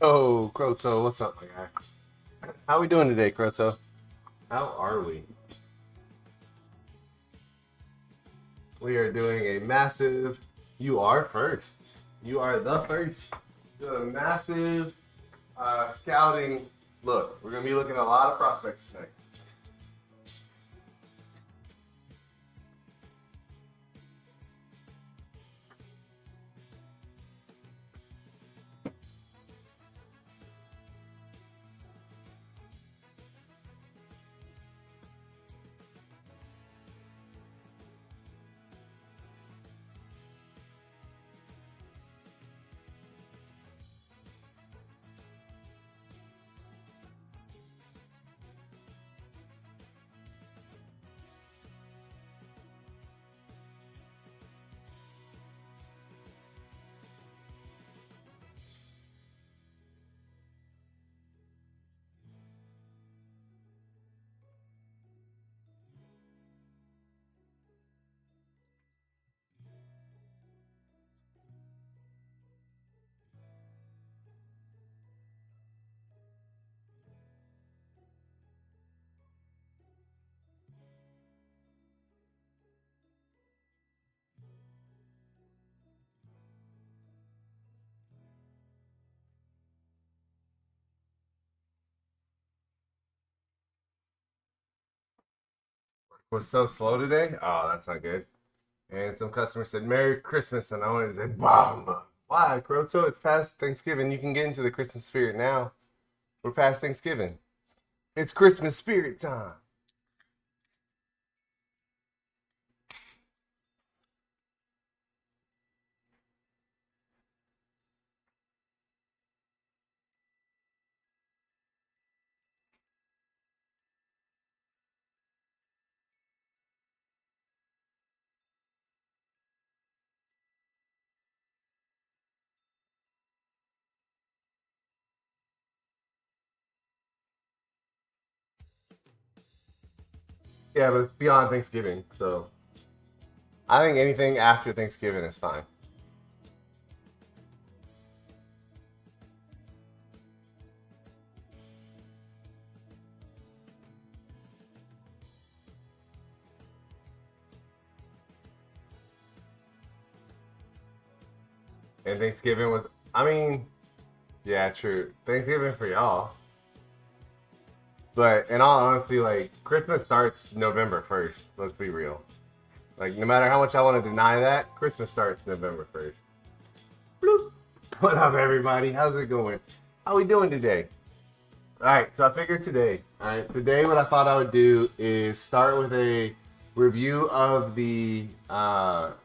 Oh, Kroto, what's up, my guy? How we doing today, Kroto? How are we? We are doing a massive. You are first. You are the first. Doing a massive scouting look. We're gonna be looking at a lot of prospects tonight. Was so slow today. Oh, that's not good. And some customer said Merry Christmas, and I wanted to say bomb. Why, Kroto? It's past Thanksgiving. You can get into the Christmas spirit now. We're past Thanksgiving. It's Christmas spirit time. Yeah, but it's beyond Thanksgiving, so I think anything after Thanksgiving is fine. And Thanksgiving was, I mean, yeah, true. Thanksgiving for y'all. But in all honesty, like, Christmas starts November 1st. Let's be real. Like, no matter how much I want to deny that, Christmas starts November 1st. Bloop. What up, everybody? How's it going? How we doing today? All right, so I figured today, today what I thought I would do is start with a review of the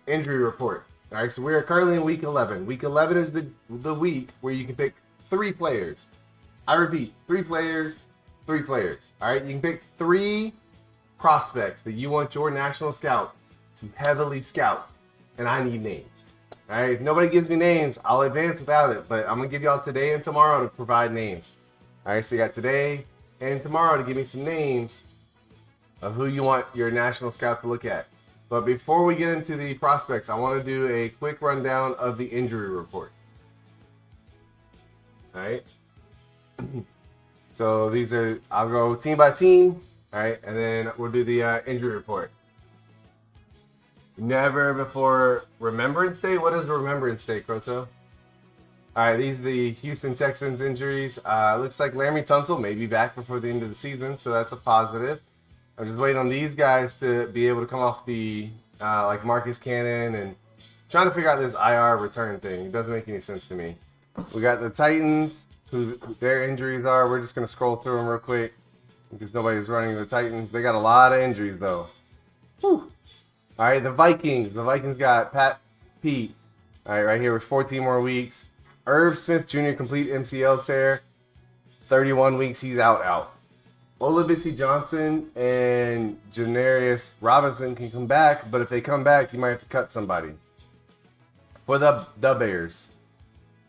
injury report. All right, so we are currently in week 11. Week 11 is the week where you can pick 3 players. I repeat, 3 players, 3 players. All right, you can pick 3 prospects that you want your national scout to heavily scout, and I need names. All right, if nobody gives me names, I'll advance without it, but I'm gonna give y'all today and tomorrow to provide names. All right, so you got today and tomorrow to give me some names of who you want your national scout to look at. But before we get into the prospects, I want to do a quick rundown of the injury report. All right. So these are, I'll go team by team. All right, and then we'll do the injury report. Never before Remembrance Day. What is Remembrance Day, Kroto? All right, these are the Houston Texans injuries. Looks like Laramie Tunsil may be back before the end of the season, so that's a positive. I'm just waiting on these guys to be able to come off the, like Marcus Cannon, and trying to figure out this IR return thing. It doesn't make any sense to me. We got the Titans, who their injuries are. We're just going to scroll through them real quick because nobody's running the Titans. They got a lot of injuries, though. Whew. All right, the Vikings. The Vikings got Pat Pete. All right, right here with 14 more weeks. Irv Smith Jr. complete MCL tear. 31 weeks, he's out. Olabisi Johnson and Janarius Robinson can come back, but if they come back, you might have to cut somebody. For the Bears,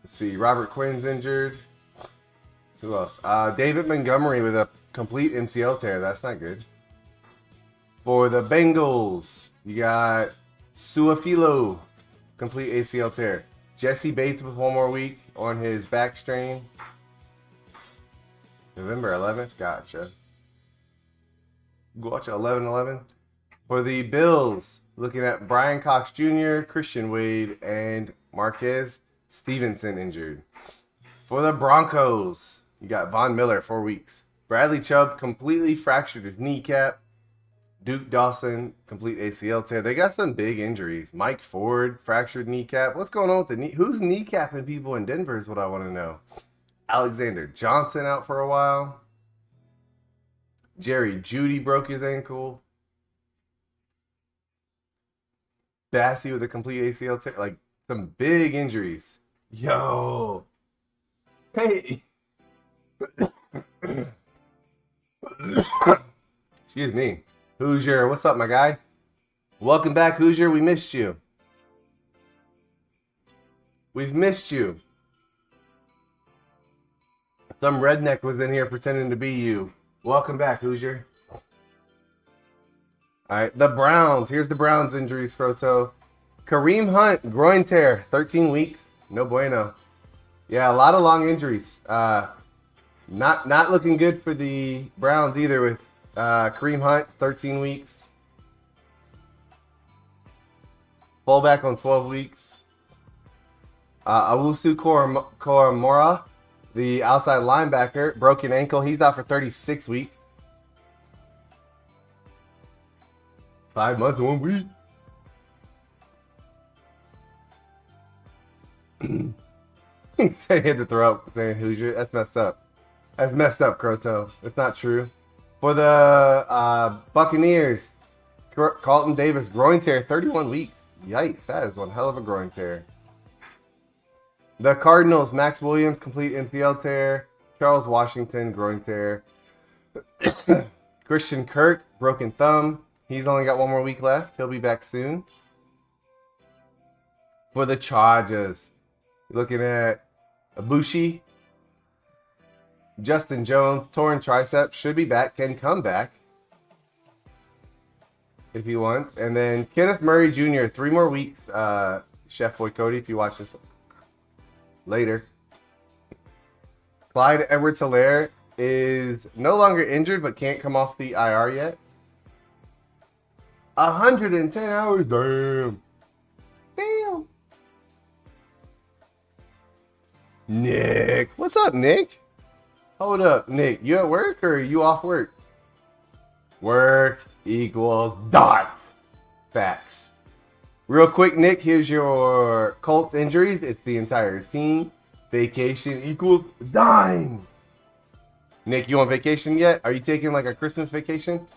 let's see, Robert Quinn's injured. Who else? David Montgomery with a complete MCL tear. That's not good. For the Bengals, you got Suafilo, complete ACL tear. Jesse Bates with 1 more week on his back strain. November 11th. Gotcha. Gotcha. 11/11. For the Bills, looking at Brian Cox Jr., Christian Wade, and Marquez Stevenson injured. For the Broncos, you got Von Miller, 4 weeks. Bradley Chubb completely fractured his kneecap. Duke Dawson, complete ACL tear. They got some big injuries. Mike Ford, fractured kneecap. What's going on with the knee? Who's kneecapping people in Denver is what I want to know. Alexander Johnson out for a while. Jerry Jeudy broke his ankle. Bassey with a complete ACL tear. Like, some big injuries. Yo. Hey. Excuse me. Hoosier, what's up, my guy? Welcome back, Hoosier. We missed you. We've missed you. Some redneck was in here pretending to be you. Welcome back, Hoosier. All right, the Browns. Here's the Browns injuries, Proto. Kareem Hunt, groin tear, 13 weeks. No bueno. Yeah, a lot of long injuries. Not looking good for the Browns either with Kareem Hunt, 13 weeks. Fullback on 12 weeks. Awusu Koromora, the outside linebacker, broken ankle. He's out for 36 weeks. 5 months and 1 week. He said he had to throw up saying Hoosier. That's messed up. That's messed up, Croto. It's not true. For the Buccaneers, Carlton Davis, groin tear, 31 weeks. Yikes, that is one hell of a groin tear. The Cardinals, Max Williams, complete MCL tear. Charles Washington, groin tear. Christian Kirk, broken thumb. He's only got 1 more week left. He'll be back soon. For the Chargers, looking at Ibushi, Justin Jones, torn tricep, should be back, can come back if he wants. And then Kenneth Murray Jr., 3 more weeks. Chef Boy Cody, if you watch this later. Clyde Edwards-Helaire is no longer injured, but can't come off the IR yet. 110 hours, damn. Damn. Nick, what's up, Nick? Hold up, Nick. You at work or are you off work? Work equals dots. Facts. Real quick, Nick, here's your Colts injuries. It's the entire team. Vacation equals dimes. Nick, you on vacation yet? Are you taking like a Christmas vacation?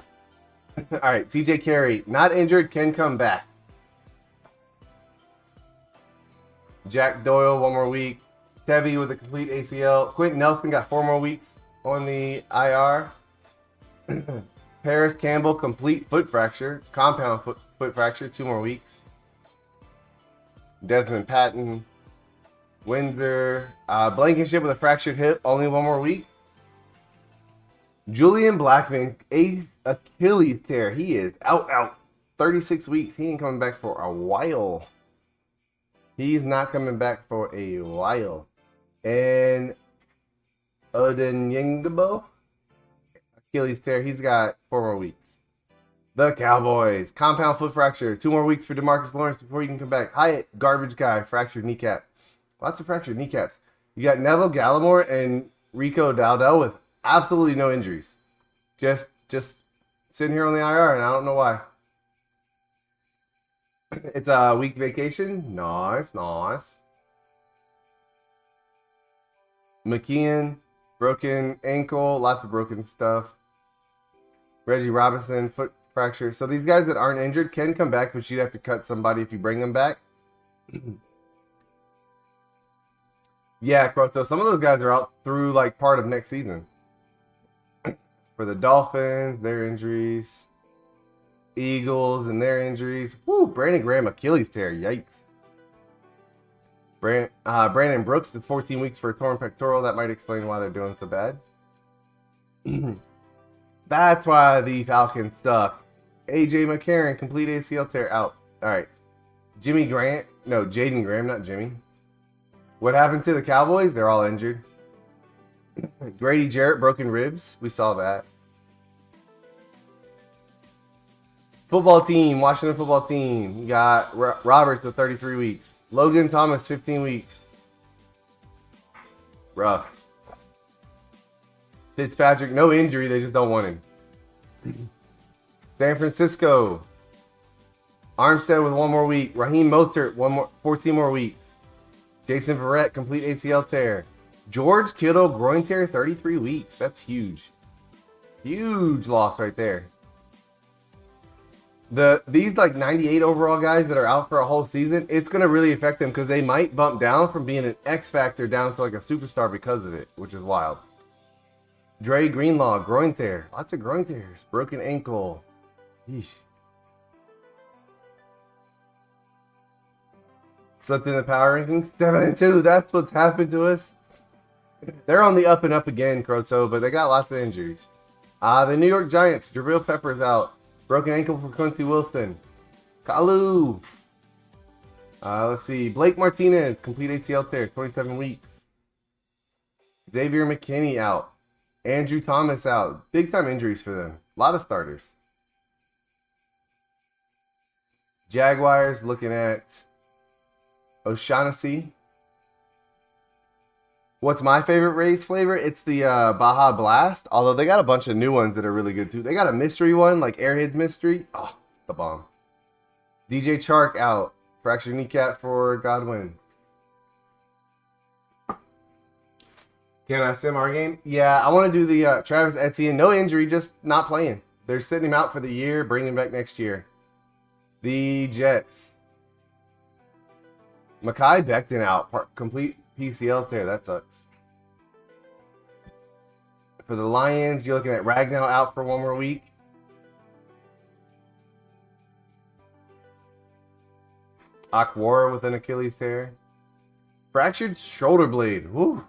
All right, TJ Carey, not injured, can come back. Jack Doyle, 1 more week. Tevy with a complete ACL. Quentin Nelson got 4 more weeks on the IR. Paris Campbell, complete foot fracture. Compound foot fracture, 2 more weeks. Desmond Patton. Windsor. Blankenship with a fractured hip, only 1 more week. Julian Blackman, Achilles tear. He is out. 36 weeks. He ain't coming back for a while. He's not coming back for a while. And Odenyingabo, Achilles tear. He's got 4 more weeks. The Cowboys, compound foot fracture. 2 more weeks for DeMarcus Lawrence before he can come back. Hyatt, garbage guy, fractured kneecap. Lots of fractured kneecaps. You got Neville Gallimore and Rico Dowdell with absolutely no injuries. Just sitting here on the IR, and I don't know why. It's a week vacation. Nice. McKeon, broken ankle, lots of broken stuff. Reggie Robinson, foot fracture. So these guys that aren't injured can come back, but you'd have to cut somebody if you bring them back. Yeah, so some of those guys are out through like part of next season. For the Dolphins, their injuries. Eagles and their injuries. Woo, Brandon Graham, Achilles tear. Yikes. Brandon Brooks did 14 weeks for a torn pectoral. That might explain why they're doing so bad. That's why the Falcons suck. AJ McCarron, complete ACL tear, out. All right. Jaden Graham, not Jimmy. What happened to the Cowboys? They're all injured. Grady Jarrett, broken ribs. We saw that. Football team, Washington football team. You got Roberts with 33 weeks. Logan Thomas, 15 weeks. Rough. Fitzpatrick, no injury. They just don't want him. San Francisco. Armstead with 1 more week. Raheem Mostert, 14 more weeks. Jason Verrett, complete ACL tear. George Kittle, groin tear, 33 weeks. That's huge. Huge loss right there. These like 98 overall guys that are out for a whole season, it's going to really affect them because they might bump down from being an X factor down to like a superstar because of it, which is wild. Dre Greenlaw, groin tear. Lots of groin tears. Broken ankle. Yeesh. Slipped in the power rankings. 7-2. That's what's happened to us. They're on the up and up again, Croto, but they got lots of injuries. The New York Giants. Jabril Peppers out. Broken ankle for Quincy Wilson. Kalu. Let's see. Blake Martinez, complete ACL tear, 27 weeks. Xavier McKinney out. Andrew Thomas out. Big time injuries for them. A lot of starters. Jaguars looking at O'Shaughnessy. What's my favorite Rays flavor? It's the Baja Blast. Although they got a bunch of new ones that are really good too. They got a mystery one, like Airheads Mystery. Oh, the bomb. DJ Chark out. Fractured kneecap for Godwin. Can I sim our game? Yeah, I want to do the Travis Etienne. No injury, just not playing. They're sitting him out for the year, bringing him back next year. The Jets. Mekhi Becton out. Complete PCL tear. That sucks. For the Lions, you're looking at Ragnow out for 1 more week. Akwara with an Achilles tear. Fractured shoulder blade. Woo.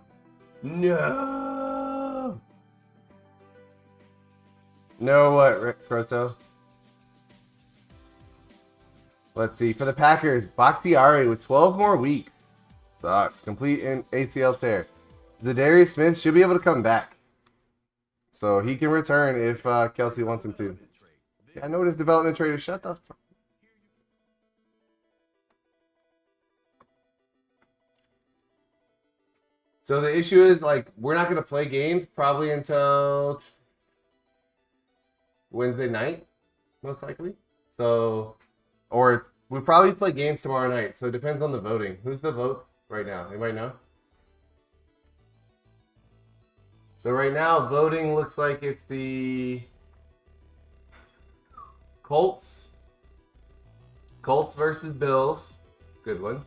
No. No what, Rick Croto? Let's see. For the Packers, Bakhtiari with 12 more weeks. Sucks. Complete ACL tear. Zadarius Smith should be able to come back. So he can return if Kelsey wants him to. Yeah, I know what his development trade is. Shut the fuck. So the issue is, like, we're not going to play games probably until Wednesday night, most likely. So, or we probably play games tomorrow night. So it depends on the voting. Who's the vote right now? Anybody know? So right now, voting looks like it's the Colts. Colts versus Bills. Good one.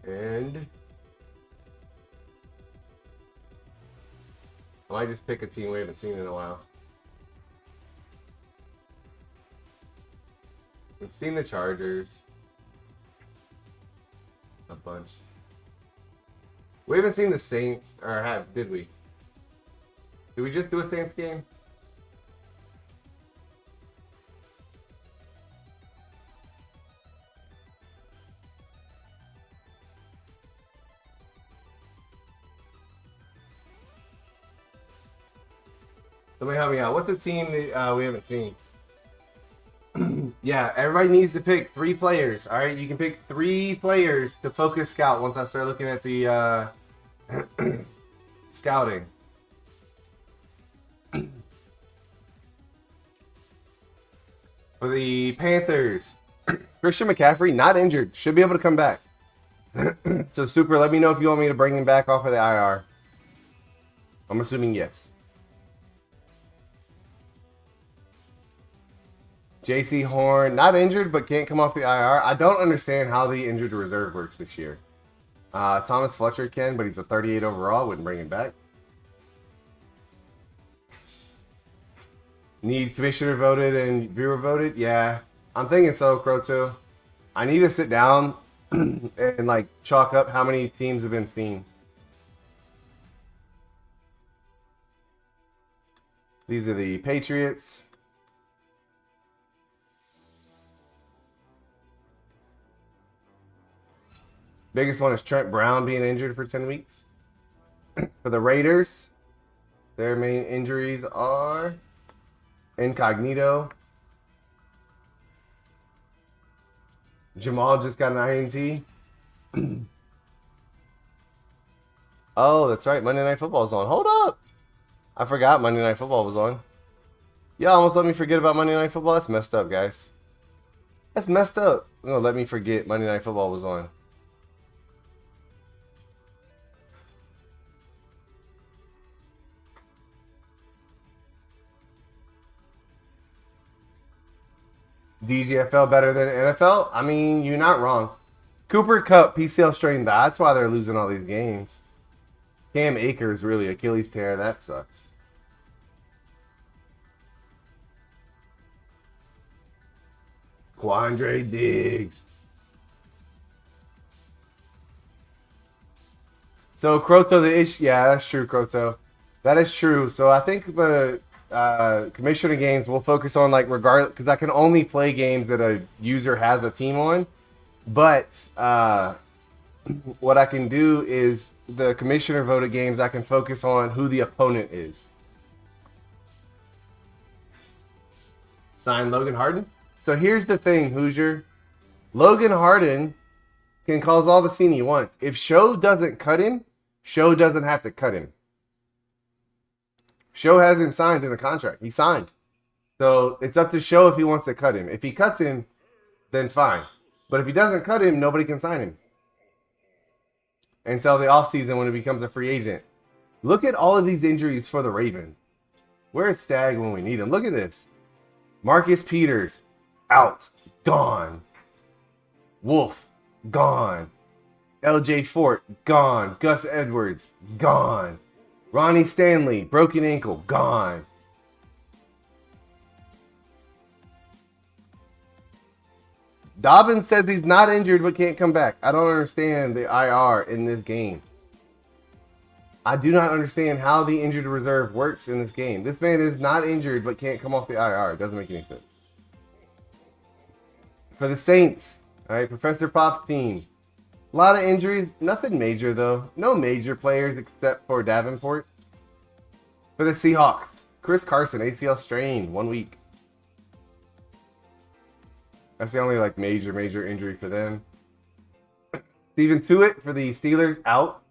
And I might just pick a team we haven't seen in a while. We've seen the Chargers a bunch. We haven't seen the Saints, or did we? Did we just do a Saints game? Somebody help me out. What's a team that we haven't seen? Yeah, everybody needs to pick 3 players. All right, you can pick 3 players to focus scout once I start looking at the scouting. For the Panthers, Christian McCaffrey, not injured, should be able to come back. So, Super, let me know if you want me to bring him back off of the IR. I'm assuming yes. JC Horn, not injured, but can't come off the IR. I don't understand how the injured reserve works this year. Thomas Fletcher can, but he's a 38 overall. Wouldn't bring him back. Need commissioner voted and viewer voted? Yeah, I'm thinking so, Croto. I need to sit down and like chalk up how many teams have been seen. These are the Patriots. Biggest one is Trent Brown being injured for 10 weeks. For the Raiders, Their main injuries are Incognito. Jamal just got an INT. Oh, that's right. Monday Night Football is on. Hold up. I forgot Monday Night Football was on. Y'all almost let me forget about Monday Night Football. That's messed up, guys. That's messed up. You're gonna let me forget Monday Night Football was on. DGFL better than NFL? I mean, you're not wrong. Cooper Kupp, PCL strain. That's why they're losing all these games. Cam Akers, really, Achilles tear. That sucks. Quandre Diggs. So, Croto, the issue. Yeah, that's true, Croto. That is true. So, I think the commissioner games will focus on, like, regardless, because I can only play games that a user has a team on. But what I can do is the commissioner voted games, I can focus on who the opponent is. Sign Logan Harden. So here's the thing, Hoosier. Logan Harden can cause all the scene he wants. If Show doesn't cut him, Show doesn't have to cut him. Show has him signed in a contract. He signed. So it's up to Show if he wants to cut him. If he cuts him, then fine. But if he doesn't cut him, nobody can sign him until the offseason when he becomes a free agent. Look at all of these injuries for the Ravens. Where's Stagg when we need him? Look at this. Marcus Peters, out, gone. Wolf, gone. LJ Fort, gone. Gus Edwards, gone. Ronnie Stanley, broken ankle, gone. Dobbins says he's not injured but can't come back. I don't understand the IR in this game. I do not understand how the injured reserve works in this game. This man is not injured but can't come off the IR. It doesn't make any sense. For the Saints, all right, Professor Pop's team. A lot of injuries. Nothing major, though. No major players except for Davenport. For the Seahawks, Chris Carson, ACL strain, 1 week. That's the only like major injury for them. Steven Tuitt for the Steelers, out.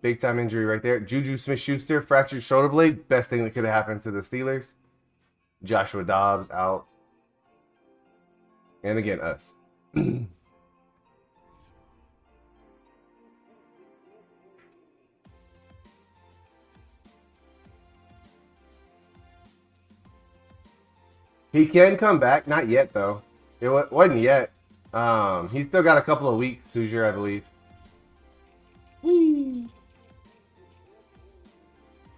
Big time injury right there. Juju Smith-Schuster, fractured shoulder blade. Best thing that could have happened to the Steelers. Joshua Dobbs, out. And again, us. He can come back. Not yet, though. It wasn't yet. He's still got a couple of weeks, Hoosier, I believe. Whee.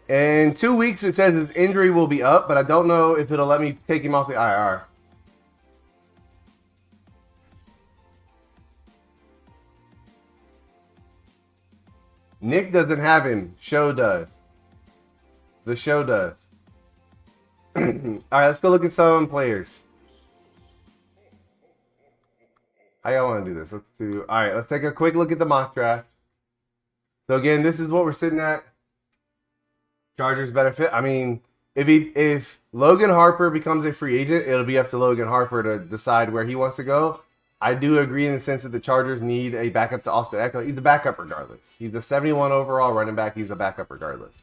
In 2 weeks, it says his injury will be up, but I don't know if it'll let me take him off the IR. Nick doesn't have him. Show does. The show does. All right, let's go look at some players. How y'all want to do this? All right, let's take a quick look at the mock draft. So again, this is what we're sitting at. Chargers benefit. I mean, if Logan Harper becomes a free agent, it'll be up to Logan Harper to decide where he wants to go. I do agree in the sense that the Chargers need a backup to Austin Eckler. He's the backup regardless. He's the 71 overall running back. He's a backup regardless.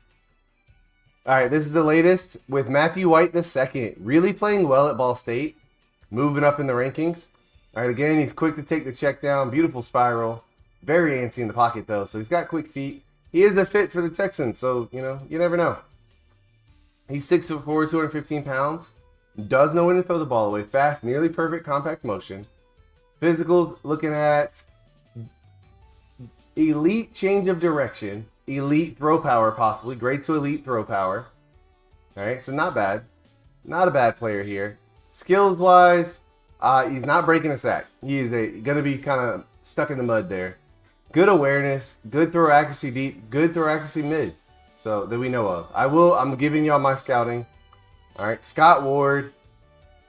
All right, this is the latest with Matthew White II, really playing well at Ball State, moving up in the rankings. All right, again, he's quick to take the check down, beautiful spiral, very antsy in the pocket though, so he's got quick feet. He is a fit for the Texans, so, you know, you never know. He's 6'4", 215 pounds, does know when to throw the ball away, fast, nearly perfect compact motion. Physicals, looking at elite change of direction, elite throw power possibly, grade 2 elite throw power. All right, so not bad. Not a bad player here. Skills-wise, he's not breaking a sack. He is going to be kind of stuck in the mud there. Good awareness, good throw accuracy deep, good throw accuracy mid. So that we know of. I'm giving y'all my scouting. All right, Scott Ward.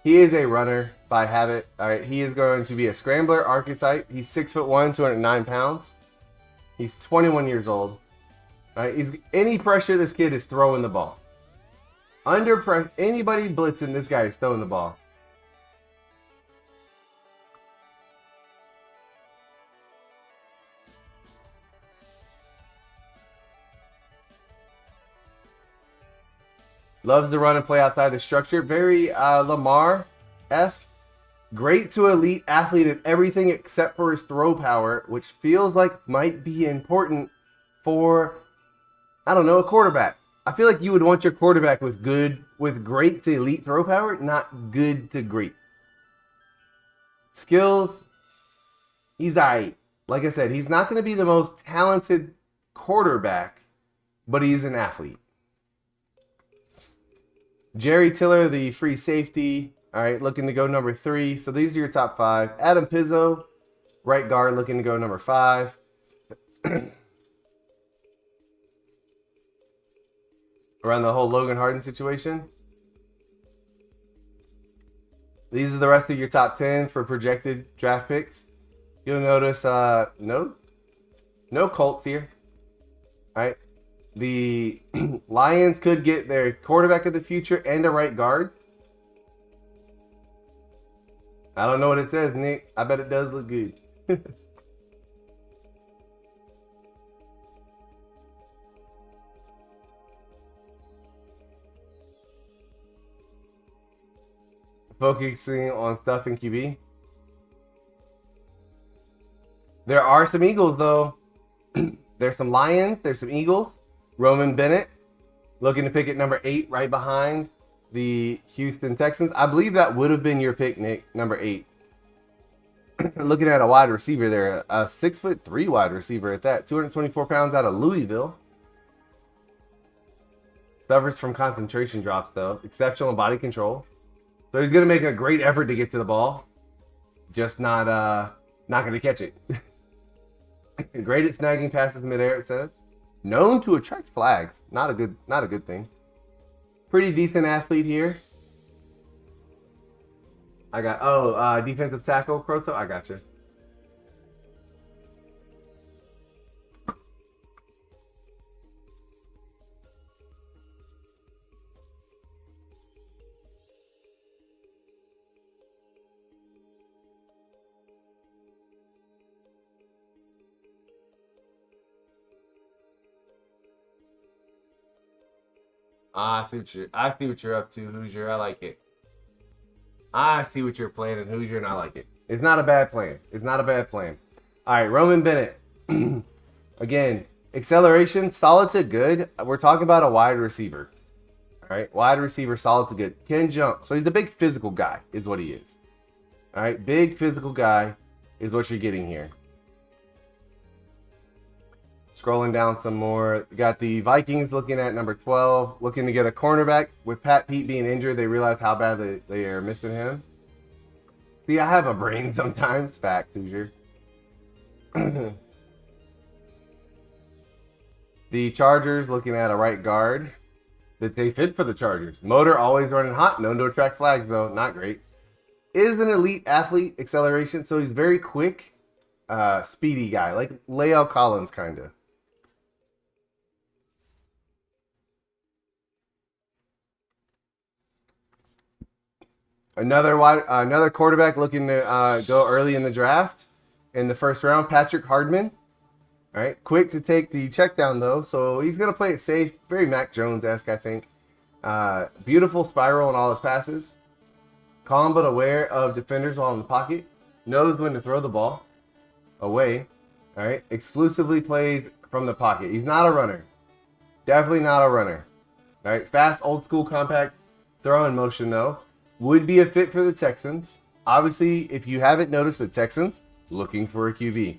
He is a runner by habit. All right, he is going to be a scrambler archetype. He's 6'1", 209 pounds. He's 21 years old. All All right, any pressure, this kid is throwing the ball. Under pressure, anybody blitzing, this guy is throwing the ball. Loves to run and play outside the structure. Very Lamar-esque. Great to elite athlete at everything except for his throw power, which feels like might be important for, I don't know, a quarterback. I feel like you would want your quarterback with great to elite throw power, not good to great. Skills, he's aight. Like I said, he's not going to be the most talented quarterback, but he's an athlete. Jerry Tiller, the free safety. All right, looking to go number 3. So these are your top 5. Adam Pizzo, right guard, looking to go number 5. Around the whole Logan Harden situation. These are the rest of your top 10 for projected draft picks. You'll notice no Colts here. All right. The Lions could get their quarterback of the future and a right guard. I don't know what it says, Nick. I bet it does look good. Focusing on stuff in QB. There are some Eagles, though. There's some Lions. There's some Eagles. Roman Bennett looking to pick at number 8, right behind the Houston Texans. I believe that would have been your pick, Nick, number 8. Looking at a wide receiver there, a 6'3" wide receiver at that, 224 pounds out of Louisville. Suffers from concentration drops, though. Exceptional body control. So he's going to make a great effort to get to the ball. Just not going to catch it. Great at snagging passes midair, it says. Known to attract flags. Not a good thing. Pretty decent athlete here. I got defensive tackle, Croto. I got you. I see what you're up to, Hoosier. I like it. I see what you're planning, Hoosier, and I like it. It's not a bad plan. All right, Roman Bennett. Again, acceleration, solid to good. We're talking about a wide receiver. All right, wide receiver, solid to good. Can jump. So he's a big physical guy is what he is. All right, big physical guy is what you're getting here. Scrolling down some more, you got the Vikings looking at number 12, looking to get a cornerback. With Pat Pete being injured, they realize how bad they are missing him. See, I have a brain sometimes. Facts, Hoosier. The Chargers looking at a right guard. That they fit for the Chargers. Motor always running hot. Known to attract flags, though. Not great. Is an elite athlete, acceleration. So he's very quick, speedy guy. Like La'el Collins, kind of. Another quarterback looking to go early in the draft in the first round, Patrick Hardman. All right, quick to take the check down though, so he's gonna play it safe, very Mac Jones-esque, I think. Beautiful spiral in all his passes, calm but aware of defenders while in the pocket, knows when to throw the ball away. All right, exclusively plays from the pocket. He's not a runner, definitely not a runner. All right, fast, old school, compact throwing motion though. Would be a fit for the Texans. Obviously, if you haven't noticed, the Texans looking for a QB.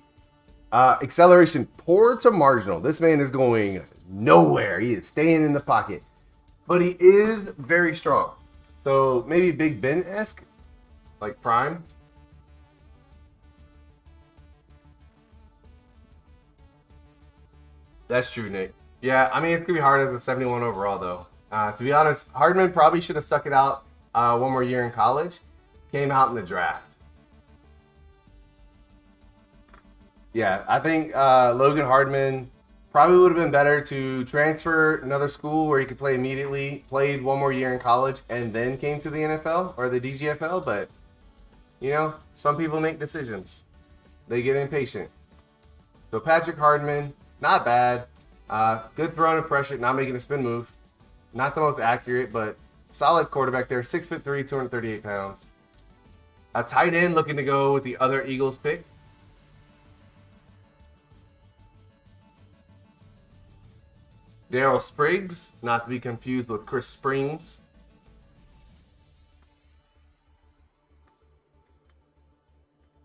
Acceleration, poor to marginal. This man is going nowhere. He is staying in the pocket. But he is very strong. So maybe Big Ben-esque, like prime. That's true, Nick. Yeah, I mean, it's going to be hard as a 71 overall, though. To be honest, Hardman probably should have stuck it out one more year in college. Came out in the draft. Yeah, I think Logan Hardman Probably would have been better to transfer another school where he could play immediately, played one more year in college, and then came to the NFL or the DGFL. But, you know, some people make decisions. They get impatient. So Patrick Hardman, not bad. Good throw under pressure, not making a spin move. Not the most accurate, but solid quarterback there. 6'3", 238 pounds. A tight end looking to go with the other Eagles pick. Daryl Spriggs, not to be confused with Chris Springs.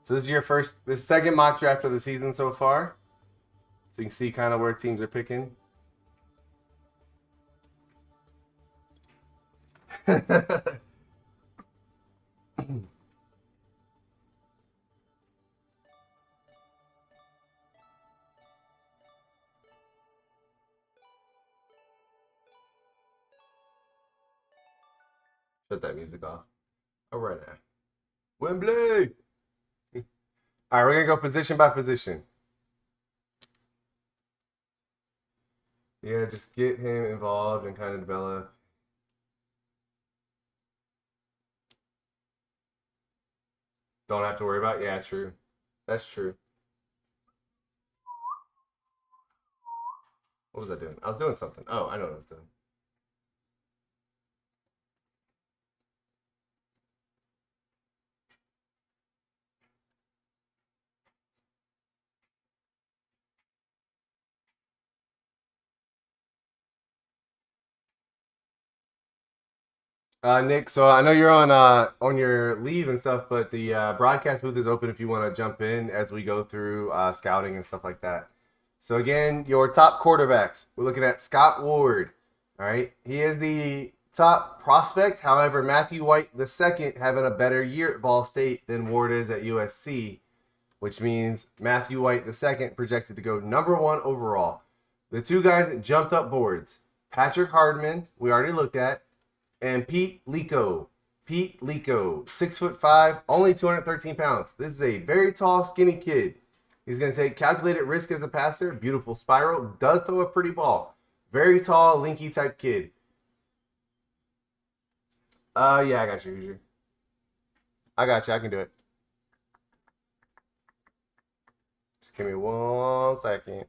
So this is this second mock draft of the season so far. So you can see kind of where teams are picking. Shut that music off. All right now. Wembley! All right, we're going to go position by position. Yeah, just get him involved and kind of develop. Don't have to worry about. Yeah, true. That's true. What was I doing? I was doing something. Oh, I know what I was doing. Nick, so I know you're on your leave and stuff, but the broadcast booth is open if you want to jump in as we go through scouting and stuff like that. So again, your top quarterbacks. We're looking at Scott Ward. All right, he is the top prospect. However, Matthew White II having a better year at Ball State than Ward is at USC, which means Matthew White II projected to go #1 overall. The two guys that jumped up boards, Patrick Hardman, we already looked at, and Pete Lico. Pete Lico, 6'5", only 213 pounds. This is a very tall, skinny kid. He's going to take calculated risk as a passer. Beautiful spiral. Does throw a pretty ball. Very tall, linky type kid. Yeah, I got you, Hoosier. I got you. I can do it. Just give me 1 second.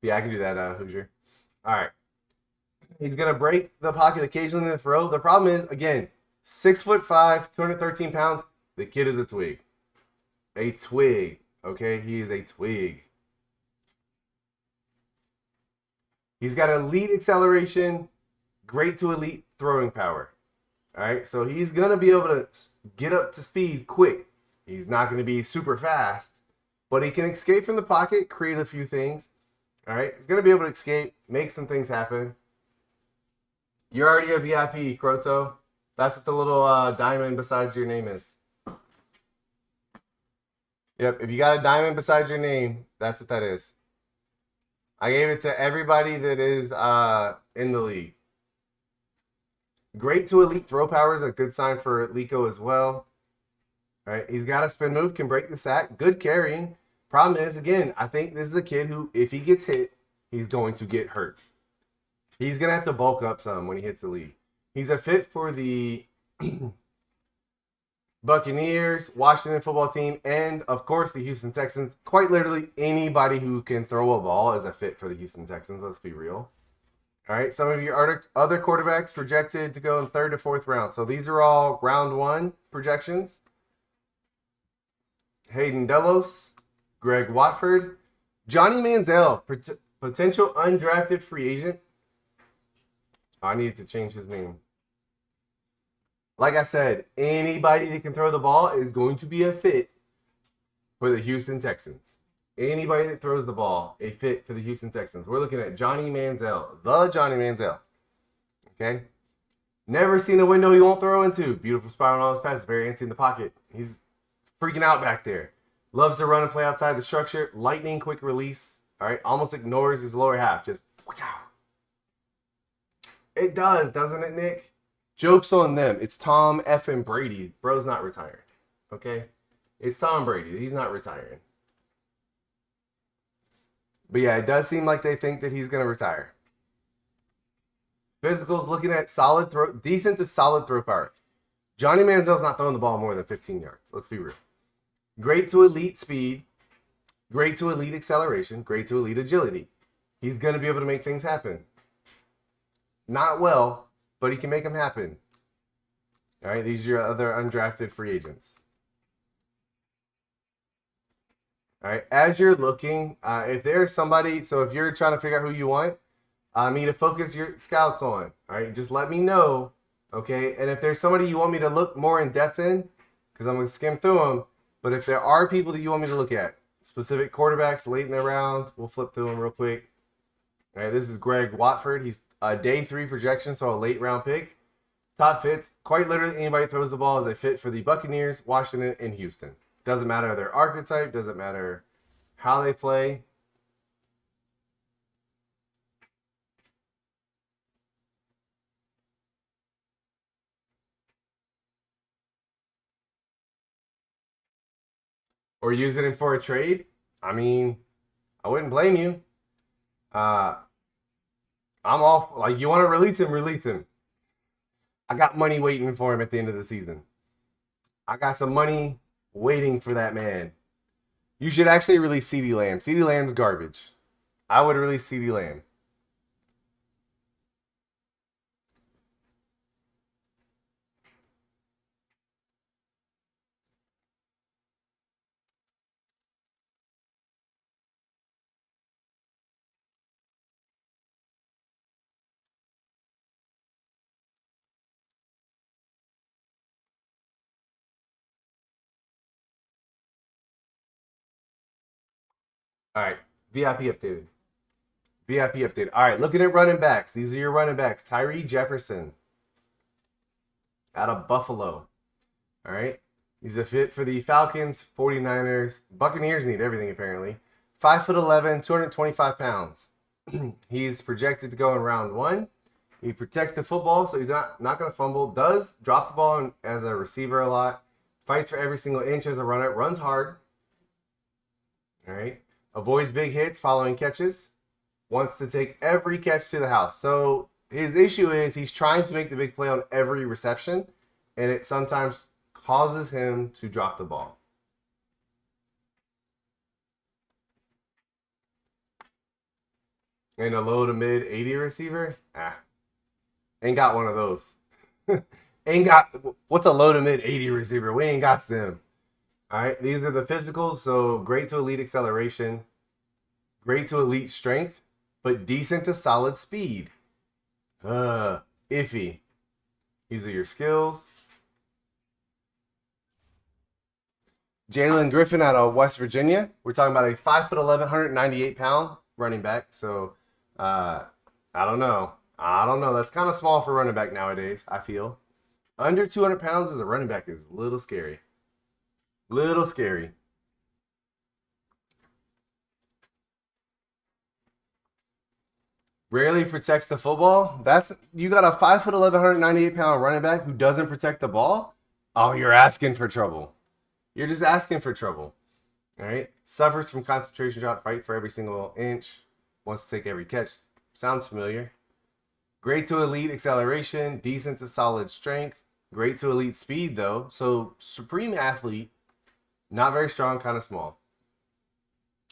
Yeah, I can do that, Hoosier. All right. He's going to break the pocket occasionally in the throw. The problem is, again, 6'5", 213 pounds. The kid is a twig. A twig. Okay? He is a twig. He's got elite acceleration, great to elite throwing power. All right? So he's going to be able to get up to speed quick. He's not going to be super fast, but he can escape from the pocket, create a few things. All right? He's going to be able to escape, make some things happen. You're already a VIP, Croto. That's what the little diamond beside your name is. Yep, if you got a diamond beside your name, that's what that is. I gave it to everybody that is in the league. Great to elite throw power is a good sign for Lico as well. All right, he's got a spin move, can break the sack. Good carrying. Problem is, again, I think this is a kid who, if he gets hit, he's going to get hurt. He's going to have to bulk up some when he hits the league. He's a fit for the Buccaneers, Washington football team, and, of course, the Houston Texans. Quite literally, anybody who can throw a ball is a fit for the Houston Texans. Let's be real. All right, some of your other quarterbacks projected to go in 3rd to 4th round. So these are all round 1 projections. Hayden Delos, Greg Watford, Johnny Manziel, potential undrafted free agent. I needed to change his name. Like I said, anybody that can throw the ball is going to be a fit for the Houston Texans. Anybody that throws the ball, a fit for the Houston Texans. We're looking at Johnny Manziel, the Johnny Manziel. Okay? Never seen a window he won't throw into. Beautiful spiral on all his passes. Very antsy in the pocket. He's freaking out back there. Loves to run and play outside the structure. Lightning quick release. All right? Almost ignores his lower half. Just It does, doesn't it, Nick? Joke's on them. It's Tom effing Brady. Bro's not retiring. Okay? It's Tom Brady. He's not retiring. But yeah, it does seem like they think that he's going to retire. Physicals looking at solid throw, decent to solid throw power. Johnny Manziel's not throwing the ball more than 15 yards. Let's be real. Great to elite speed. Great to elite acceleration. Great to elite agility. He's going to be able to make things happen. Not well, but he can make them happen. All right, these are your other undrafted free agents. All right, as you're looking, if there's somebody, so if you're trying to figure out who you want me to focus your scouts on, all right, just let me know, okay? And if there's somebody you want me to look more in depth in, because I'm going to skim through them, but if there are people that you want me to look at, specific quarterbacks late in the round, we'll flip through them real quick. All right, this is Greg Watford. He's a day 3 projection, so a late round pick. Top fits, quite literally anybody throws the ball is a fit for the Buccaneers, Washington, and Houston. Doesn't matter their archetype, doesn't matter how they play. Or using him for a trade. I mean, I wouldn't blame you. I'm all like, you want to release him, release him. I got money waiting for him at the end of the season. I got some money waiting for that man. You should actually release CeeDee Lamb. CeeDee Lamb's garbage. I would release CeeDee Lamb. All right, VIP updated. VIP updated. All right, looking at running backs. These are your running backs. Tyree Jefferson out of Buffalo. All right. He's a fit for the Falcons, 49ers. Buccaneers need everything, apparently. 5'11", 225 pounds. He's projected to go in round 1. He protects the football, so he's not going to fumble. Does drop the ball as a receiver a lot. Fights for every single inch as a runner. Runs hard. All right. Avoids big hits following catches. Wants to take every catch to the house. So his issue is he's trying to make the big play on every reception, and it sometimes causes him to drop the ball. And a low to mid 80 receiver? Ain't got one of those. What's a low to mid 80 receiver? We ain't got them. All right, these are the physicals. So great to elite acceleration, great to elite strength, but decent to solid speed. Iffy. These are your skills. Jalen Griffin out of West Virginia. We're talking about a 5'11", 198-pound running back. So, I don't know. That's kind of small for running back nowadays, I feel. Under 200 pounds as a running back is a little scary. Little scary. Rarely protects the football. You got a 5'11", 198-pound running back who doesn't protect the ball? Oh, you're asking for trouble. You're just asking for trouble. All right. Suffers from concentration drop, fight for every single inch. Wants to take every catch. Sounds familiar. Great to elite acceleration. Decent to solid strength. Great to elite speed, though. So, supreme athlete. Not very strong, kind of small.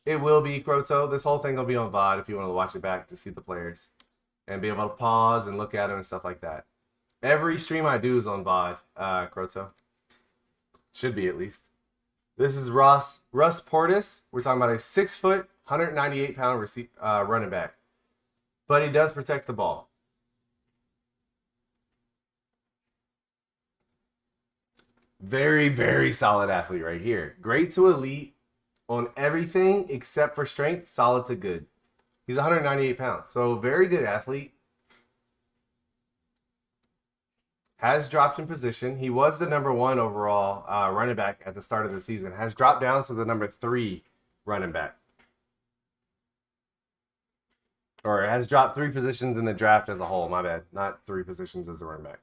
It will be, Croto. This whole thing will be on VOD if you want to watch it back to see the players. And be able to pause and look at them and stuff like that. Every stream I do is on VOD, Croto. Should be, at least. This is Russ Portis. We're talking about a 6 foot, 198-pound running back. But he does protect the ball. Very, very solid athlete right here. Great to elite on everything except for strength. Solid to good. He's 198 pounds. So very good athlete. Has dropped in position. He was the number 1 overall running back at the start of the season. Has dropped down to the number 3 running back. Or has dropped 3 positions in the draft as a whole. My bad. Not 3 positions as a running back.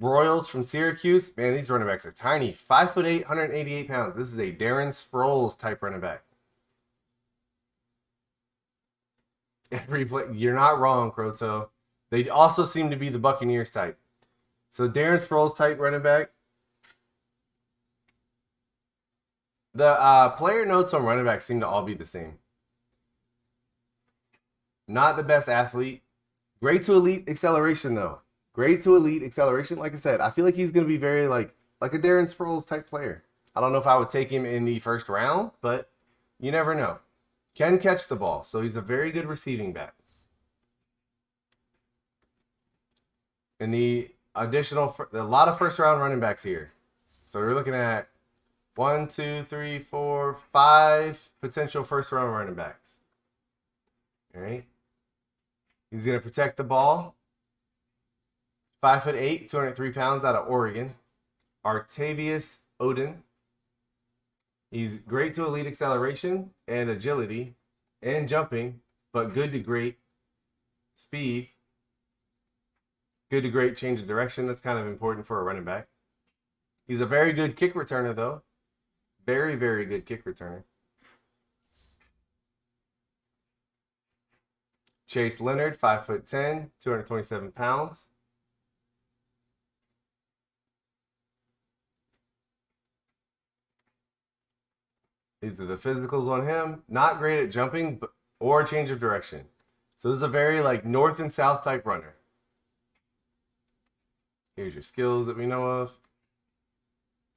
Royals from Syracuse. Man, these running backs are tiny. 5'8", 188 pounds. This is a Darren Sproles type running back. Every play, you're not wrong, Croto. They also seem to be the Buccaneers type. So Darren Sproles type running back. The player notes on running back seem to all be the same. Not the best athlete. Great to elite acceleration, though. Great to elite acceleration. Like I said, I feel like he's going to be very like a Darren Sproles type player. I don't know if I would take him in the first round, but you never know. Can catch the ball, so he's a very good receiving back. And a lot of first round running backs here. So we're looking at 1, 2, 3, 4, 5 potential first round running backs. All right. He's going to protect the ball. 5'8", 203 pounds out of Oregon. Artavius Odin. He's great to elite acceleration and agility and jumping, but good to great speed. Good to great change of direction. That's kind of important for a running back. He's a very good kick returner, though. Very, very good kick returner. Chase Leonard, 5'10", 227 pounds. These are the physicals on him. Not great at jumping or change of direction. So this is a very like north and south type runner. Here's your skills that we know of.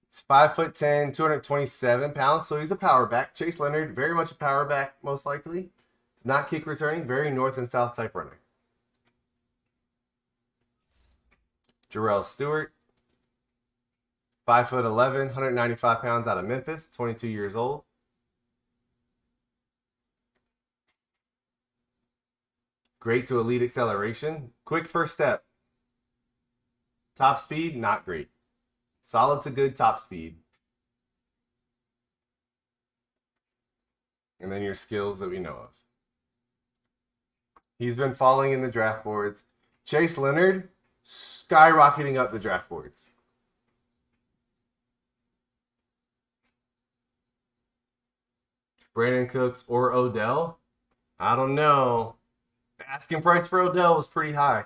He's 5'10", 227 pounds. So he's a power back. Chase Leonard, very much a power back, most likely. He's not kick returning. Very north and south type runner. Jarrell Stewart, 5'11", 195 pounds out of Memphis, 22 years old. Great to elite acceleration. Quick first step. Top speed, not great. Solid to good top speed. And then your skills that we know of. He's been falling in the draft boards. Chase Leonard, skyrocketing up the draft boards. Brandon Cooks or Odell? I don't know. The asking price for Odell was pretty high.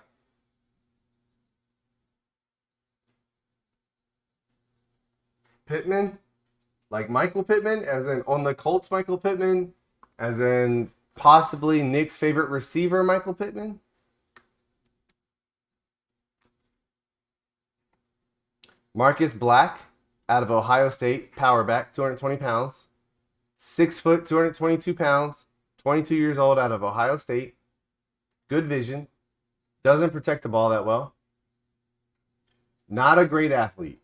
Pittman? Like Michael Pittman? As in on the Colts Michael Pittman? As in possibly Nick's favorite receiver Michael Pittman? Marcus Black out of Ohio State, power back, 220 pounds. 6 foot, 222 pounds, 22 years old out of Ohio State. Good vision. Doesn't protect the ball that well. Not a great athlete.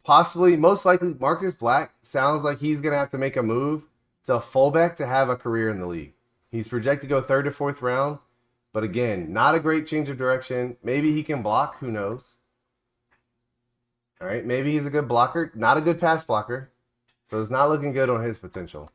Possibly, most likely, Marcus Black sounds like he's going to have to make a move to fullback to have a career in the league. He's projected to go 3rd to 4th round. But again, not a great change of direction. Maybe he can block. Who knows? All right, maybe he's a good blocker. Not a good pass blocker. So it's not looking good on his potential.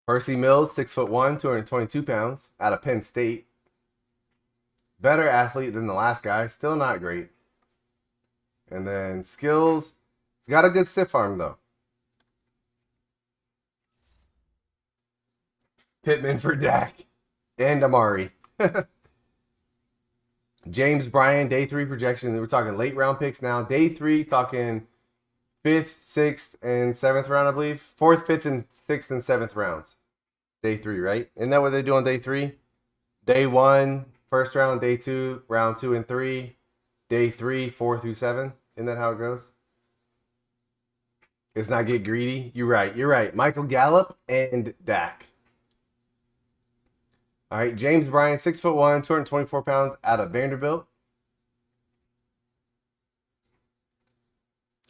Percy Mills, 6'1", 222 pounds, out of Penn State. Better athlete than the last guy. Still not great. And then skills. He's got a good stiff arm, though. Pittman for Dak and Amari. James Bryan, day 3 projection. We're talking late round picks now. Day 3, talking 5th, 6th, and 7th round, I believe. 4th, 5th, and 6th, and 7th rounds. Day 3, right? Isn't that what they do on day 3? Day 1, first round. Day 2, round 2 and 3. Day 3, 4 through 7. Isn't that how it goes? Let's not get greedy. You're right. You're right. Michael Gallup and Dak. All right. James Bryan, 6'1", 224 pounds, out of Vanderbilt.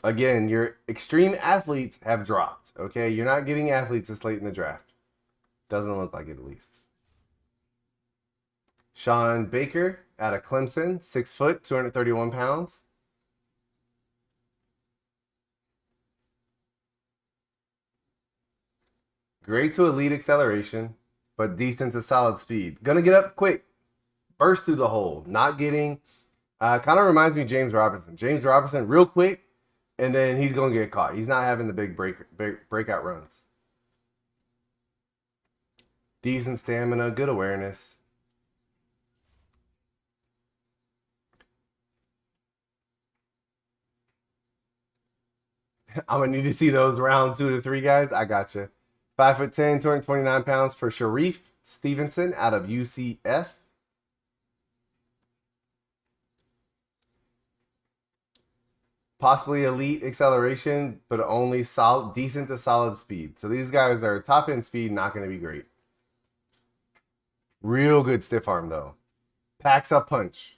Again, your extreme athletes have dropped. Okay, you're not getting athletes this late in the draft. Doesn't look like it, at least. Sean Baker out of Clemson, 6 foot, 231 pounds. Great to elite acceleration, but decent to solid speed. Gonna get up quick. Burst through the hole. Not getting... kind of reminds me of James Robinson. James Robinson, real quick, and then he's going to get caught. He's not having the big breakout runs. Decent stamina, good awareness. I'm going to need to see those round 2 to 3 guys. I got you. 5'10", 229 pounds for Sharif Stevenson out of UCF. Possibly elite acceleration, but only solid, decent to solid speed. So these guys are top end speed, not going to be great. Real good stiff arm though. Packs up punch.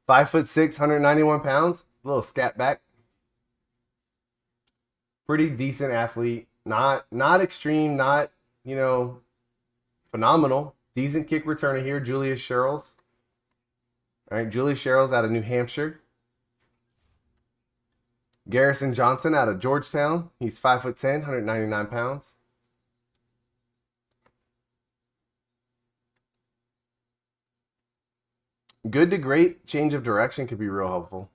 (5'6", 191 pounds. A little scat back. Pretty decent athlete. Not extreme, not, you know, phenomenal. Decent kick returner here, Julius Sherrills. All right, Julius Sherrills out of New Hampshire. Garrison Johnson out of Georgetown. He's 5'10", 199 pounds. Good to great change of direction could be real helpful.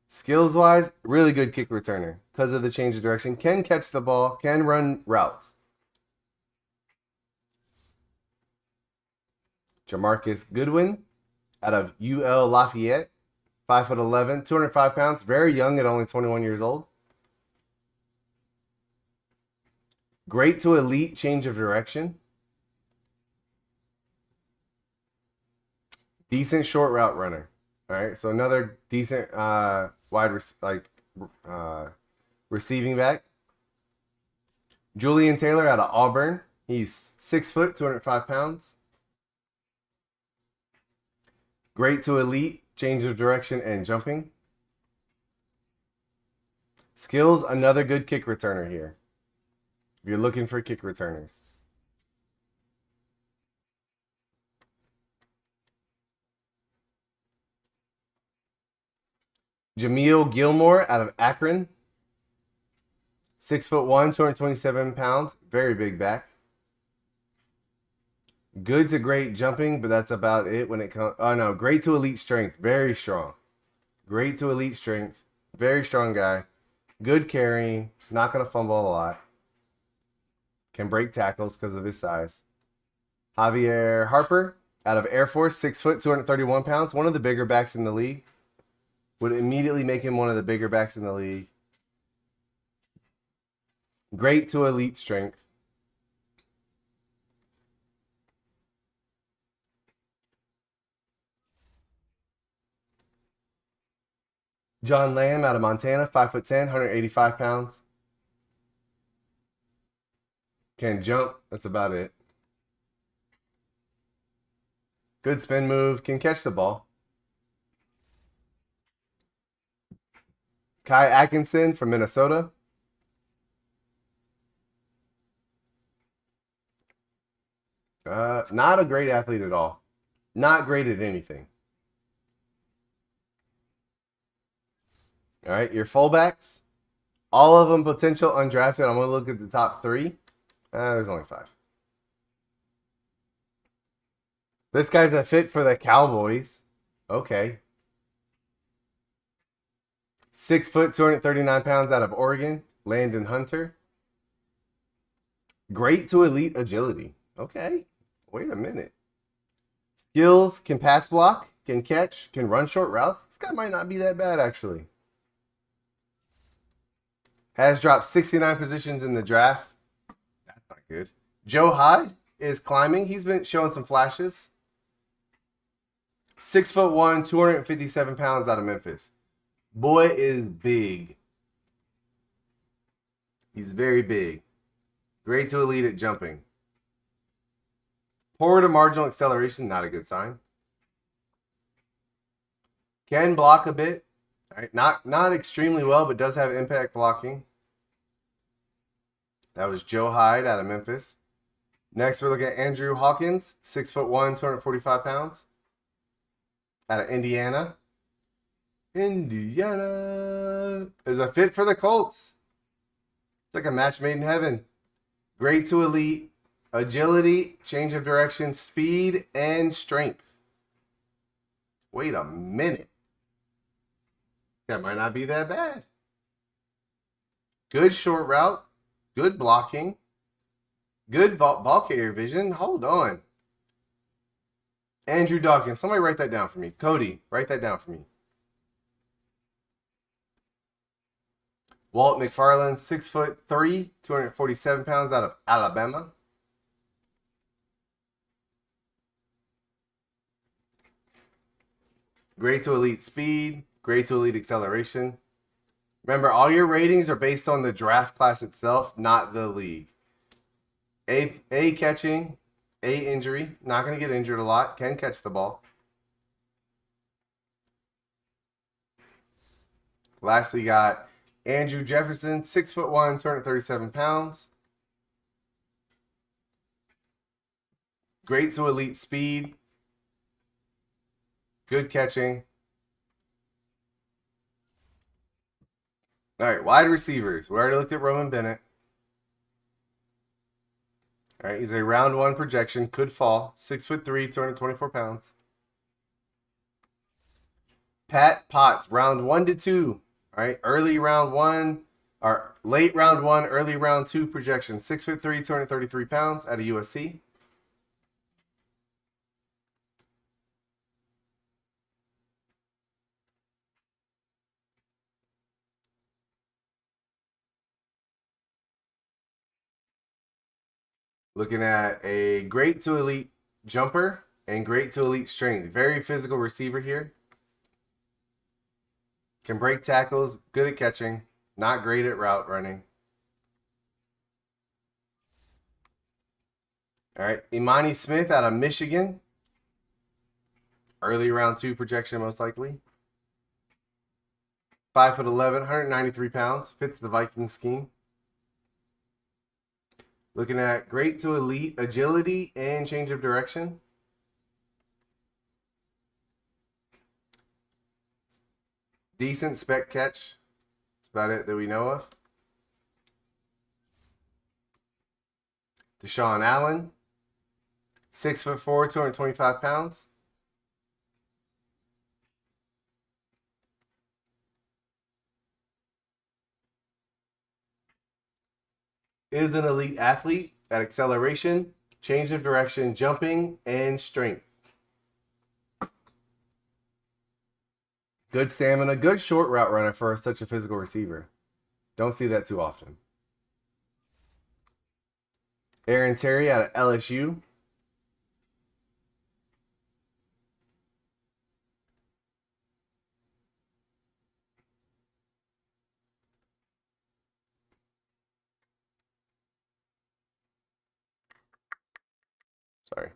Skills-wise, really good kick returner because of the change of direction. Can catch the ball, can run routes. Jamarcus Goodwin out of UL Lafayette, 5'11", 205 pounds, very young at only 21 years old. Great to elite change of direction. Decent short route runner. All right, so another decent receiving back. Julian Taylor out of Auburn. He's 6 foot, 205 pounds. Great to elite, change of direction, and jumping. Skills, another good kick returner here. If you're looking for kick returners. Jameel Gilmore out of Akron. 6'1", 227 pounds. Very big back. Good to great jumping, but that's about it when it comes. Oh no, great to elite strength. Very strong. Great to elite strength. Very strong guy. Good carrying. Not going to fumble a lot. Can break tackles because of his size. Javier Harper out of Air Force, 6 foot, 231 pounds. One of the bigger backs in the league. Would immediately make him one of the bigger backs in the league. Great to elite strength. John Lamb out of Montana, 5'10", 185 pounds. Can jump. That's about it. Good spin move. Can catch the ball. Kai Atkinson from Minnesota. Not a great athlete at all. Not great at anything. All right, your fullbacks. All of them potential undrafted. I'm going to look at the top 3. There's only 5. This guy's a fit for the Cowboys. Okay. 6 foot, 239 pounds out of Oregon. Landon Hunter. Great to elite agility. Okay. Wait a minute. Skills, can pass block, can catch, can run short routes. This guy might not be that bad, actually. Has dropped 69 positions in the draft. That's not good. Joe Hyde is climbing. He's been showing some flashes. 6'1", 257 pounds out of Memphis. Boy is big. He's very big. Great to elite at jumping. Poor to marginal acceleration, not a good sign. Can block a bit. All right, not extremely well, but does have impact blocking. That was Joe Hyde out of Memphis. Next, we're looking at Andrew Hawkins, 6'1", 245 pounds, out of Indiana. Indiana is a fit for the Colts. It's like a match made in heaven. Great to elite, agility, change of direction, speed, and strength. Wait a minute. That might not be that bad. Good short route, good blocking, good ball carrier vision. Hold on. Andrew Dawkins. Somebody write that down for me. Cody, write that down for me. Walt McFarland, 6'3", 247 pounds, out of Alabama. Great to elite speed, great to elite acceleration. Remember, all your ratings are based on the draft class itself, not the league. A catching, A injury, not going to get injured a lot, can catch the ball. Lastly, got Andrew Jefferson, 6'1", 237 pounds. Great to elite speed. Good catching. All right, wide receivers. We already looked at Roman Bennett. All right, he's a round 1 projection. Could fall. 6'3", 224 pounds. Pat Potts, round 1 to 2. All right, early round 1, or late round 1, early round 2 projection. 6'3", 233 pounds, out of USC. Looking at a great to elite jumper and great to elite strength. Very physical receiver here. Can break tackles, good at catching, not great at route running. All right, Imani Smith out of Michigan. Early round 2 projection, most likely. 5'11", 193 pounds. Fits the Viking scheme. Looking at great to elite agility and change of direction. Decent spec catch. That's about it that we know of. Deshaun Allen, 6'4", 225 pounds. Is an elite athlete at acceleration, change of direction, jumping, and strength. Good stamina, good short route runner for such a physical receiver. Don't see that too often. Aaron Terry out of LSU. Sorry.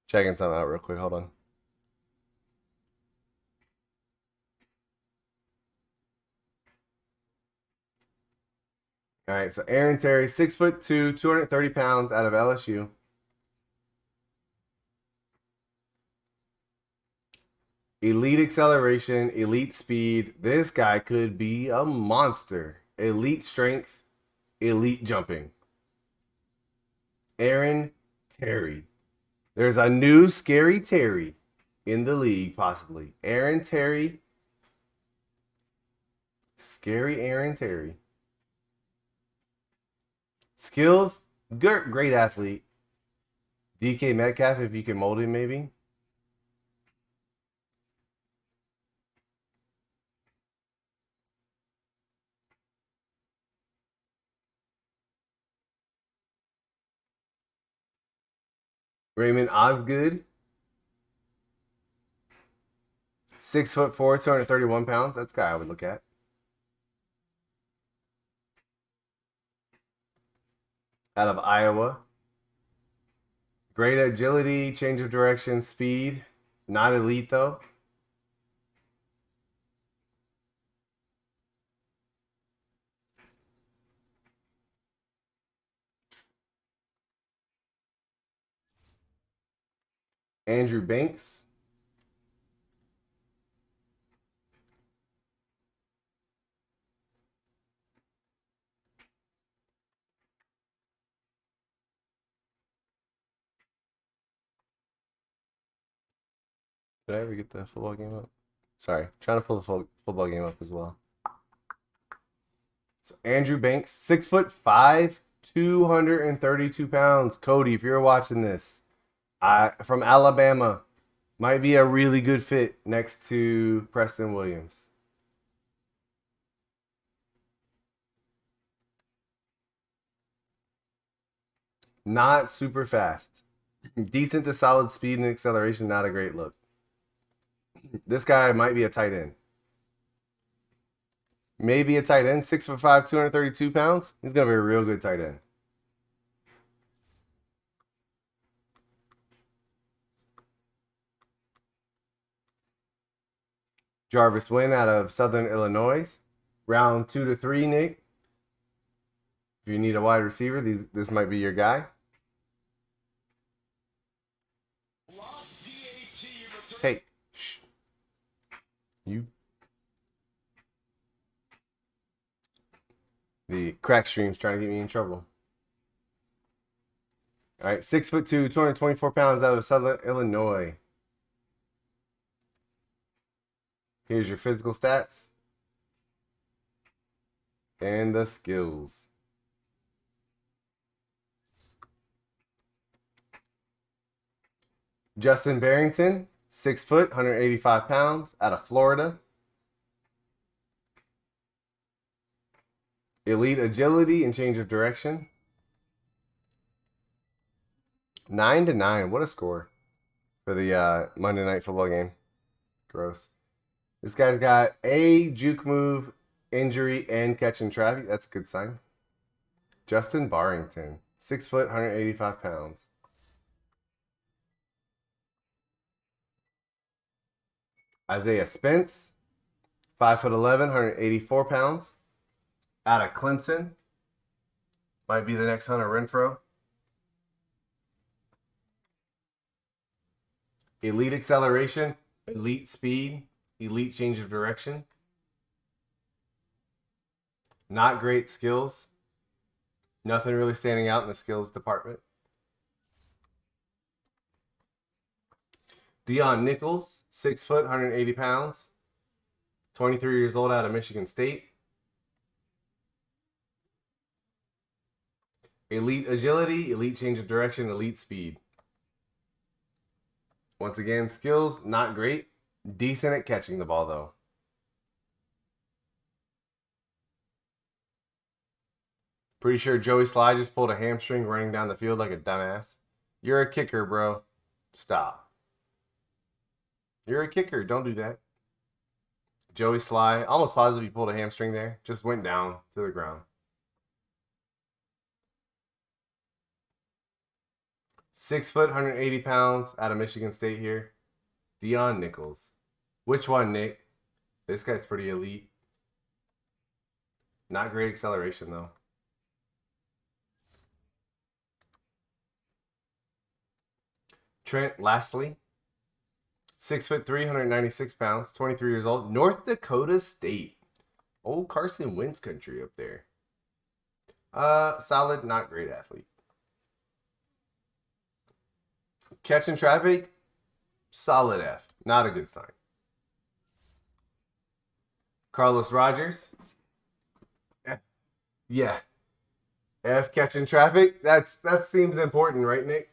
Checking something out real quick. Hold on. All right, so Aaron Terry, 6'2", 230 pounds, out of LSU. Elite acceleration, elite speed. This guy could be a monster. Elite strength, elite jumping. Aaron Terry. There's a new scary Terry in the league, possibly. Aaron Terry. Scary Aaron Terry. Skills, good, great athlete. DK Metcalf, if you can mold him, maybe. Raymond Osgood, 6'4", 231 pounds. That's the guy I would look at. Out of Iowa. Great agility, change of direction, speed. Not elite, though. Andrew Banks. Did I ever get the football game up? Sorry, trying to pull the football game up as well. So Andrew Banks, 6'5", 232 pounds. Cody, if you're watching this, from Alabama, might be a really good fit next to Preston Williams. Not super fast. Decent to solid speed and acceleration, not a great look. This guy might be a tight end. Maybe a tight end, 6'5", 232 pounds. He's going to be a real good tight end. Jarvis Wynn out of Southern Illinois. Round 2 to 3, Nick. If you need a wide receiver, this might be your guy. Hey, shh. You. The crack stream's trying to get me in trouble. All right, 6'2", 224 pounds out of Southern Illinois. Here's your physical stats and the skills. Justin Barrington, 6 foot, 185 pounds, out of Florida. Elite agility and change of direction. 9-9. What a score for the Monday Night Football game. Gross. This guy's got a juke move, injury, and catching traffic. That's a good sign. Justin Barrington, 6 foot, 185 pounds. Isaiah Spence, 5'11", 184 pounds. Out of Clemson. Might be the next Hunter Renfrow. Elite acceleration, elite speed, elite change of direction. Not great skills. Nothing really standing out in the skills department. Deion Nichols, 6 foot, 180 pounds. 23 years old, out of Michigan State. Elite agility, elite change of direction, elite speed. Once again, skills, not great. Decent at catching the ball, though. Pretty sure Joey Sly just pulled a hamstring running down the field like a dumbass. You're a kicker, bro. Stop. You're a kicker. Don't do that. Joey Sly, almost positive he pulled a hamstring there. Just went down to the ground. 6 foot, 180 pounds, out of Michigan State here. Deion Nichols. Which one, Nick? This guy's pretty elite. Not great acceleration, though. Trent Lastly. 6 foot, 396 pounds, 23 years old. North Dakota State. Old Carson Wentz country up there. Solid, not great athlete. Catching traffic, solid F. Not a good sign. Carlos Rogers. F. Yeah. F catching traffic. That seems important, right, Nick?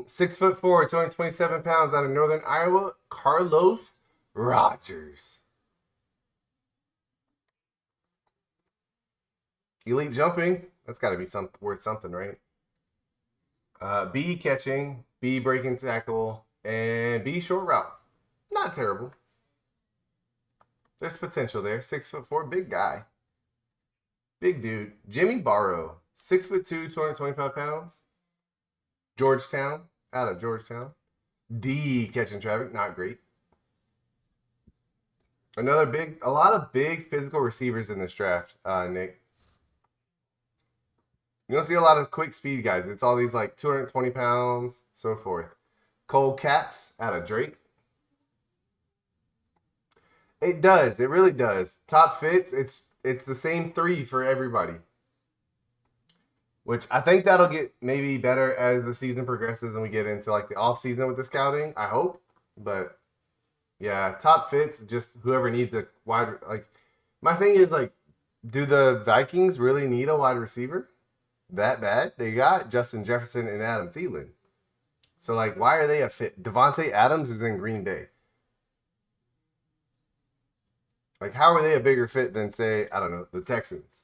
6 foot 4, 227 pounds, out of Northern Iowa. Carlos Rogers. Elite jumping. That's got to be worth something, right? B catching, B breaking tackle, and B short route. Not terrible. There's potential there. 6 foot 4, big guy. Big dude. Jimmy Barrow, 6'2", 225 pounds. Georgetown, out of Georgetown. D catching traffic, not great. A lot of big physical receivers in this draft, Nick. You don't see a lot of quick speed guys. It's all these like 220 pounds, so forth. Cole Caps out of Drake. It does. It really does. Top fits. It's the same 3 for everybody. Which I think that'll get maybe better as the season progresses and we get into like the off season with the scouting. I hope, but yeah, top fits. Just whoever needs a wide. Like my thing is like, do the Vikings really need a wide receiver that bad? They got Justin Jefferson and Adam Thielen. So like, why are they a fit? Devontae Adams is in Green Bay. Like, how are they a bigger fit than, say, I don't know, the Texans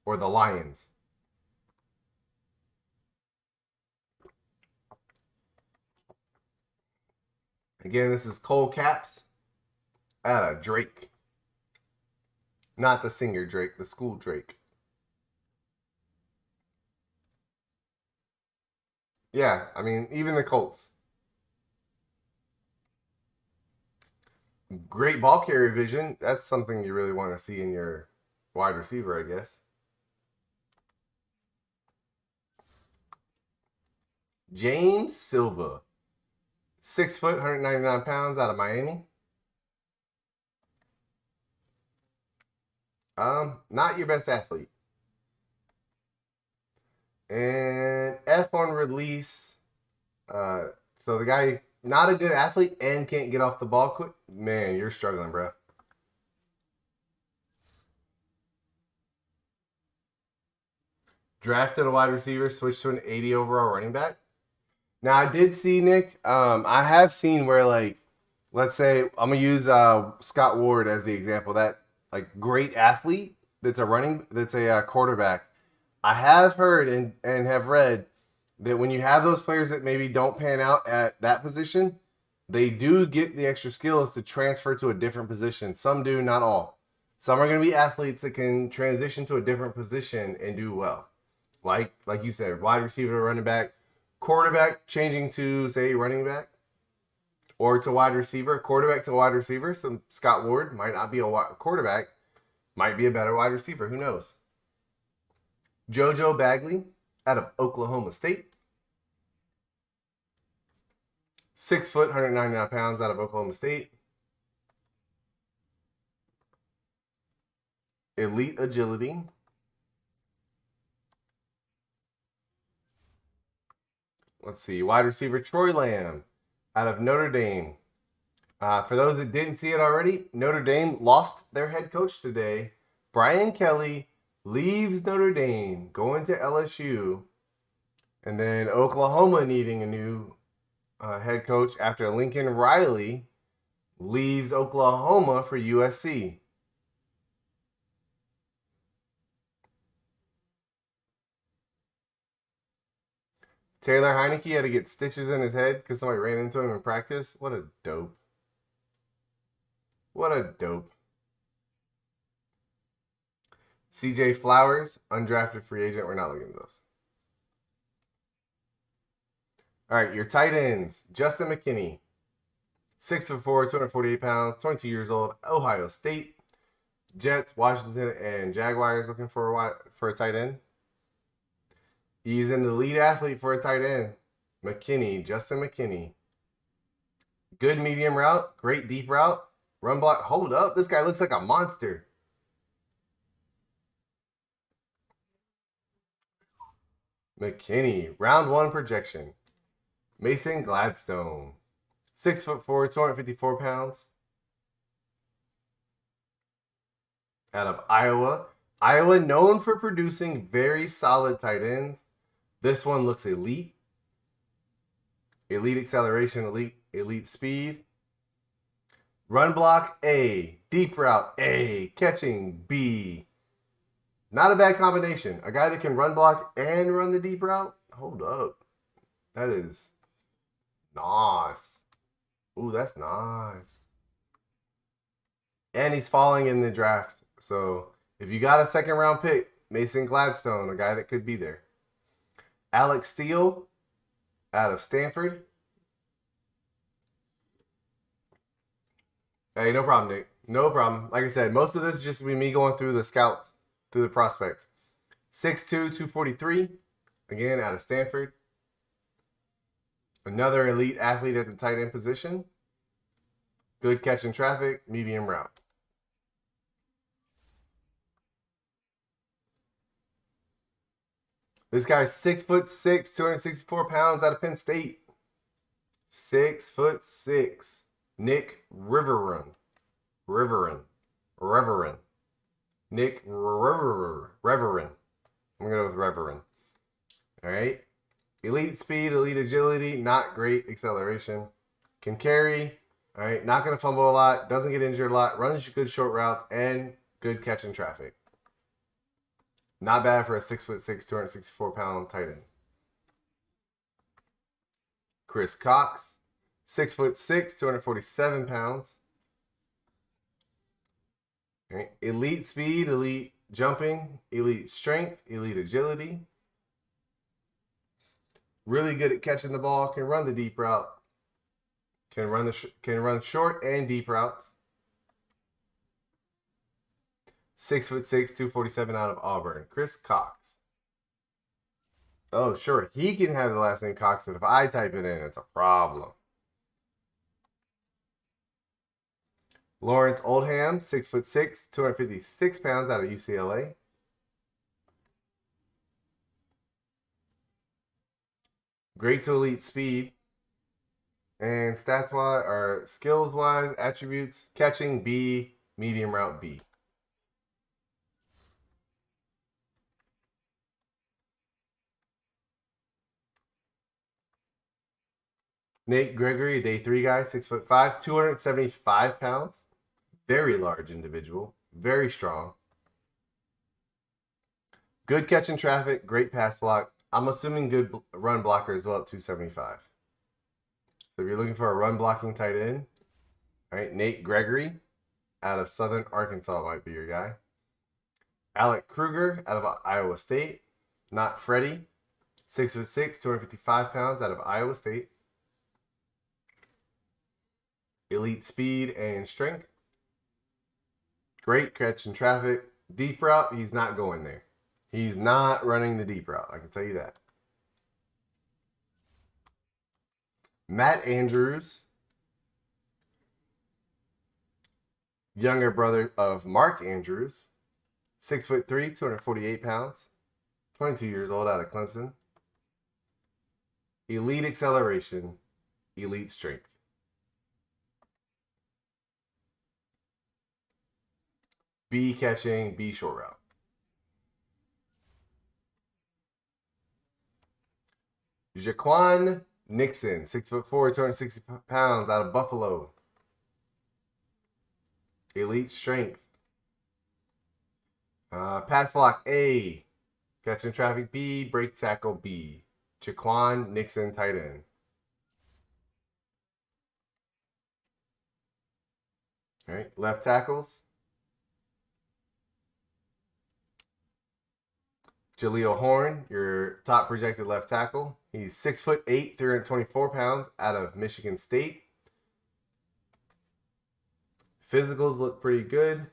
or the Lions? Again, this is Cole Caps out of Drake. Not the singer Drake, the school Drake. Yeah, I mean, even the Colts. Great ball carrier vision. That's something you really want to see in your wide receiver, I guess. James Silva. 6 foot, 199 pounds out of Miami. Not your best athlete. And F on release. So the guy, not a good athlete and can't get off the ball quick. Man, you're struggling, bro. Drafted a wide receiver, switched to an 80 overall running back. Now I did see, Nick. I have seen where, like, let's say I'm gonna use Scott Ward as the example. That like great athlete that's a quarterback. I have heard and have read that when you have those players that maybe don't pan out at that position, they do get the extra skills to transfer to a different position. Some do, not all. Some are going to be athletes that can transition to a different position and do well. Like you said, wide receiver to running back, quarterback changing to, say, running back, or to wide receiver, quarterback to wide receiver. So Scott Ward might not be a quarterback, might be a better wide receiver. Who knows? Jojo Bagley out of Oklahoma State. 6 foot, 199 pounds out of Oklahoma State. Elite agility. Let's see. Wide receiver Troy Lamb out of Notre Dame. For those that didn't see it already, Notre Dame lost their head coach today. Brian Kelly leaves Notre Dame, going to LSU. And then Oklahoma needing a new head coach after Lincoln Riley leaves Oklahoma for USC. Taylor Heineke had to get stitches in his head because somebody ran into him in practice. What a dope. What a dope. CJ Flowers, undrafted free agent. We're not looking at those. All right, your tight ends. Justin McKinney, 6'4", 248 pounds, 22 years old, Ohio State. Jets, Washington, and Jaguars looking for a tight end. He's an elite athlete for a tight end. McKinney, Justin McKinney. Good medium route, great deep route. Run block, hold up. This guy looks like a monster. McKinney, round 1 projection. Mason Gladstone, 6'4", 254 pounds. Out of Iowa. Iowa known for producing very solid tight ends. This one looks elite. Elite acceleration, elite speed. Run block, A. Deep route, A. Catching, B. Not a bad combination. A guy that can run block and run the deep route? Hold up. That is nice. Ooh, that's nice. And he's falling in the draft. So if you got a second round pick, Mason Gladstone, a guy that could be there. Alex Steele out of Stanford. Hey, no problem, Nick. No problem. Like I said, most of this is just me going through the scouts, through the prospects. 6'2", 243. Again, out of Stanford. Another elite athlete at the tight end position. Good catch in traffic, medium route. This guy's 6'6", 264 pounds, out of Penn State. 6'6". Nick Riverin. Nick Reverin. I'm going to go with Reverin. All right. Elite speed, elite agility, not great acceleration. Can carry. All right. Not going to fumble a lot. Doesn't get injured a lot. Runs good short routes and good catch in traffic. Not bad for a 6'6", 264 pound tight end. Chris Cox. 6'6", 247 pounds. Right. Elite speed, elite jumping, elite strength, elite agility. Really good at catching the ball. Can run the deep route. Can run short and deep routes. 6'6", 247 out of Auburn. Chris Cox. Oh, sure. He can have the last name Cox, but if I type it in, it's a problem. Lawrence Oldham, 6'6", 256 pounds out of UCLA. Great to elite speed. And stats-wise, or skills-wise, attributes, catching B, medium route B. Nate Gregory, a day 3 guy, 6'5", 275 pounds. Very large individual. Very strong. Good catch in traffic. Great pass block. I'm assuming good run blocker as well at 275. So if you're looking for a run blocking tight end, all right, Nate Gregory out of Southern Arkansas might be your guy. Alec Kruger out of Iowa State. Not Freddie. 6'6", 255 pounds out of Iowa State. Elite speed and strength. Great catch in traffic. Deep route, he's not going there. He's not running the deep route, I can tell you that. Matt Andrews, younger brother of Mark Andrews, 6'3", 248 pounds, 22 years old, out of Clemson. Elite acceleration, elite strength. B catching, B short route. Jaquan Nixon, 6'4", 260 pounds, out of Buffalo. Elite strength. Pass block A. Catching traffic B. Break tackle B. Jaquan Nixon, tight end. All right, left tackles. Julio Horn, your top projected left tackle. He's 6'8", 324 pounds, out of Michigan State. Physicals look pretty good.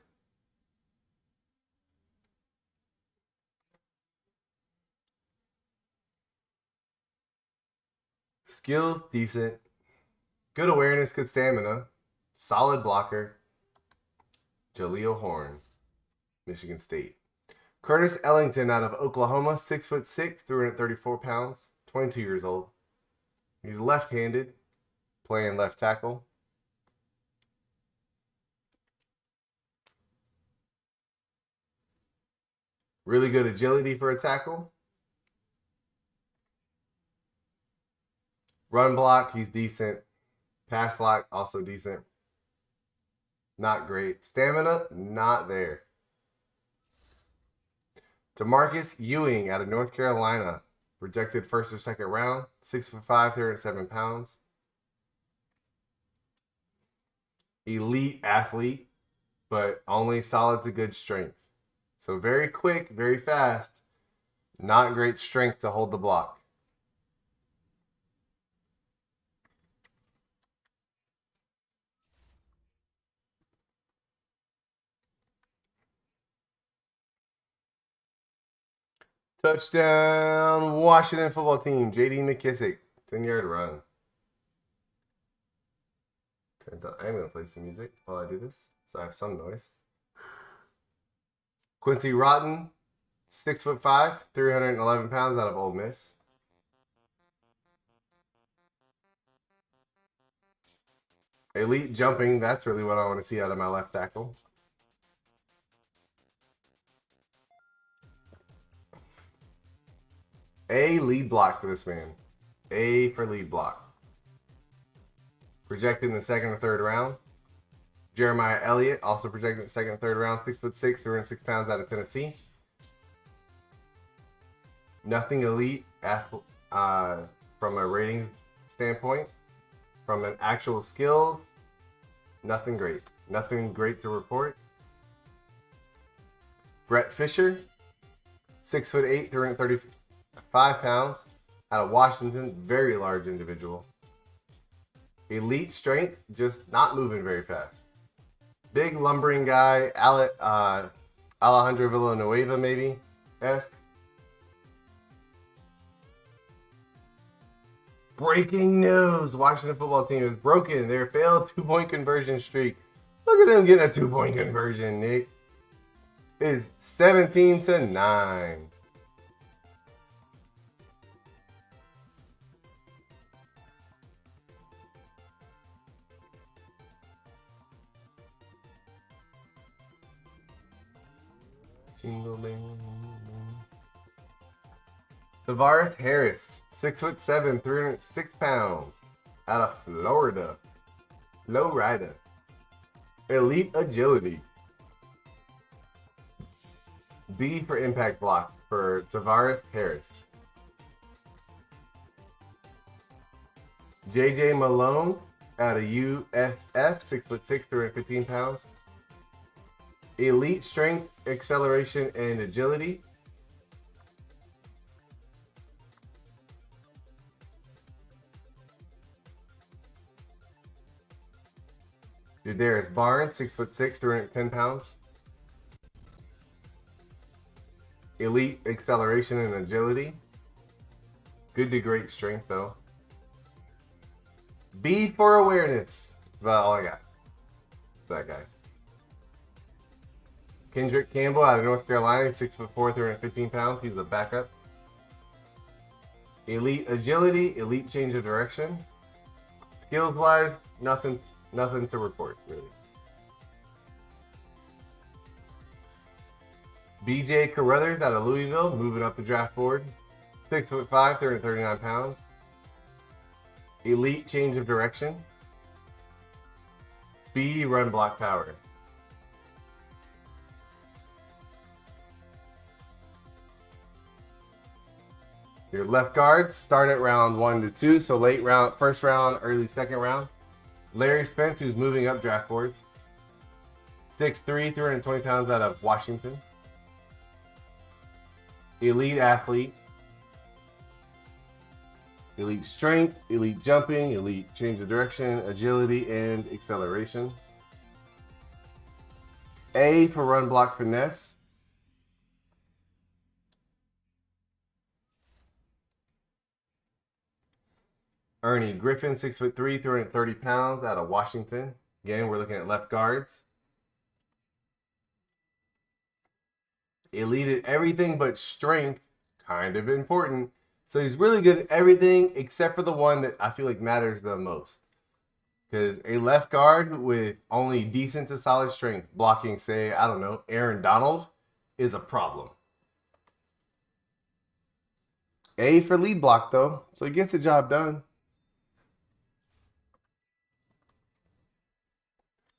Skills, decent. Good awareness, good stamina. Solid blocker. Julio Horn, Michigan State. Curtis Ellington out of Oklahoma, 6'6", 334 pounds, 22 years old. He's left-handed, playing left tackle. Really good agility for a tackle. Run block, he's decent. Pass block, also decent. Not great. Stamina, not there. DeMarcus Ewing out of North Carolina. Projected first or second round. 6'5", 307 pounds. Elite athlete, but only solid to good strength. So very quick, very fast. Not great strength to hold the block. Touchdown, Washington football team. J.D. McKissick, 10-yard run. Turns out I'm going to play some music while I do this, so I have some noise. Quincy Rotten, 6'5", 311 pounds, out of Ole Miss. Elite jumping, that's really what I want to see out of my left tackle. A lead block for this man. A for lead block. Projected in the second or third round. Jeremiah Elliott, also projected in the second and third round. 6'6", 306 pounds, out of Tennessee. Nothing elite from a ratings standpoint. From an actual skills, nothing great. Nothing great to report. Brett Fisher, 6'8", 335 pounds, out of Washington. Very large individual. Elite strength, just not moving very fast. Big lumbering guy, Alejandro Villanueva maybe-esque. Breaking news. Washington football team is broken. Their failed 2-point conversion streak. Look at them getting a 2-point conversion, Nick. It's 17-9. Tavares Harris, 6'7", 306 pounds, out of Florida. Florida. Elite agility. B for impact block for Tavares Harris. JJ Malone, out of USF, 6'6", 315 pounds. Elite strength, acceleration, and agility. Jadarius Barnes, 6'6", 310 pounds. Elite acceleration and agility. Good to great strength, though. B for awareness. That's about all I got. That guy. Kendrick Campbell, out of North Carolina, 6'4", 315 pounds. He's a backup. Elite agility, elite change of direction. Skills-wise, nothing to report, really. BJ Carruthers, out of Louisville, moving up the draft board. 6'5", 339 pounds. Elite change of direction. B, run block power. Your left guards start at round 1 to 2, so late round, first round, early second round. Larry Spence, who's moving up draft boards. 6'3", 320 pounds, out of Washington. Elite athlete. Elite strength, elite jumping, elite change of direction, agility, and acceleration. A for run block finesse. Ernie Griffin, 6'3", 330 pounds, out of Washington. Again, we're looking at left guards. Elite at everything but strength, kind of important. So he's really good at everything except for the one that I feel like matters the most. Because a left guard with only decent to solid strength, blocking, say, I don't know, Aaron Donald, is a problem. A for lead block, though, so he gets the job done.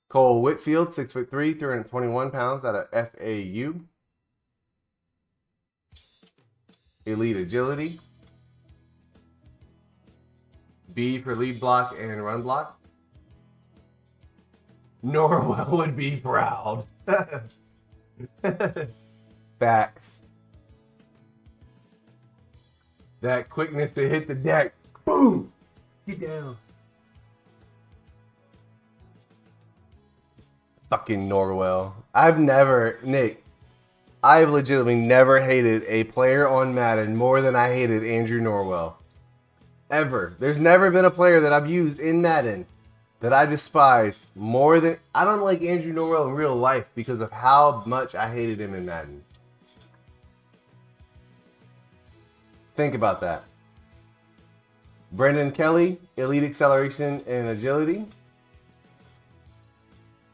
Cole Whitfield, 6'3", 321 pounds, out of FAU. Elite agility. B for lead block and run block. Norwell would be proud. Facts. That quickness to hit the deck. Boom! Get down. Fucking Norwell. I've never, Nick, I've legitimately never hated a player on Madden more than I hated Andrew Norwell. Ever. There's never been a player that I've used in Madden that I despised more than... I don't like Andrew Norwell in real life because of how much I hated him in Madden. Think about that. Brendan Kelly, elite acceleration and agility.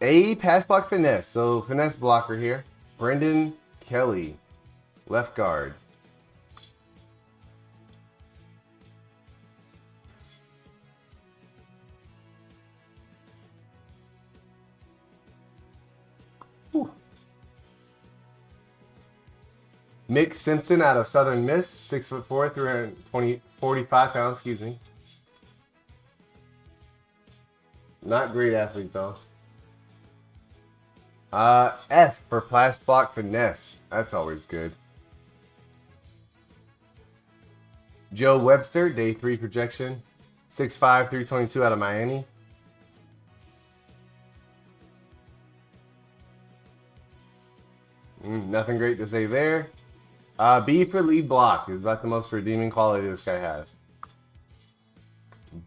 A pass block finesse. So finesse blocker here. Brendan Kelly, left guard. Whew. Mick Simpson out of Southern Miss, 6'4", 345 pounds, excuse me. Not great athlete though. F for pass block finesse. That's always good. Joe Webster, day 3 projection. 6'5", 322 out of Miami. Nothing great to say there. B for lead block is about the most redeeming quality this guy has.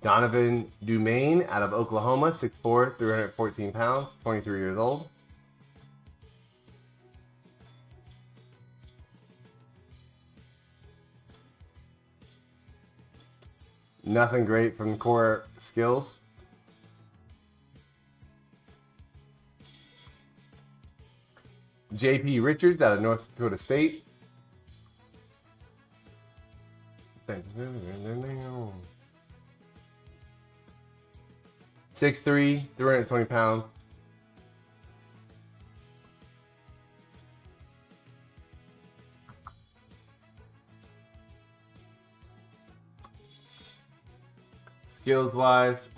Donovan Dumaine out of Oklahoma, 6'4", 314 pounds, 23 years old. Nothing great from core skills. JP Richards out of North Dakota State. 6'3", 320 pounds. Skills wise,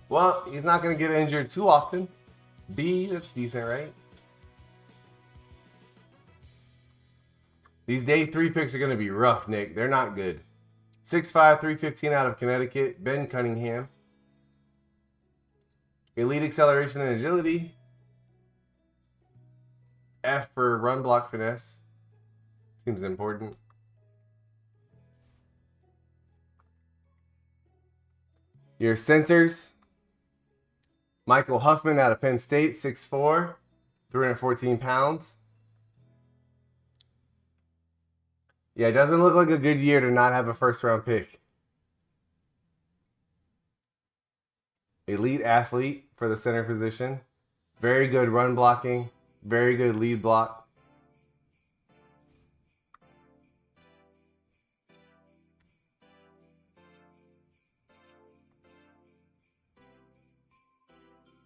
well, he's not going to get injured too often. B, that's decent, right? These day 3 picks are going to be rough, Nick. They're not good. 6'5", 315 out of Connecticut. Ben Cunningham. Elite acceleration and agility. F for run block finesse. Seems important. Your centers. Michael Huffman out of Penn State, 6'4", 314 pounds. Yeah, it doesn't look like a good year to not have a first-round pick. Elite athlete for the center position. Very good run blocking. Very good lead block.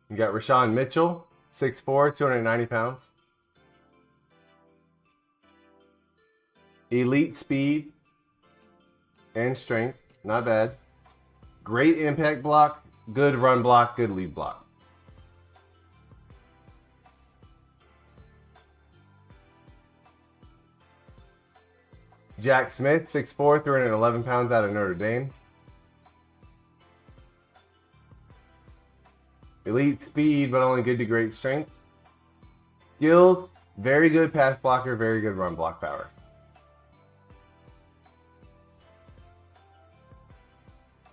You got Rashawn Mitchell, 6'4", 290 pounds. Elite speed and strength. Not bad. Great impact block. Good run block. Good lead block. Jack Smith, 6'4", 311 pounds out of Notre Dame. Elite speed, but only good to great strength. Skills, very good pass blocker, very good run block power.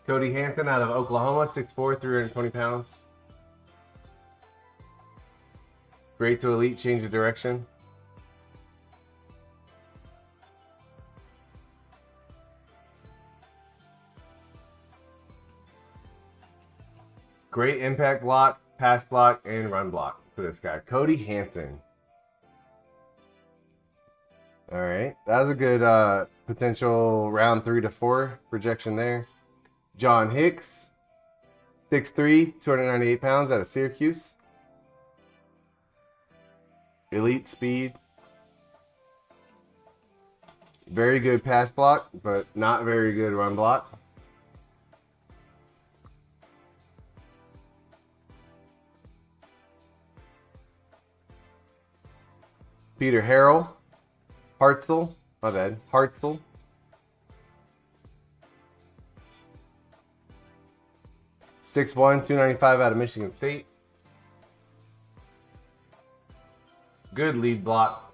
Cody Hampton out of Oklahoma, 6'4", 320 pounds. Great to elite, change of direction. Great impact block, pass block, and run block for this guy. Cody Hampton. All right. That was a good potential round 3 to 4 projection there. John Hicks, 6'3", 298 pounds out of Syracuse. Elite speed. Very good pass block, but not very good run block. Peter Hartzell, my bad, Hartzell. (6'1", 295 out of Michigan State. Good lead block.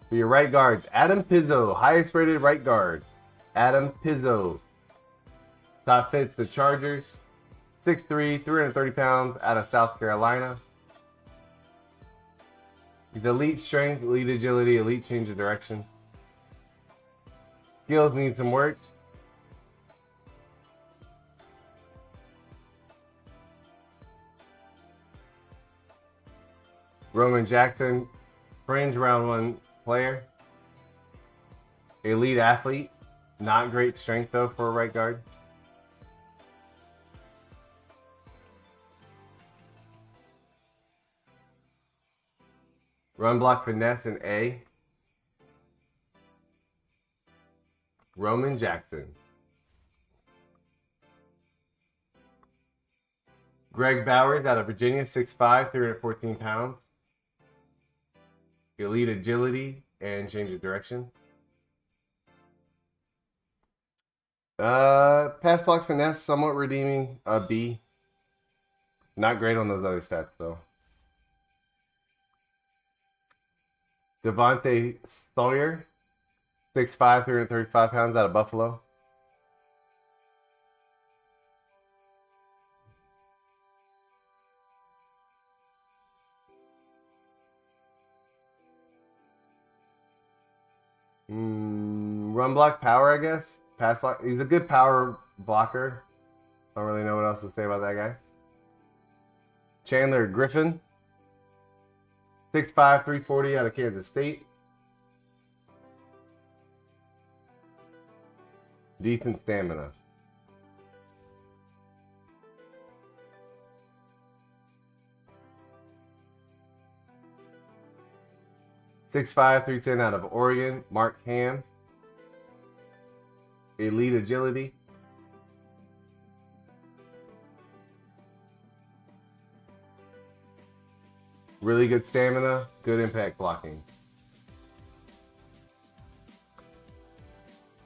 For your right guards, Adam Pizzo, highest rated right guard. Adam Pizzo. Top fits the Chargers. 6'3", 330 pounds, out of South Carolina. He's elite strength, elite agility, elite change of direction. Skills need some work. Roman Jackson, fringe round 1 player. Elite athlete. Not great strength though for a right guard. Run block finesse and A. Roman Jackson. Greg Bowers out of Virginia, 6'5", 314 pounds. Elite agility and change of direction. Pass block finesse, somewhat redeeming, a B. Not great on those other stats though. Devontae Sawyer, 6'5", 335 pounds, out of Buffalo. Run block power, I guess. Pass block. He's a good power blocker. Don't really know what else to say about that guy. Chandler Griffin, 6'5", 340, out of Kansas State. Decent stamina. (6'5", 310, out of Oregon. Mark Ham. Elite agility. Really good stamina, good impact blocking.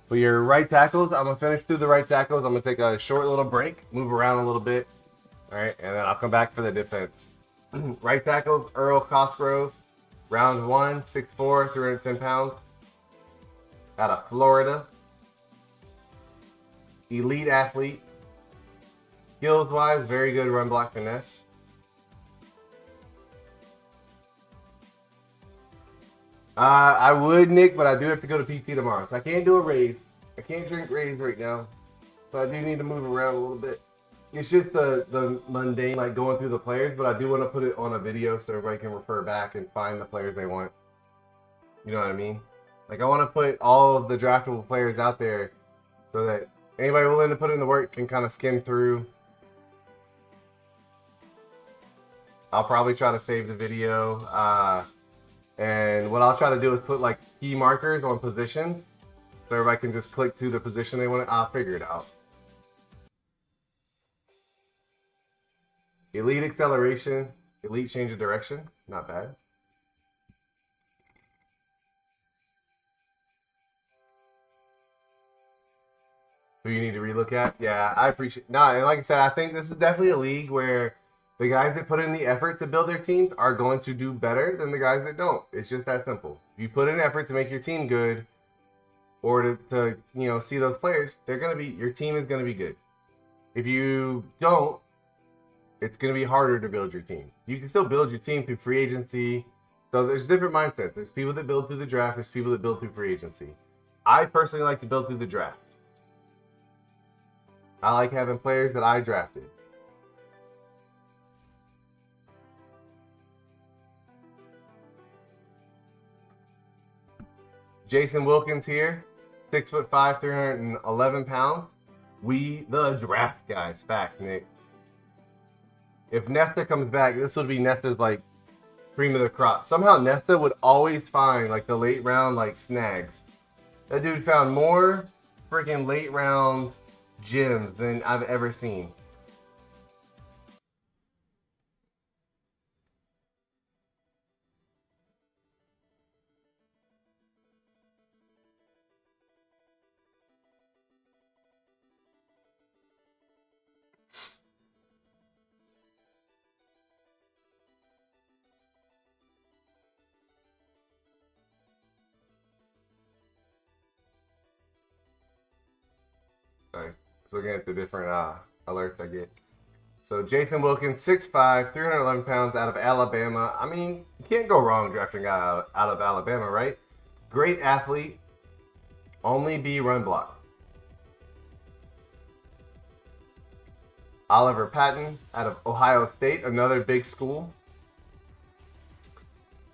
For your right tackles, I'm going to finish through the right tackles. I'm going to take a short little break, move around a little bit. All right, and then I'll come back for the defense. Right tackles, Earl Cosgrove, round 1, 6'4", 310 pounds, out of Florida. Elite athlete. Skills-wise, very good run block finesse. I would, Nick, but I do have to go to PT tomorrow. So I can't do a raise. I can't drink raise right now. So I do need to move around a little bit. It's just the mundane, like going through the players, but I do want to put it on a video so everybody can refer back and find the players they want. You know what I mean? Like, I want to put all of the draftable players out there so that anybody willing to put in the work can kind of skim through. I'll probably try to save the video. And what I'll try to do is put like key markers on positions so everybody can just click to the position they want. I'll figure it out. Elite acceleration, elite change of direction. Not bad. Who you need to relook at? Yeah, I appreciate. No, and like I said, I think this is definitely a league where the guys that put in the effort to build their teams are going to do better than the guys that don't. It's just that simple. If you put in effort to make your team good, or to you know, see those players, they're gonna be, your team is gonna be good. If you don't, it's gonna be harder to build your team. You can still build your team through free agency. So there's different mindsets. There's people that build through the draft. There's people that build through free agency. I personally like to build through the draft. I like having players that I drafted. Jason Wilkins here, 6'5", 311 pounds. We the draft guys. Facts, Nick. If Nesta comes back, this would be Nesta's like cream of the crop. Somehow Nesta would always find like the late round like snags. That dude found more freaking late round gems than I've ever seen. Just looking at the different alerts I get. So Jason Wilkins, 6'5", 311 pounds, out of Alabama. I mean, you can't go wrong drafting a guy out of Alabama, right? Great athlete. Only B run block. Oliver Patton, out of Ohio State, another big school.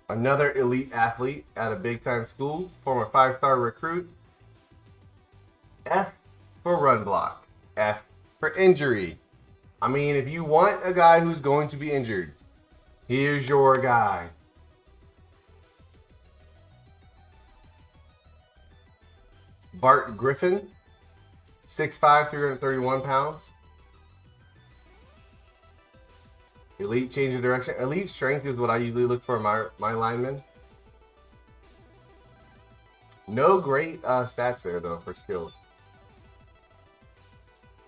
Another elite athlete at a big-time school, former 5-star recruit. F for run block. F for injury. I mean, if you want a guy who's going to be injured, here's your guy. Bart Griffin, 6'5", 331 pounds. Elite change of direction. Elite strength is what I usually look for in my linemen. No great stats there, though, for skills.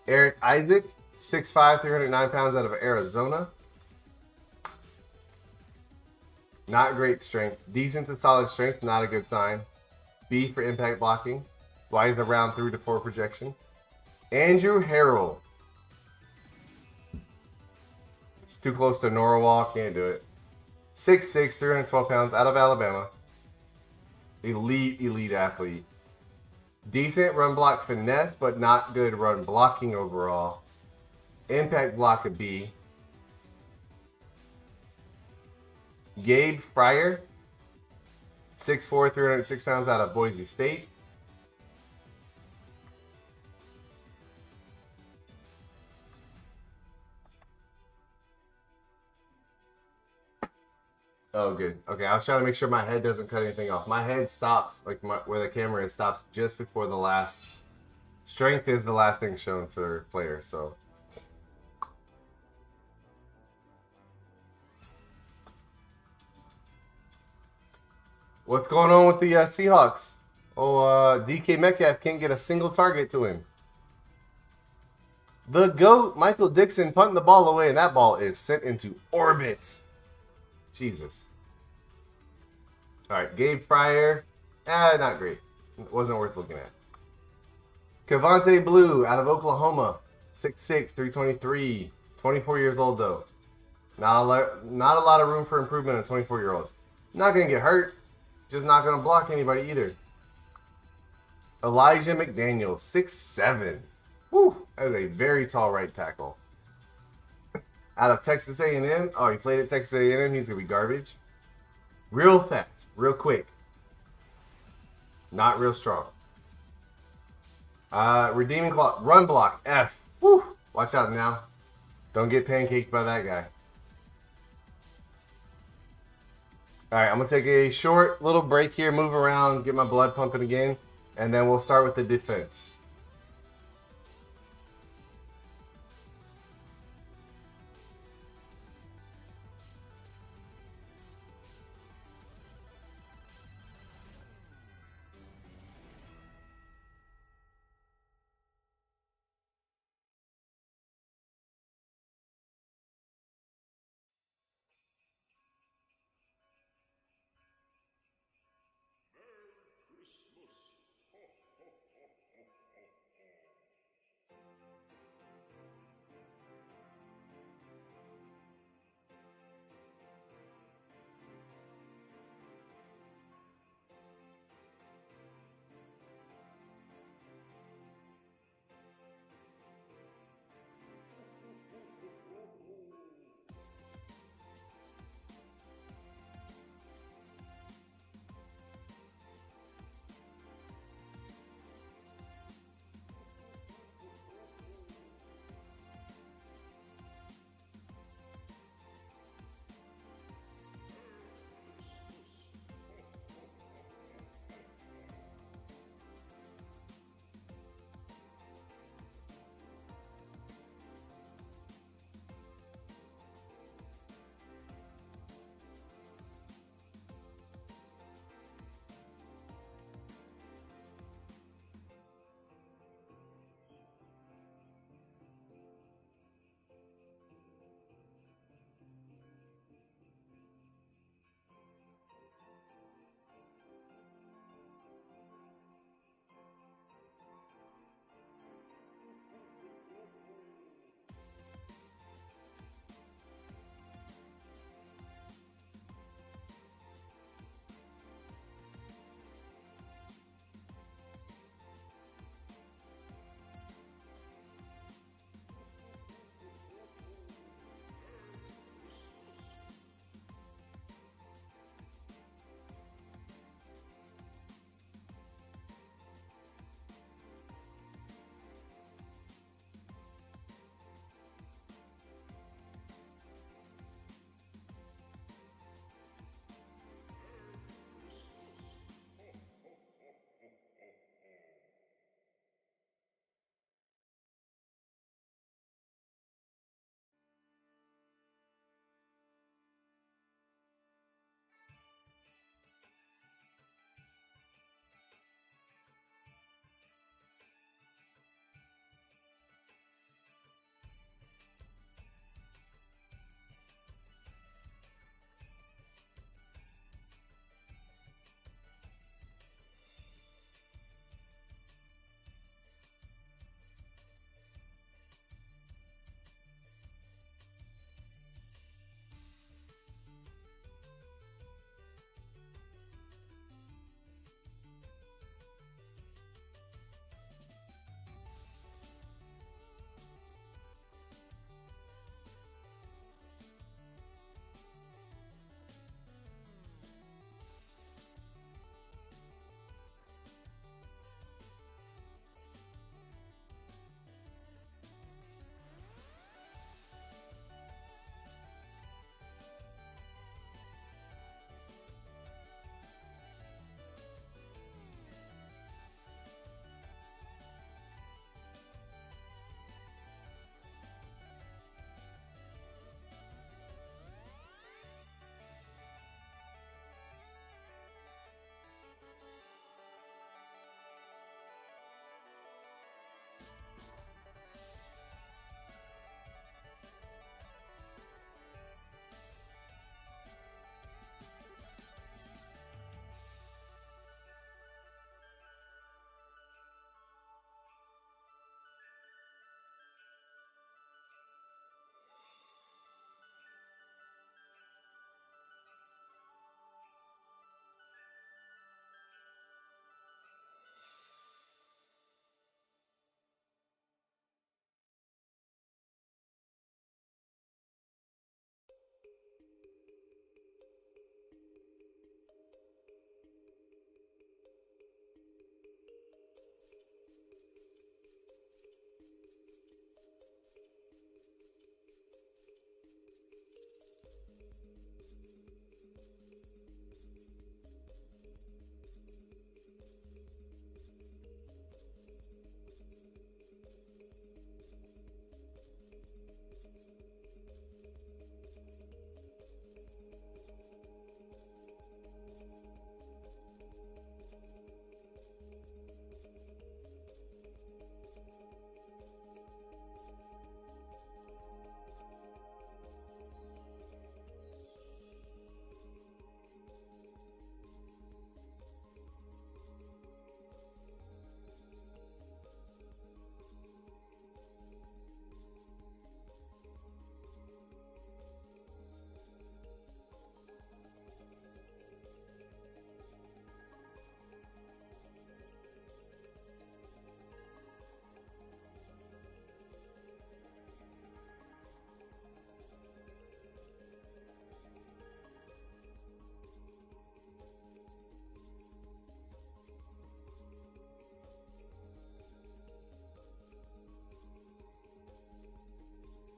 Eric Isaac, 6'5", 309 pounds, out of Arizona. Not great strength. Decent to solid strength, not a good sign. B for impact blocking. Why is a round 3 to 4 projection. Andrew Harrell. It's too close to Norwalk, can't do it. 6'6", 312 pounds, out of Alabama. Elite athlete. Decent run block finesse, but not good run blocking overall. Impact block a B. Gabe Fryer, 6'4", 306 pounds, out of Boise State. Oh, good. Okay, I was trying to make sure my head doesn't cut anything off. My head stops, like where the camera is, stops just before the last. Strength is the last thing shown for players, so. What's going on with the Seahawks? Oh, DK Metcalf can't get a single target to him. The GOAT, Michael Dixon, punting the ball away, and that ball is sent into orbit. Jesus. All right, Gabe Fryer. Not great. Wasn't worth looking at. Cavante Blue, out of Oklahoma. 6'6", 323. 24 years old, though. Not a lot of room for improvement in a 24-year-old. Not going to get hurt. Just not going to block anybody either. Elijah McDaniel, 6'7". Woo, that is a very tall right tackle. Out of Texas A&M. Oh, he played at Texas A&M. He's going to be garbage. Real fast. Real quick. Not real strong. Redeeming quality. Run block. F. Woo. Watch out now. Don't get pancaked by that guy. All right, I'm going to take a short little break here. Move around. Get my blood pumping again. And then we'll start with the defense.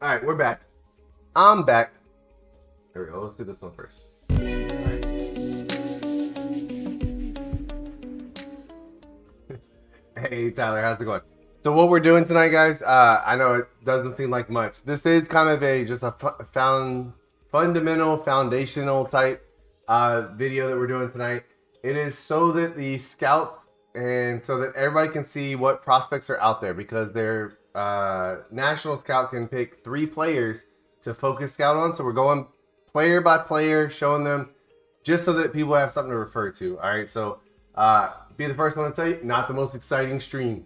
All right, we're back. I'm back. There we go. Let's do this one first. Hey, Tyler, how's it going? So what we're doing tonight, guys, I know it doesn't seem like much. This is kind of just a fundamental, foundational type video that we're doing tonight. It is so that the scouts and so that everybody can see what prospects are out there, because their national scout can pick 3 players to focus scout on. So we're going player by player, showing them just so that people have something to refer to. All right, so be the first one to tell you, not the most exciting stream.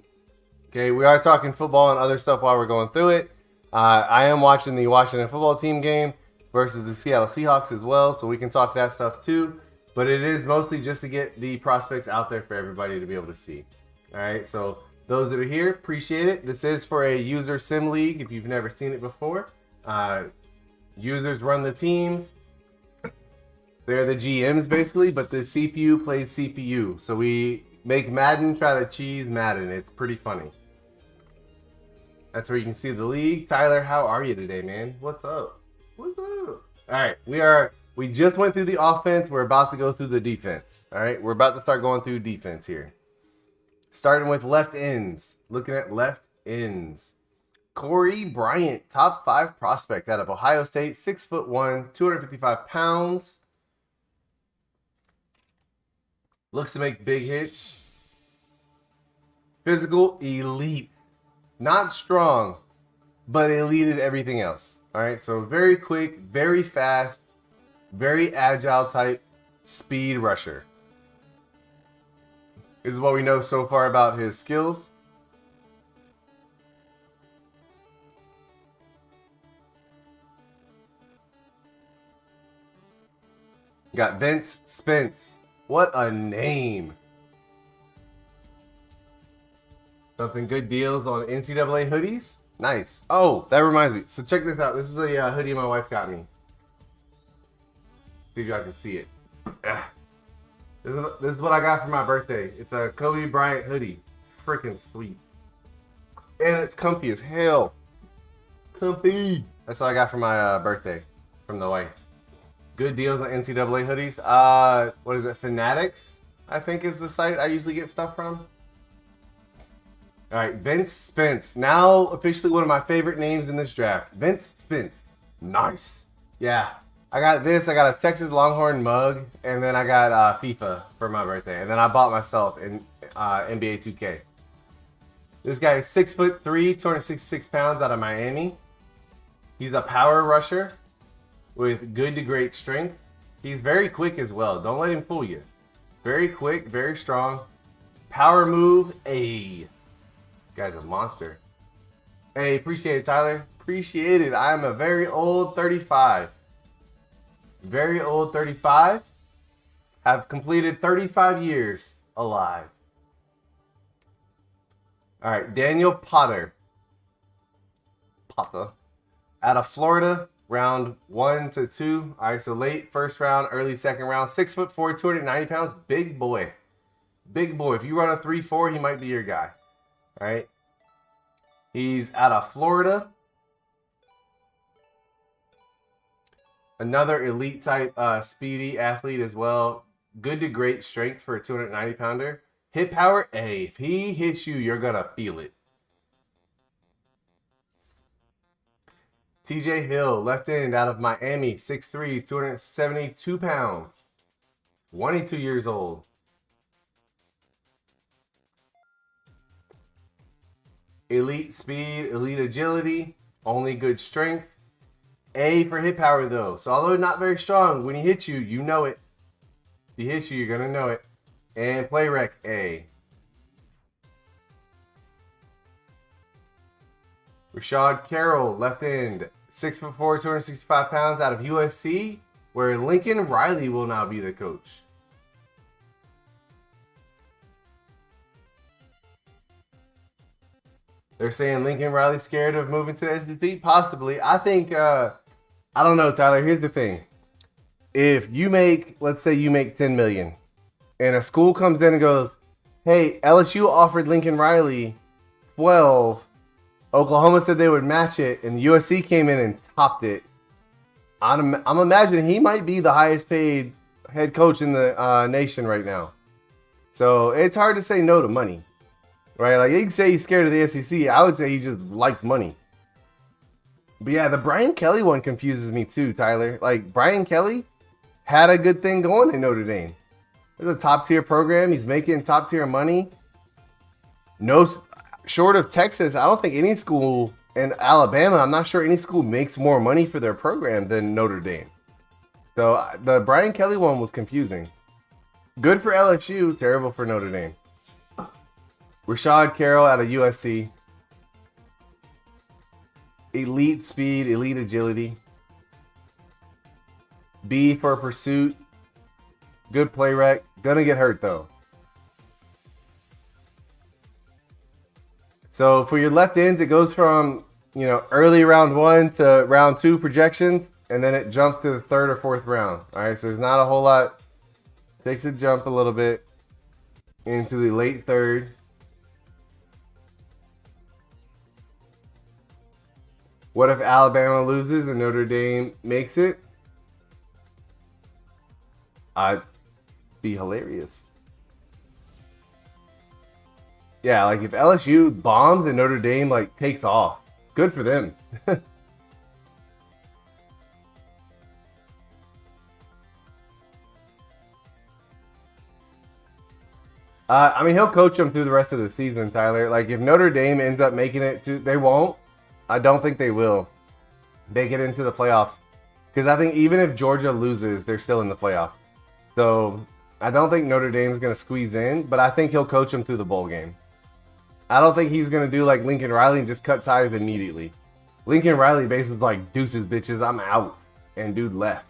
Okay, we are talking football and other stuff while we're going through it. I am watching the Washington football team game versus the Seattle Seahawks as well, so we can talk that stuff too. But it is mostly just to get the prospects out there for everybody to be able to see. All right, so those that are here, appreciate it. This is for a user sim league if you've never seen it before. Users run the teams. They're the GMs basically, but the CPU plays CPU. So we make Madden try to cheese Madden. It's pretty funny. That's where you can see the league. Tyler, how are you today, man? What's up? What's up? All right, we just went through the offense. We're about to go through the defense. All right, we're about to start going through defense here. Starting with left ends. Looking at left ends. Corey Bryant, top 5 prospect out of Ohio State, 6'1", 255 pounds. Looks to make big hits. Physical, elite. Not strong, but elite at everything else. All right, so very quick, very fast, very agile type speed rusher. This is what we know so far about his skills. Got Vince Spence. What a name. Something good deals on NCAA hoodies. Nice. Oh, that reminds me. So check this out. This is the hoodie my wife got me. See if y'all can see it. This is what I got for my birthday. It's a Kobe Bryant hoodie. Freaking sweet. And it's comfy as hell. Comfy. That's what I got for my birthday from the wife. Good deals on NCAA hoodies. What is it? Fanatics, I think, is the site I usually get stuff from. All right, Vince Spence. Now officially one of my favorite names in this draft. Vince Spence. Nice. Yeah. I got this. I got a Texas Longhorn mug, and then I got FIFA for my birthday, and then I bought myself in NBA 2K. This guy is 6'3", 266 pounds, out of Miami. He's a power rusher with good to great strength. He's very quick as well. Don't let him fool you. Very quick, very strong. Power move, A. Guy's a monster. Hey, appreciate it, Tyler. Appreciate it. I am a very old 35. Very old 35. Have completed 35 years alive. All right, Daniel Potter. Out of Florida, round 1 to 2. All right, so late first round, early second round. 6'4", 290 pounds. Big boy. Big boy. If you run a 3.4, he might be your guy. All right. He's out of Florida. Another elite type speedy athlete as well. Good to great strength for a 290 pounder. Hit power, A. If he hits you, you're going to feel it. TJ Hill, left end, out of Miami, 6'3", 272 pounds. 22 years old. Elite speed, elite agility, only good strength. A for hit power though. So although not very strong, when he hits you, you know it. If he hits you, you're going to know it. And play rec, A. Rashad Carroll, left end, 6'4", 265 pounds, out of USC, where Lincoln Riley will now be the coach. They're saying Lincoln Riley's scared of moving to the SEC? Possibly. I think, I don't know, Tyler. Here's the thing. If you make, let's say you make $10 million, and a school comes in and goes, hey, LSU offered Lincoln Riley 12, Oklahoma said they would match it, and USC came in and topped it. I'm imagining he might be the highest paid head coach in the nation right now. So it's hard to say no to money, right? Like, you can say he's scared of the SEC. I would say he just likes money. But yeah, the Brian Kelly one confuses me too, Tyler. Like, Brian Kelly had a good thing going in Notre Dame. It's a top tier program. He's making top tier money. No, short of Texas, I don't think any school in Alabama, I'm not sure any school makes more money for their program than Notre Dame. So the Brian Kelly one was confusing. Good for LSU, terrible for Notre Dame. Rashad Carroll out of USC. Elite speed, elite agility. B for pursuit. Good play rec. Gonna get hurt though. So for your left ends, it goes from, early round 1 to round 2 projections, and then it jumps to the 3rd or 4th round. All right, so there's not a whole lot. Takes a jump a little bit into the late 3rd. What if Alabama loses and Notre Dame makes it? I'd be hilarious. Yeah, like if LSU bombs and Notre Dame takes off, good for them. He'll coach them through the rest of the season, Tyler. Like, if Notre Dame ends up making it they won't. I don't think they will make it into the playoffs. Because I think even if Georgia loses, they're still in the playoff. So I don't think Notre Dame's going to squeeze in, but I think he'll coach them through the bowl game. I don't think he's going to do like Lincoln Riley and just cut ties immediately. Lincoln Riley basically was like, deuces, bitches, I'm out. And dude left.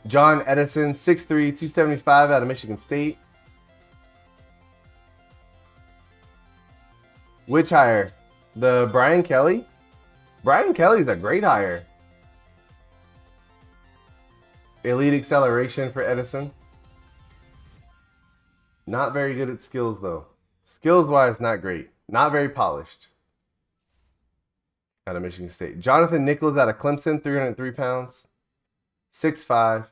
John Edison, 6'3", 275 out of Michigan State. Which hire? The Brian Kelly? Brian Kelly's a great hire. Elite acceleration for Edison. Not very good at skills, though. Skills-wise, not great. Not very polished. Out of Michigan State. Jonathan Nichols out of Clemson, 303 pounds. 6'5".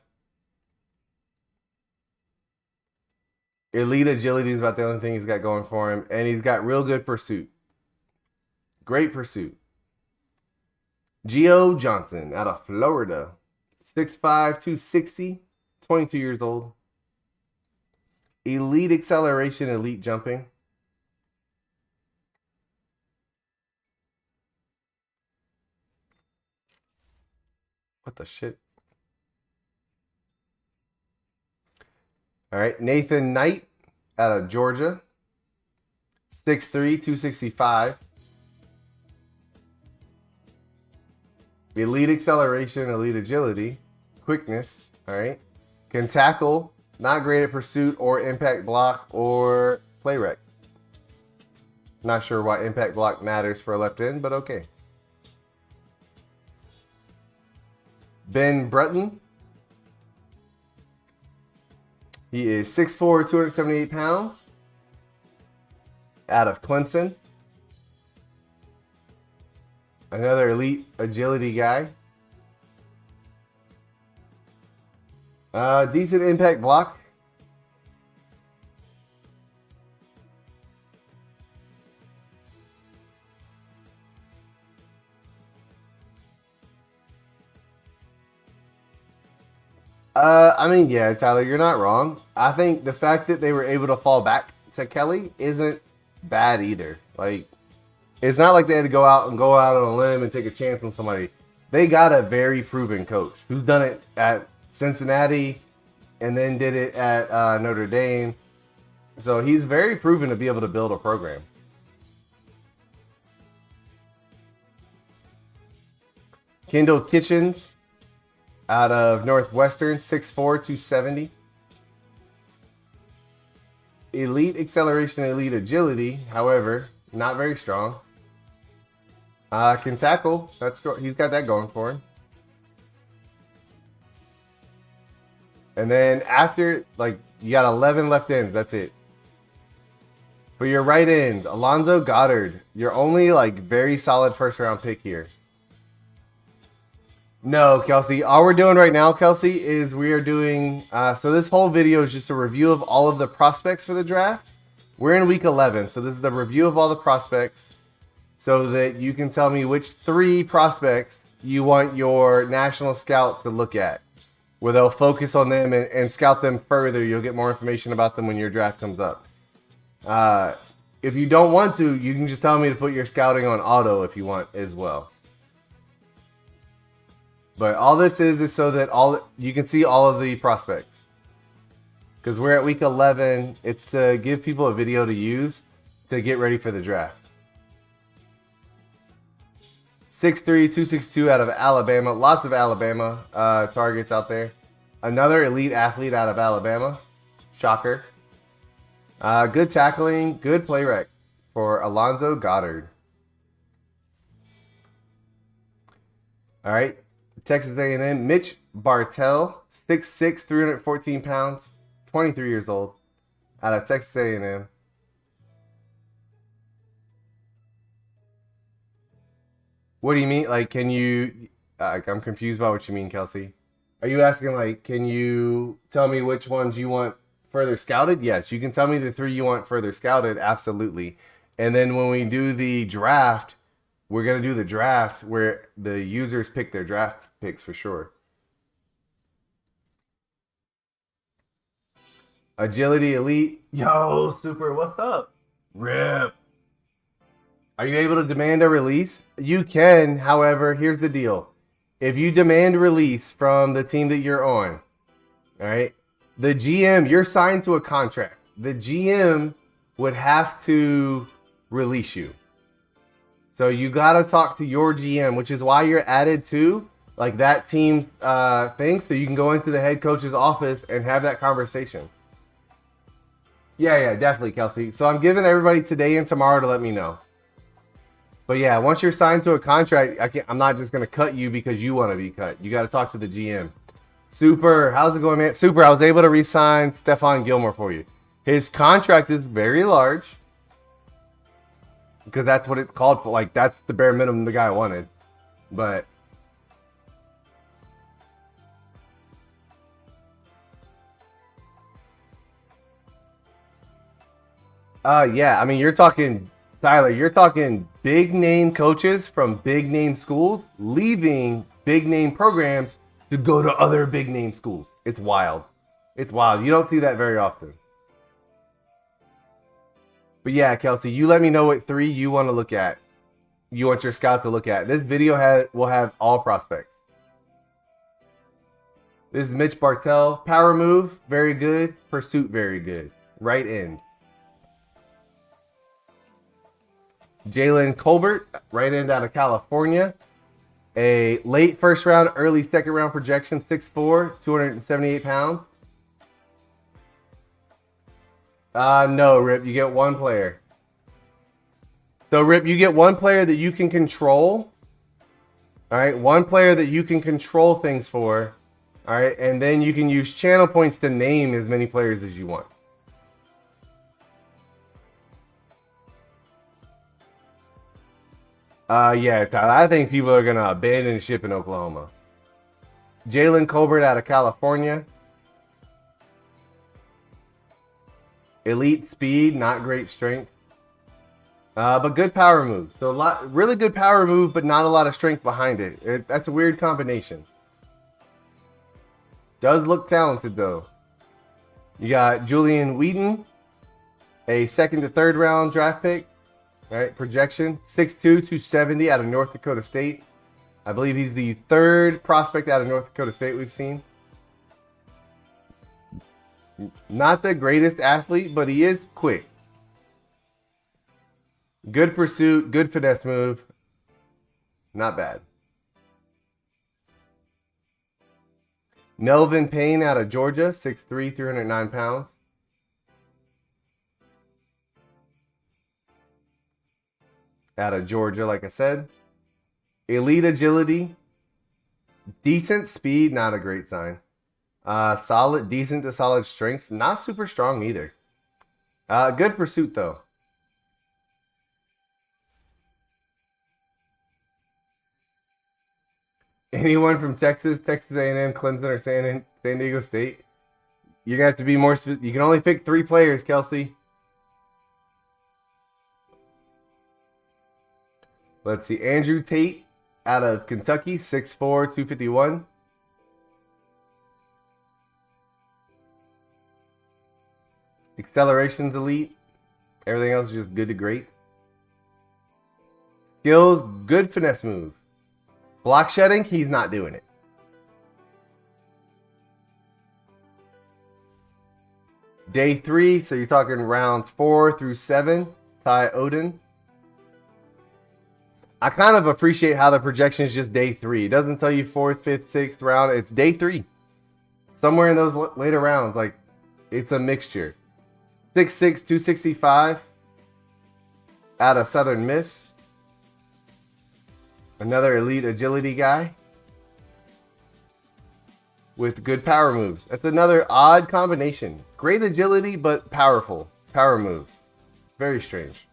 Elite agility is about the only thing he's got going for him. And he's got real good pursuit. Great pursuit. Gio Johnson out of Florida. 6'5", 260. 22 years old. Elite acceleration, elite jumping. What the shit? All right, Nathan Knight out of Georgia. 6'3", 265. Elite acceleration, elite agility. Quickness, all right. Can tackle, not great at pursuit or impact block or play rec. Not sure why impact block matters for a left end, but okay. Ben Breton. He is 6'4", 278 pounds. Out of Clemson. Another elite agility guy. Decent impact block. Yeah, Tyler, you're not wrong. I think the fact that they were able to fall back to Kelly isn't bad either. Like, it's not like they had to go out on a limb and take a chance on somebody. They got a very proven coach who's done it at Cincinnati and then did it at Notre Dame. So he's very proven to be able to build a program. Kendall Kitchens out of Northwestern, 6'4", 270. Elite acceleration, elite agility. However, not very strong. Can tackle. He's got that going for him. And then after, you got 11 left ends. That's it. For your right end, Alonzo Goddard. Your only like very solid first round pick here. No, Kelsey. All we're doing right now, Kelsey, is we are doing... so this whole video is just a review of all of the prospects for the draft. We're in week 11, so this is the review of all the prospects so that you can tell me which 3 prospects you want your national scout to look at, where they'll focus on them and scout them further. You'll get more information about them when your draft comes up. If you don't want to, you can just tell me to put your scouting on auto if you want as well. But all this is so that you can see all of the prospects. Because we're at week 11, it's to give people a video to use to get ready for the draft. 6'3", 262 out of Alabama. Lots of Alabama targets out there. Another elite athlete out of Alabama. Shocker. Good tackling, good play rec for Alonzo Goddard. All right. Texas A&M, Mitch Bartell, 6'6", 314 pounds, 23 years old, out of Texas A&M. What do you mean? Like, can you... I'm confused by what you mean, Kelsey. Are you asking, like, can you tell me which ones you want further scouted? Yes, you can tell me the 3 you want further scouted, absolutely. And then when we do the draft, we're going to do the draft where the users pick their draft picks for sure. Agility Elite. Yo, Super, what's up? Rip. Are you able to demand a release? You can, however, here's the deal. If you demand release from the team that you're on, all right, the GM, you're signed to a contract. The GM would have to release you. So you got to talk to your GM, which is why you're added to like that team's thing. So you can go into the head coach's office and have that conversation. Yeah, definitely, Kelsey. So I'm giving everybody today and tomorrow to let me know. But yeah, once you're signed to a contract, I'm not just going to cut you because you want to be cut. You got to talk to the GM. Super. How's it going, man? Super. I was able to re-sign Stephon Gilmore for you. His contract is very large because that's what it's called for. Like, that's the bare minimum the guy wanted. But yeah, I mean, you're talking, Tyler, you're talking big name coaches from big name schools leaving big name programs to go to other big name schools. It's wild. It's wild. You don't see that very often. But yeah, Kelsey, you let me know what 3 you want to look at. You want your scout to look at. This video will have all prospects. This is Mitch Bartell. Power move, very good. Pursuit, very good. Right end. Jalen Colbert, right end out of California. A late first round, early second round projection, 6'4", 278 pounds. No, Rip, you get 1 player. So, Rip, you get 1 player that you can control. All right, 1 player that you can control things for. All right, and then you can use channel points to name as many players as you want. Yeah, Tyler, I think people are going to abandon ship in Oklahoma. Jalen Colbert out of California. Elite speed, not great strength. But good power move. So really good power move, but not a lot of strength behind it. That's a weird combination. Does look talented, though. You got Julian Whedon, a 2nd to 3rd round draft pick. Right, projection, 6'2", 270 out of North Dakota State. I believe he's the 3rd prospect out of North Dakota State we've seen. Not the greatest athlete, but he is quick. Good pursuit, good finesse move. Not bad. Melvin Payne out of Georgia, 6'3", 309 pounds. Out of Georgia, like I said. Elite agility. Decent speed, not a great sign. Solid, decent to solid strength. Not super strong either. Good pursuit, though. Anyone from Texas, Texas A&M, Clemson, or San Diego State? You're going to have to be more specific. You can only pick 3 players, Kelsey. Let's see. Andrew Tate out of Kentucky, 6'4", 251. Acceleration's elite. Everything else is just good to great. Skills, good finesse move. Block shedding, he's not doing it. Day 3, so you're talking rounds 4 through 7. Ty Oden. I kind of appreciate how the projection is just day 3. It doesn't tell you 4th, 5th, 6th round. It's day 3. Somewhere in those later rounds, like, it's a mixture. 6'6", 265 out of Southern Miss. Another elite agility guy with good power moves. That's another odd combination. Great agility, but powerful. Power moves. Very strange.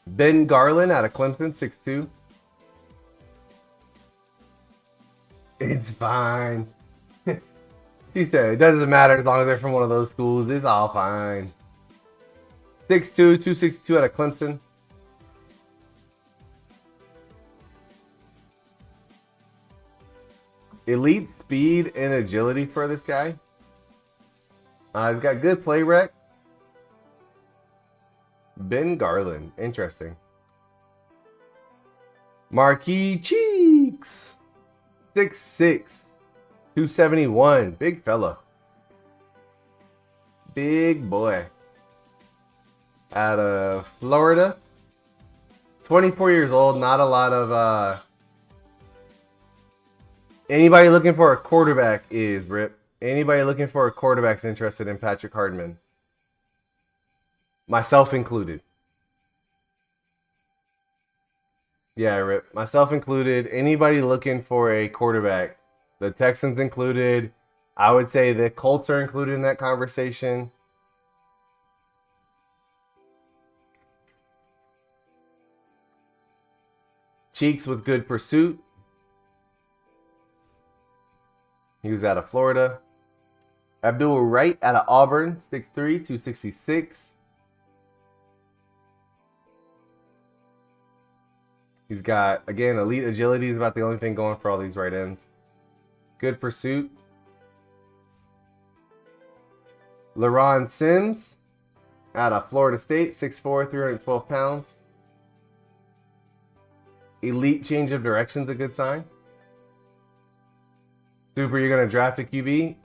Ben Garland out of Clemson, 6'2". It's fine. He said, it doesn't matter as long as they're from one of those schools. It's all fine. 6'2", 262 out of Clemson. Elite speed and agility for this guy. He's got good play rec. Ben Garland. Interesting. Marquis Cheeks. 6'6", 271. Big fella. Big boy. Out of Florida. 24 years old. Not a lot of... Anybody looking for a quarterback is, Rip. Anybody looking for a quarterback's interested in Patrick Hardman. Myself included. Yeah, Rip. Myself included. Anybody looking for a quarterback. The Texans included. I would say the Colts are included in that conversation. Cheeks with good pursuit. He was out of Florida. Abdul Wright out of Auburn, 6'3", 266. He's got, again, elite agility is about the only thing going for all these right ends. Good pursuit. LaRon Sims out of Florida State, 6'4", 312 pounds. Elite change of direction is a good sign. Super, you're going to draft a QB?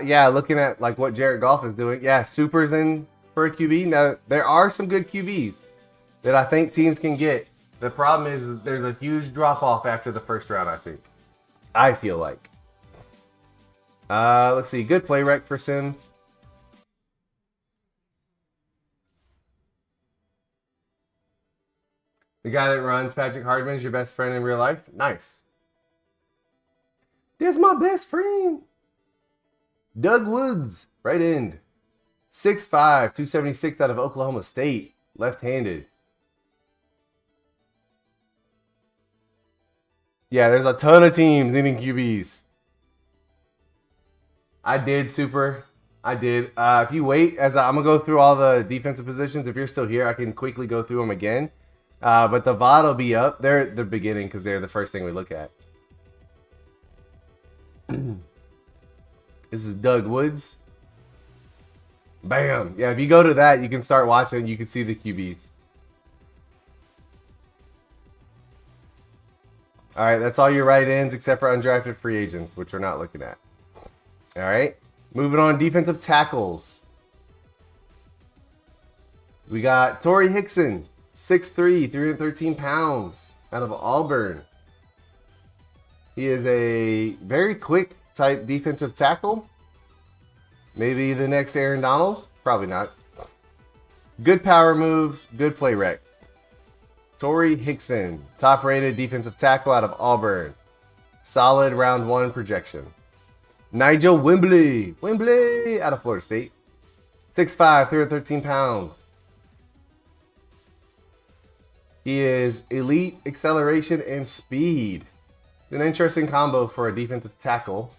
Yeah, looking at like what Jared Goff is doing. Yeah, Super's in for a QB. Now, there are some good QBs that I think teams can get. The problem is there's a huge drop-off after the first round, I think. I feel like. Let's see. Good play rec for Sims. The guy that runs Patrick Hardman is your best friend in real life? Nice. That's my best friend. Doug Woods, right end. 6'5", 276 out of Oklahoma State. Left-handed. Yeah, there's a ton of teams needing QBs. I did, Super. I did. If you wait, I'm going to go through all the defensive positions. If you're still here, I can quickly go through them again. But the VOD will be up. They're at the beginning because they're the first thing we look at. This is Doug Woods. Bam. Yeah, if you go to that, you can start watching. You can see the QBs. All right, that's all your right ends except for undrafted free agents, which we're not looking at. All right, moving on. Defensive tackles. We got Torrey Hickson, 6'3", 313 pounds, out of Auburn. He is a very quick type defensive tackle. Maybe the next Aaron Donald. Probably not. Good power moves. Good play rec. Torrey Hickson. Top rated defensive tackle out of Auburn. Solid round 1 projection. Nigel Wembley. Wembley out of Florida State. 6'5", 313 pounds. He is elite acceleration and speed. An interesting combo for a defensive tackle.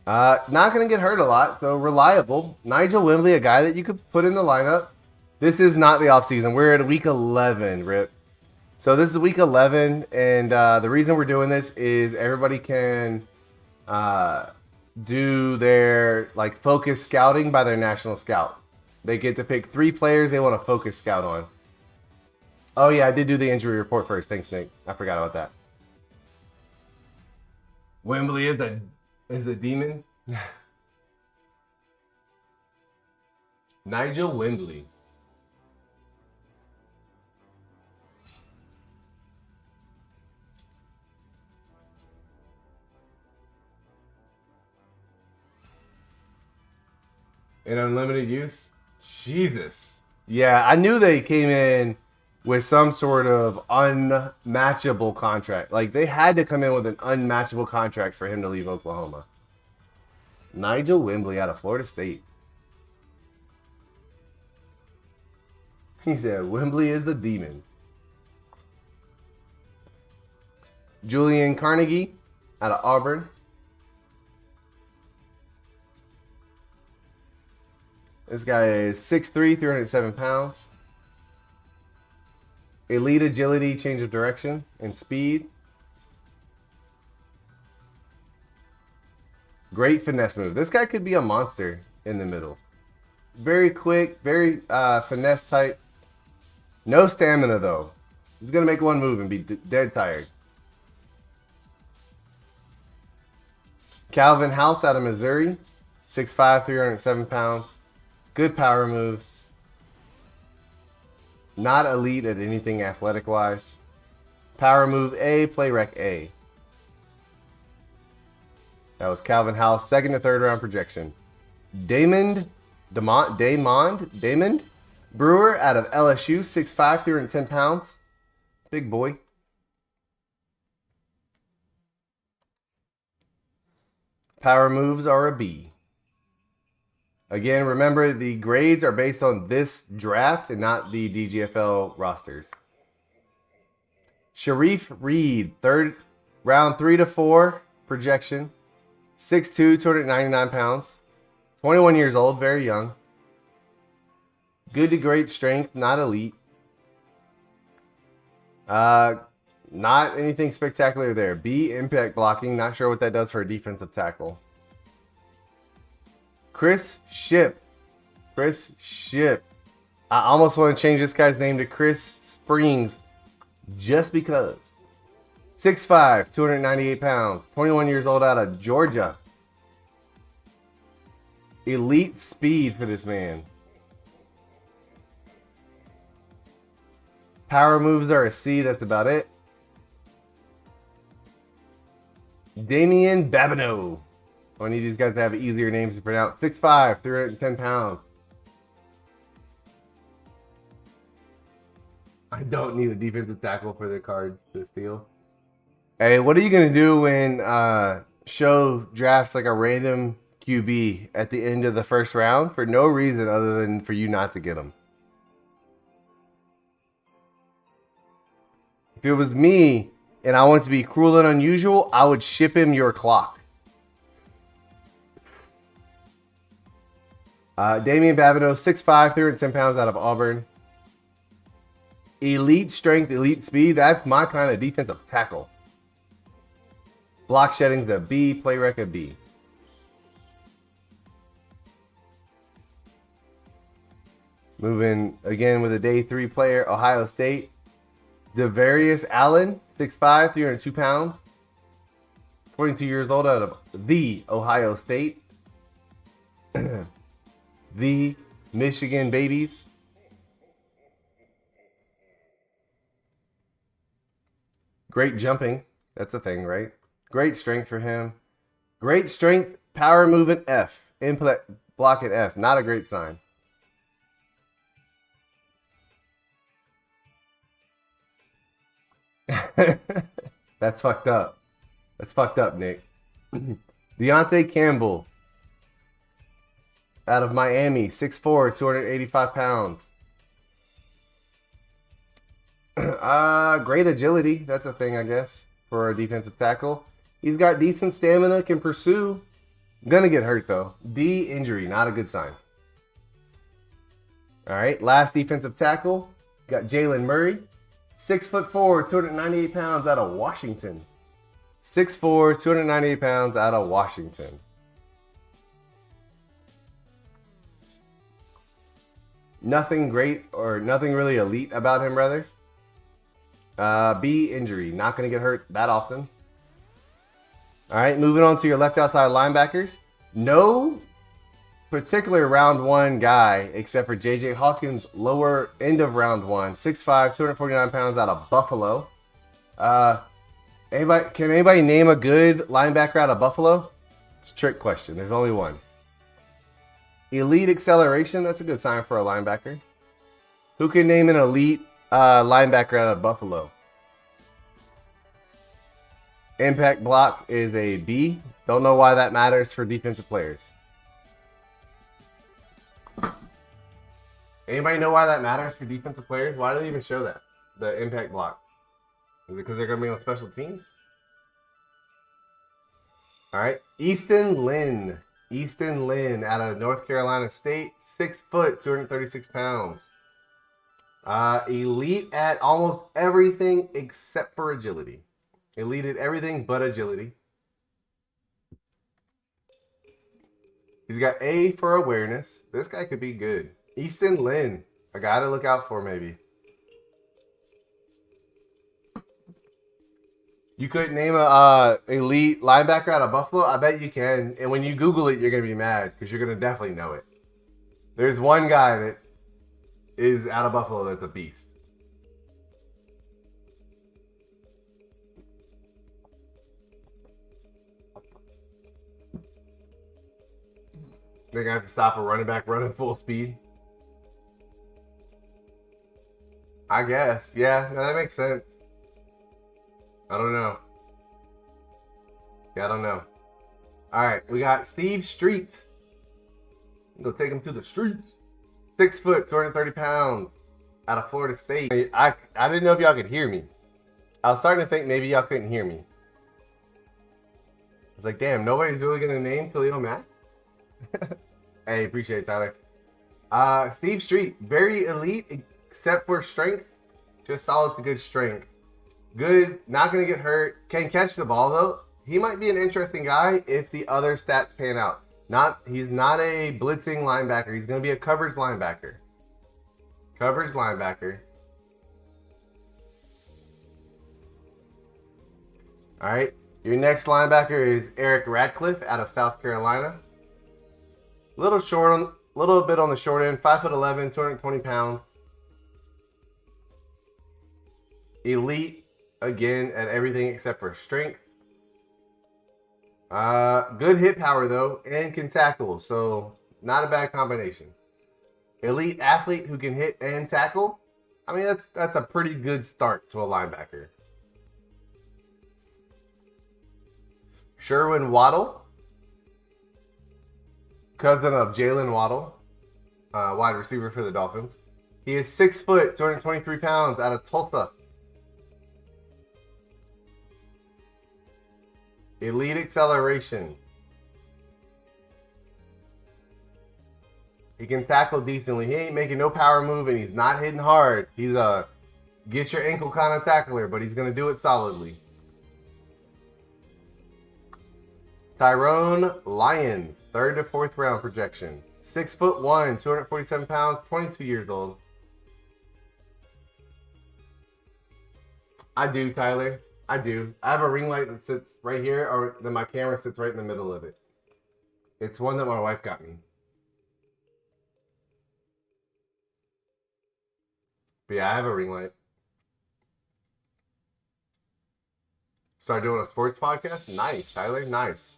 Not going to get hurt a lot, so reliable. Nigel Wembley, a guy that you could put in the lineup. This is not the offseason. We're at week 11, Rip. So this is week 11, and the reason we're doing this is everybody can do their like focus scouting by their national scout. They get to pick 3 players they want to focus scout on. Oh yeah, I did do the injury report first. Thanks, Nick. I forgot about that. Wembley is a demon. Nigel Wembley. In unlimited use? Jesus. Yeah, I knew they came in with some sort of unmatchable contract. Like, they had to come in with an unmatchable contract for him to leave Oklahoma. Nigel Wembley out of Florida State. He said, Wembley is the demon. Julian Carnegie out of Auburn. This guy is 6'3", 307 pounds. Elite agility, change of direction, and speed. Great finesse move. This guy could be a monster in the middle. Very quick, very finesse type. No stamina, though. He's going to make one move and be dead tired. Calvin House out of Missouri. 6'5", 307 pounds. Good power moves. Not elite at anything athletic-wise. Power move A, play rec A. That was Calvin House, 2nd to 3rd round projection. Damond Brewer out of LSU, 6'5", 310 pounds. Big boy. Power moves are a B. Again, remember the grades are based on this draft and not the DGFL rosters. Sharif Reed, round 3 to 4 projection. 6'2", 299 pounds. 21 years old, very young. Good to great strength, not elite. Not anything spectacular there. B, impact blocking. Not sure what that does for a defensive tackle. Chris Ship. I almost want to change this guy's name to Chris Springs just because. 6'5", 298 pounds. 21 years old out of Georgia. Elite speed for this man. Power moves are a C. That's about it. Damian Babineau. I need these guys to have easier names to pronounce. 6'5", 310 pounds. I don't need a defensive tackle for the cards to steal. Hey, what are you going to do when Show drafts like a random QB at the end of the first round for no reason other than for you not to get him? If it was me and I want to be cruel and unusual, I would ship him your clock. Damian Babineau, 6'5", 310 pounds out of Auburn. Elite strength, elite speed. That's my kind of defensive tackle. Block shedding's a B, play rec a B. Moving again with a day 3 player, Ohio State. Devarius Allen, 6'5", 302 pounds. 22 years old out of the Ohio State. The Michigan babies. Great jumping. That's a thing, right? Great strength for him. Great strength, power move at F. Input block at F. Not a great sign. That's fucked up. That's fucked up, Nick. Deontay Campbell. Out of Miami, 6'4", 285 pounds. Great agility. That's a thing, I guess, for a defensive tackle. He's got decent stamina, can pursue. Gonna get hurt, though. D, injury. Not a good sign. All right, last defensive tackle. Got Jalen Murray. 6'4", 298 pounds out of Washington. 6'4", 298 pounds out of Washington. Nothing great or nothing really elite about him, rather. B, injury. Not going to get hurt that often. All right, moving on to your left outside linebackers. No particular round one guy except for J.J. Hawkins, lower end of round one. 6'5", 249 pounds out of Buffalo. Can anybody name a good linebacker out of Buffalo? It's a trick question. There's only one. Elite acceleration. That's a good sign for a linebacker. Who can name an elite linebacker out of Buffalo? Impact block is a B. Don't know why that matters for defensive players. Anybody know why that matters for defensive players? Why do they even show that? The impact block. Is it because they're going to be on special teams? All right. Easton Lynn. Easton Lynn out of North Carolina State. 6 foot, 236 pounds. Elite at almost everything except for agility. Elite at everything but agility. He's got A for awareness. This guy could be good. Easton Lynn. A guy to look out for, maybe. You could name a elite linebacker out of Buffalo? I bet you can. And when you Google it, you're going to be mad because you're going to definitely know it. There's one guy that is out of Buffalo that's a beast. They're going to have to stop a running back running full speed. I guess. Yeah, that makes sense. I don't know. Yeah, I don't know. All right, we got Steve Street. Go take him to the streets. 6 foot, 230 pounds out of Florida State. I didn't know if y'all could hear me. I was starting to think maybe y'all couldn't hear me. It's like, damn, nobody's really going to name Khalil Mack? Hey, appreciate it, Tyler. Steve Street, very elite except for strength. Just solid to good strength. Good, not going to get hurt. Can catch the ball, though. He might be an interesting guy if the other stats pan out. He's not a blitzing linebacker. He's going to be a coverage linebacker. Coverage linebacker. All right. Your next linebacker is Eric Radcliffe out of South Carolina. Little bit on the short end. 5'11", 220 pounds. Elite. Again, at everything except for strength. Good hit power, though, and can tackle. So, not a bad combination. Elite athlete who can hit and tackle. I mean, that's a pretty good start to a linebacker. Sherwin Waddle. Cousin of Jalen Waddle. Wide receiver for the Dolphins. He is 6 foot, 223 pounds out of Tulsa. Elite acceleration. He can tackle decently. He ain't making no power move and he's not hitting hard. He's a get your ankle kind of tackler, but he's going to do it solidly. Tyrone Lyons, 3rd to 4th round projection. 6'1", 247 pounds, 22 years old. I do, Tyler. I do. I have a ring light that sits right here, or then my camera sits right in the middle of it. It's one that my wife got me. But yeah, I have a ring light. Start doing a sports podcast? Nice, Tyler. Nice.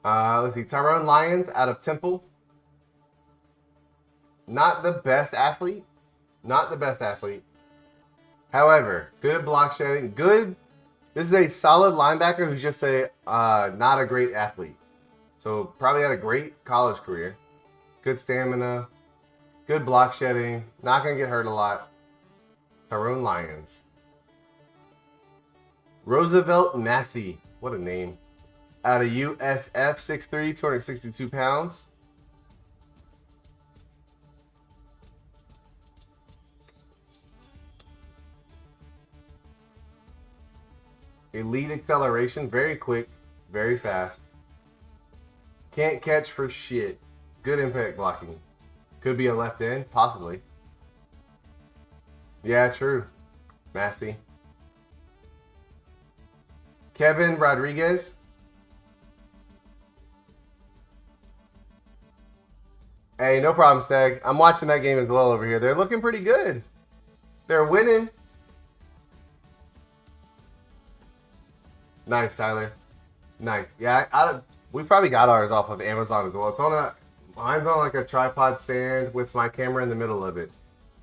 Let's see. Tyrone Lyons out of Temple. Not the best athlete. Not the best athlete. However, good at block shedding. Good. This is a solid linebacker who's just not a great athlete. So probably had a great college career. Good stamina. Good block shedding. Not going to get hurt a lot. Tyrone Lyons. Roosevelt Massey. What a name. Out of USF, 6'3", 262 pounds. Elite acceleration. Very quick. Very fast. Can't catch for shit. Good impact blocking. Could be a left end. Possibly. Yeah, true. Massey. Kevin Rodriguez. Hey, no problem, Stag. I'm watching that game as well over here. They're looking pretty good. They're winning. Nice, Tyler. Nice. Yeah, we probably got ours off of Amazon as well. Mine's on like a tripod stand with my camera in the middle of it.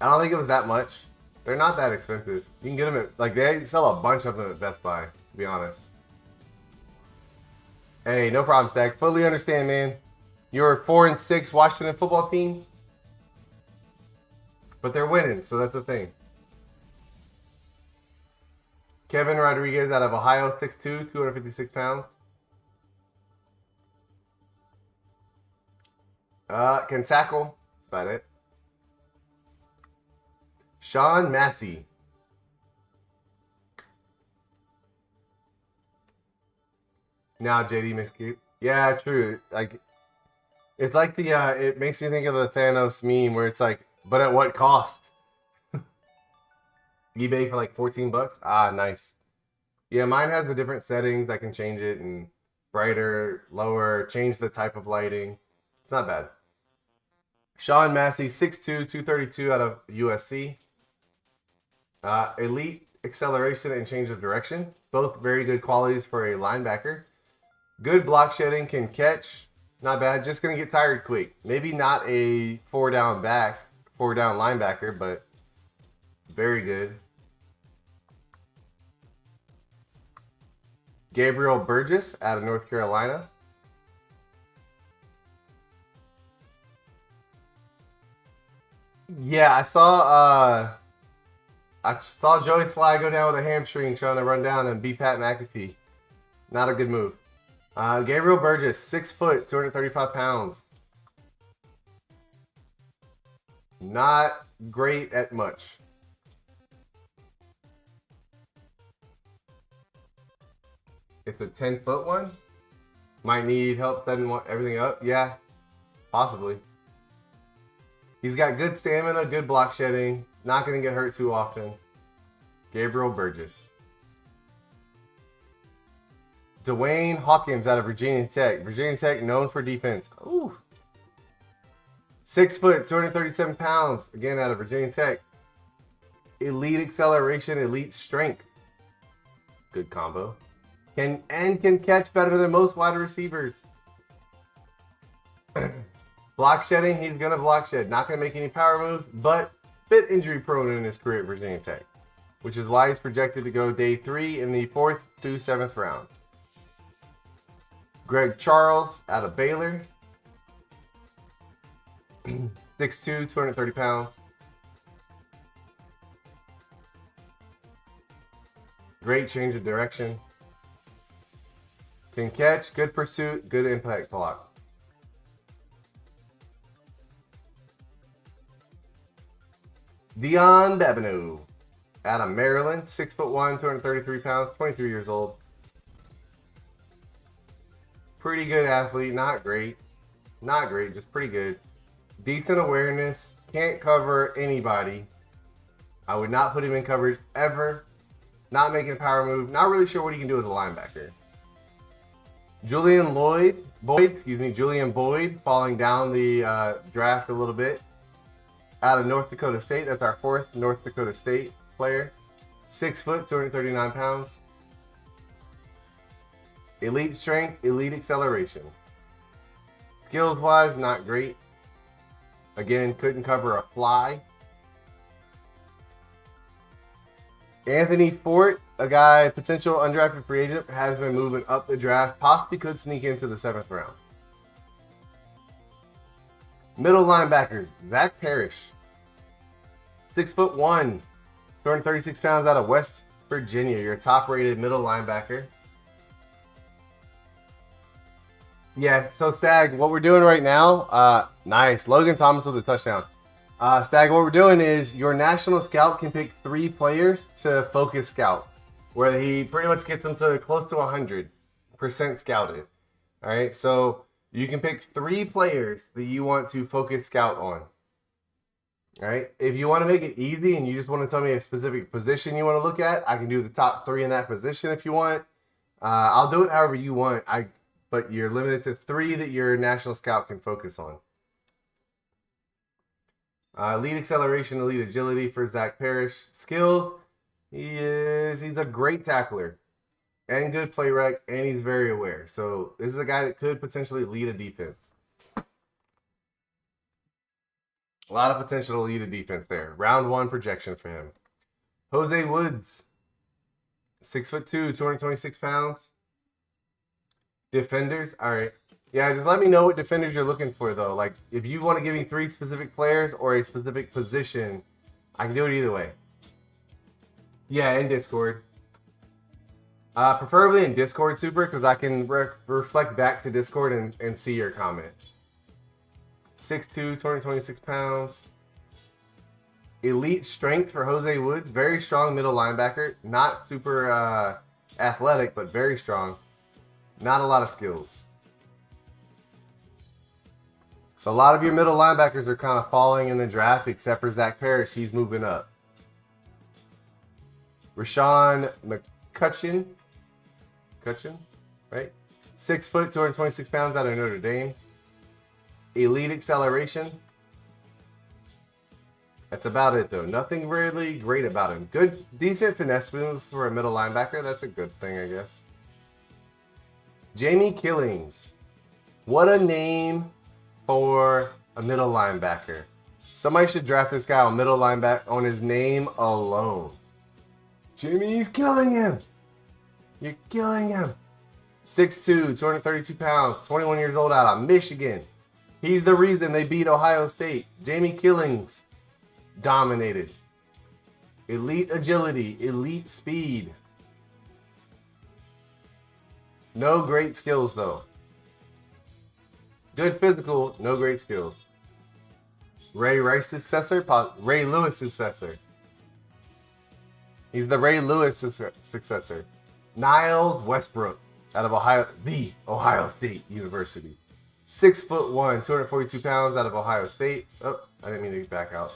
I don't think it was that much. They're not that expensive. You can get them at, like, they sell a bunch of them at Best Buy, to be honest. Hey, no problem, Stack. Fully understand, man. You're 4-6 Washington football team. But they're winning, so that's the thing. Kevin Rodriguez out of Ohio, 6'2", 256 pounds. Can tackle. That's about it. Sean Massey. Now JD Miskute. Yeah, true. Like, it's like the it makes me think of the Thanos meme where it's like, but at what cost? eBay for like $14. Ah, nice. Yeah, mine has the different settings. I can change it and brighter, lower, change the type of lighting. It's not bad. Sean Massey, 6'2", 232 out of USC. Elite acceleration and change of direction. Both very good qualities for a linebacker. Good block shedding, can catch. Not bad. Just going to get tired quick. Maybe not a 4-down linebacker, but very good. Gabriel Burgess out of North Carolina. Yeah, I saw Joey Sly go down with a hamstring trying to run down and beat Pat McAfee. Not a good move. Gabriel Burgess, 6 foot, 235 pounds. Not great at much. It's a 10-foot one. Might need help setting everything up. Yeah, possibly. He's got good stamina, good block shedding. Not going to get hurt too often. Gabriel Burgess. Dwayne Hawkins out of Virginia Tech. Virginia Tech known for defense. Ooh. 6 foot, 237 pounds. Again, out of Virginia Tech. Elite acceleration, elite strength. Good combo. Can catch better than most wide receivers. Block shedding, he's going to block shed. Not going to make any power moves, but bit injury prone in his career at Virginia Tech, which is why he's projected to go day 3 in the 4th through 7th round. Greg Charles out of Baylor. 6'2", 230 pounds. Great change of direction. Can catch, good pursuit, good impact block. Dion Dabino out of Maryland, 6'1", 233 pounds, 23 years old. Pretty good athlete, not great. Not great, just pretty good. Decent awareness, can't cover anybody. I would not put him in coverage ever. Not making a power move, not really sure what he can do as a linebacker. Julian Boyd, falling down the draft a little bit. Out of North Dakota State, that's our 4th North Dakota State player. 6 foot, 239 pounds. Elite strength, elite acceleration. Skills-wise, not great. Again, couldn't cover a fly. Anthony Fort, a guy, potential undrafted free agent, has been moving up the draft. Possibly could sneak into the 7th round. Middle linebackers, Zach Parish. 6'1", 236 pounds out of West Virginia. Your top-rated middle linebacker. Yeah, so Stag, what we're doing right now, nice. Logan Thomas with a touchdown. Stag, what we're doing is your national scout can pick 3 players to focus scout, where he pretty much gets them to close to 100% scouted. All right, so you can pick 3 players that you want to focus scout on. All right, if you want to make it easy and you just want to tell me a specific position you want to look at, I can do the top 3 in that position if you want. I'll do it however you want. But you're limited to 3 that your national scout can focus on. Elite acceleration, elite agility for Zach Parish. Skills, he's a great tackler and good play rec, and he's very aware. So this is a guy that could potentially lead a defense. A lot of potential to lead a defense there. Round 1 projection for him. Jose Woods, 6'2", 226 pounds. Defenders, all right. Yeah, just let me know what defenders you're looking for, though. Like, if you want to give me 3 specific players or a specific position, I can do it either way. Yeah, in Discord. Preferably in Discord, Super, because I can reflect back to Discord and see your comment. 6'2", 226 pounds. Elite strength for Jose Woods. Very strong middle linebacker. Not super athletic, but very strong. Not a lot of skills. So a lot of your middle linebackers are kind of falling in the draft, except for Zach Parish. He's moving up. Rashawn McCutcheon, right? 6 foot, 226 pounds out of Notre Dame. Elite acceleration. That's about it, though. Nothing really great about him. Good, decent finesse move for a middle linebacker. That's a good thing, I guess. Jamie Killings. What a name for a middle linebacker. Somebody should draft this guy on middle linebacker on his name alone. Jimmy's killing him. You're killing him. 6'2", 232 pounds, 21 years old out of Michigan. He's the reason they beat Ohio State. Jamie Killings dominated. Elite agility, elite speed. No great skills, though. Good physical, no great skills. Ray Rice's successor? Ray Lewis' successor. He's the Ray Lewis successor. Niles Westbrook out of the Ohio State University. 6'1", 242 pounds out of Ohio State. Oh, I didn't mean to back out.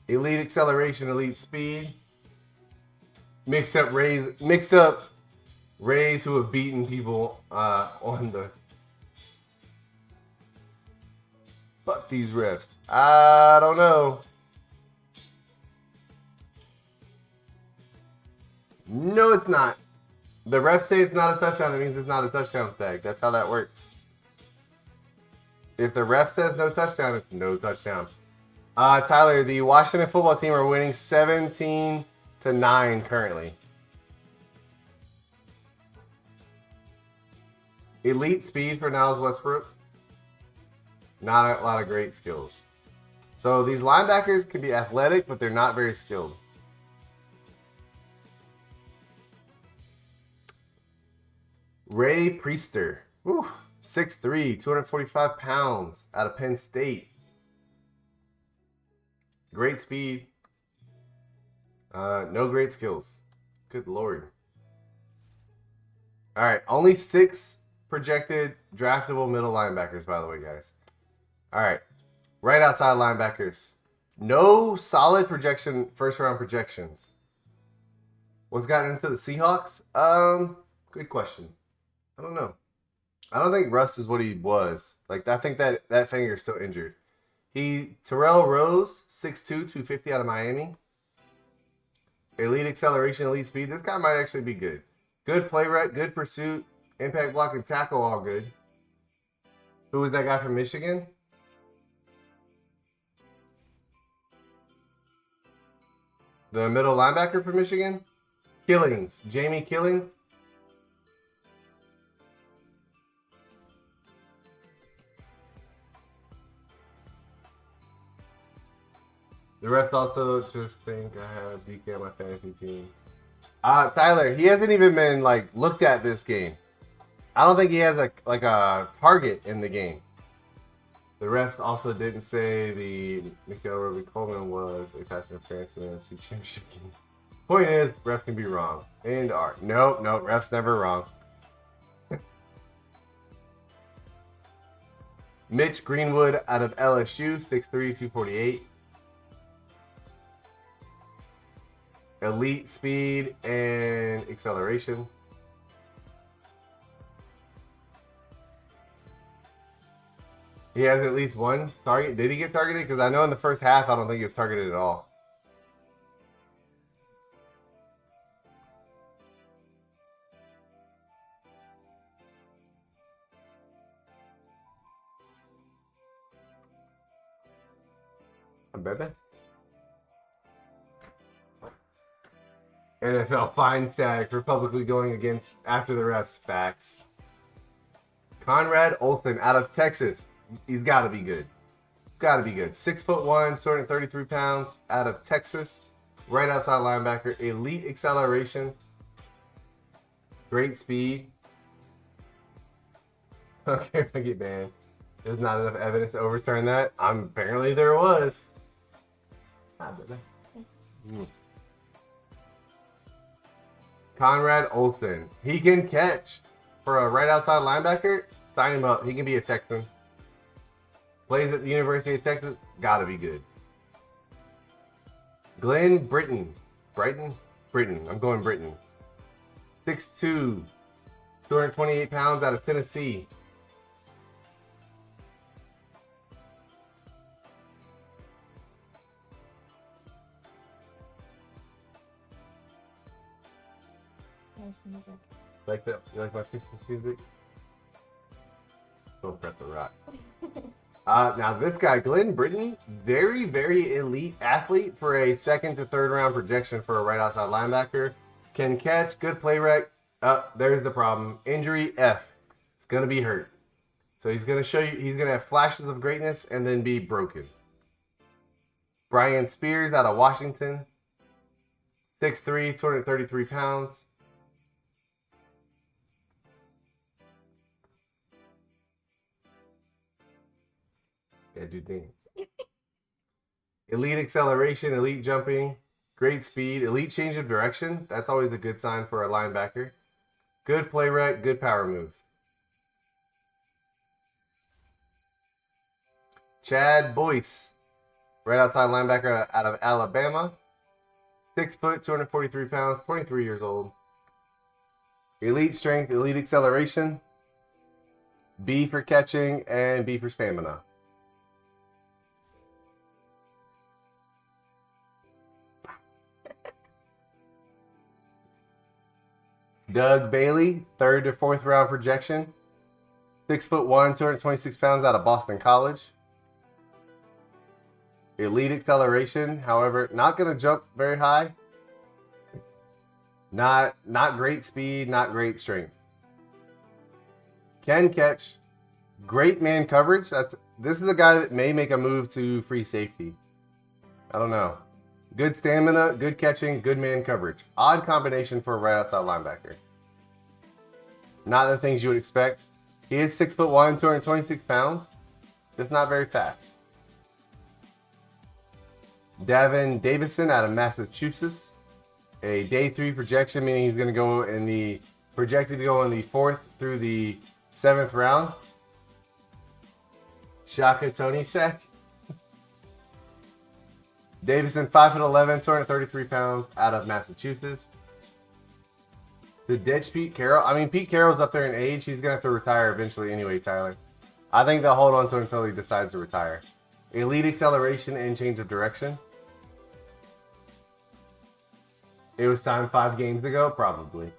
Elite acceleration, elite speed. Mixed up Rays who have beaten people on the... Fuck these refs. I don't know. No, it's not. The refs say it's not a touchdown. That means it's not a touchdown tag. That's how that works. If the ref says no touchdown, it's no touchdown. Tyler, the Washington football team are winning 17-9 currently. Elite speed for Niles Westbrook. Not a lot of great skills. So these linebackers can be athletic, but they're not very skilled. Ray Priester. 6'3", 245 pounds out of Penn State. Great speed. No great skills. Good Lord. All right, only 6 projected draftable middle linebackers, by the way, guys. All right, right outside linebackers. No solid projection, first round projections. What's gotten into the Seahawks? Good question. I don't know. I don't think Russ is what he was. Like, I think that finger's still injured. Terrell Rose, 6'2", 250 out of Miami. Elite acceleration, elite speed. This guy might actually be good. Good play rec, good pursuit, impact block and tackle, all good. Who was that guy from Michigan? The middle linebacker for Michigan? Killings. Jamie Killings. The refs also just think I have DK on my fantasy team. Tyler, he hasn't even been like looked at this game. I don't think he has a target in the game. The refs also didn't say the Miguel Coleman was a pass interference in the NFC Championship game. Point is, ref can be wrong. And are. Nope, ref's never wrong. Mitch Greenwood out of LSU, 6'3", 248. Elite speed and acceleration. He has at least one target. Did he get targeted? Because I know in the first half, I don't think he was targeted at all. Baby. NFL fine stag for publicly going against after the refs. Facts. Conrad Olsen out of Texas. He's got to be good. He's got to be good. 6'1", 233 pounds out of Texas. Right outside linebacker. Elite acceleration. Great speed. Okay, Mickey man. There's not enough evidence to overturn that. Apparently there was. Conrad Olsen. He can catch. For a right outside linebacker, sign him up. He can be a Texan. Plays at the University of Texas. Gotta be good. Glenn Britton. Brighton? Britton. I'm going Britton. 6'2", 228 pounds out of Tennessee. Music. Like that? You like my Christmas music? Don't press the rock. Now this guy, Glenn Britton, very, very elite athlete for a second to third round projection for a right outside linebacker. Can catch, good play rec. There's the problem. Injury F. It's gonna be hurt. So he's gonna show you. He's gonna have flashes of greatness and then be broken. Brian Spears out of Washington. 6'3", 233 pounds. Yeah, do dance. Elite acceleration, elite jumping, great speed, elite change of direction. That's always a good sign for a linebacker. Good play rec, good power moves. Chad Boyce, right outside linebacker out of Alabama. 6 foot, 243 pounds, 23 years old. Elite strength, elite acceleration. B for catching and B for stamina. Doug Bailey, third to fourth round projection. 6'1", 226 pounds out of Boston College. Elite acceleration, however, not going to jump very high. Not great speed, not great strength. Can catch. Great man coverage. This is a guy that may make a move to free safety. I don't know. Good stamina, good catching, good man coverage. Odd combination for a right outside linebacker. Not the things you would expect. He is 6'1", 226 pounds. Just not very fast. Devin Davidson out of Massachusetts. A day 3 projection, meaning he's going to go in the projected to go in the 4th through the 7th round. Shaka Tony Sack. Davidson, 5'11", 233 pounds out of Massachusetts. To ditch Pete Carroll. I mean, Pete Carroll's up there in age. He's going to have to retire eventually anyway, Tyler. I think they'll hold on to him until he decides to retire. Elite acceleration and change of direction. It was time 5 games ago? Probably.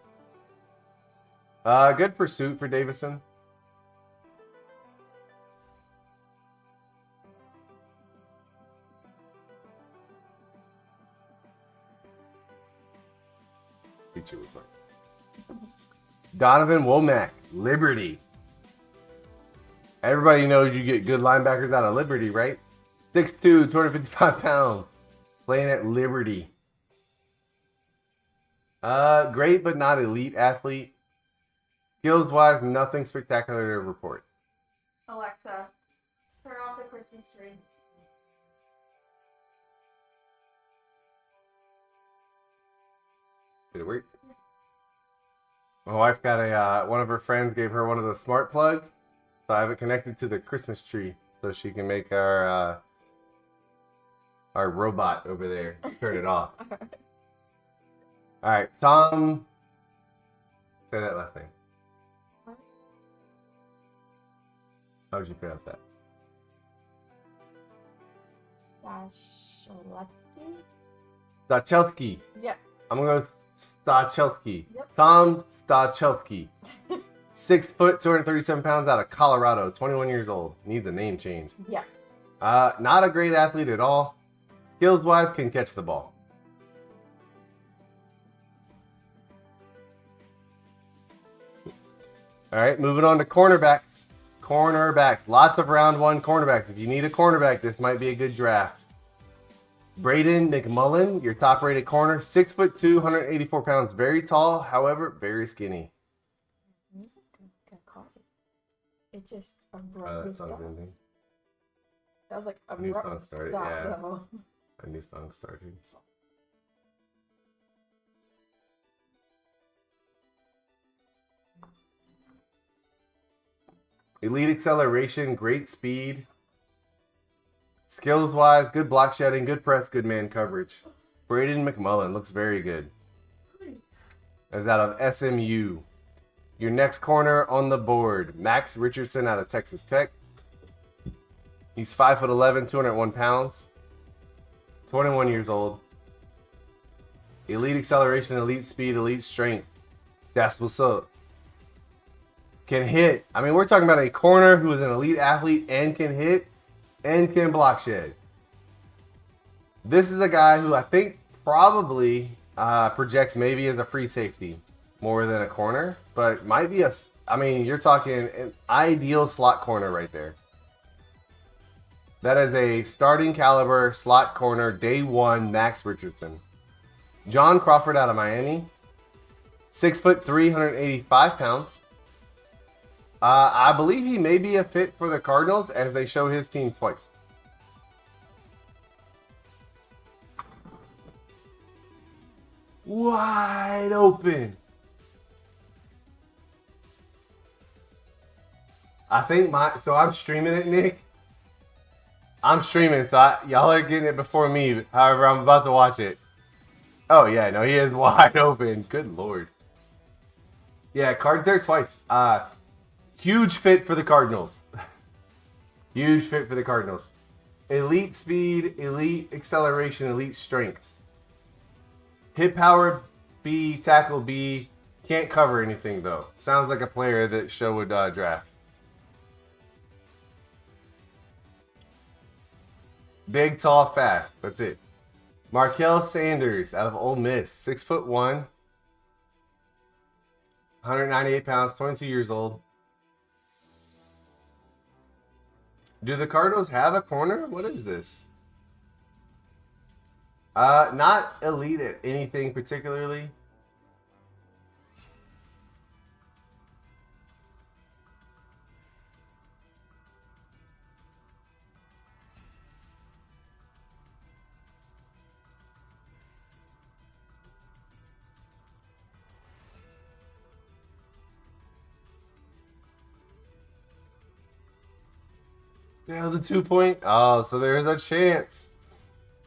Good pursuit for Davidson. Donovan Womack, Liberty. Everybody knows you get good linebackers out of Liberty, right? 6'2", 255 pounds. Playing at Liberty. Great but not elite athlete. Skills-wise, nothing spectacular to report. Alexa, turn off the Christmas tree. Did it work? My wife got a, one of her friends gave her one of the smart plugs. So I have it connected to the Christmas tree so she can make our robot over there turn it off. All right, Tom. Say that last name. How would you pronounce that? Stachelski. Yep. I'm gonna go Stachelski. Yep. Tom Stachelski. 6 foot, 237 pounds, out of Colorado. 21 years old. Needs a name change. Yeah. Not a great athlete at all. Skills wise, can catch the ball. All right, moving on to cornerbacks. Cornerbacks. Lots of round one cornerbacks. If you need a cornerback, this might be a good draft. Braden McMullen, your top rated corner. 6 foot 2, 184 pounds. Very tall, however, very skinny. Music got coffee. It just abruptly stopped. That was like A new song abrupt started, stop, yeah. though. A new song started. Elite acceleration, great speed. Skills-wise, good block shedding, good press, good man coverage. Braden McMullen looks very good. That's out of SMU. Your next corner on the board, Max Richardson out of Texas Tech. He's 5'11", 201 pounds. 21 years old. Elite acceleration, elite speed, elite strength. That's what's up. Can hit. I mean, we're talking about a corner who is an elite athlete and can hit and can block shed. This is a guy who I think probably projects maybe as a free safety more than a corner, but might be a, I mean, you're talking an ideal slot corner right there. That is a starting caliber slot corner, day one, Max Richardson. John Crawford out of Miami. 6 foot 3, 185 pounds. I believe he may be a fit for the Cardinals as they show his team twice. Wide open. I think so I'm streaming it, Nick. I'm streaming, so y'all are getting it before me. However, I'm about to watch it. Oh, yeah, no, he is wide open. Good Lord. Yeah, card there twice. Huge fit for the Cardinals. Huge fit for the Cardinals. Elite speed, elite acceleration, elite strength. Hit power B, tackle B. Can't cover anything, though. Sounds like a player that show would draft. Big, tall, fast. That's it. Markel Sanders out of Ole Miss. 6'1", 198 pounds, 22 years old. Do the Cardinals have a corner? What is this? Not elite at anything particularly. Yeah, the 2 point. Oh, so there's a chance.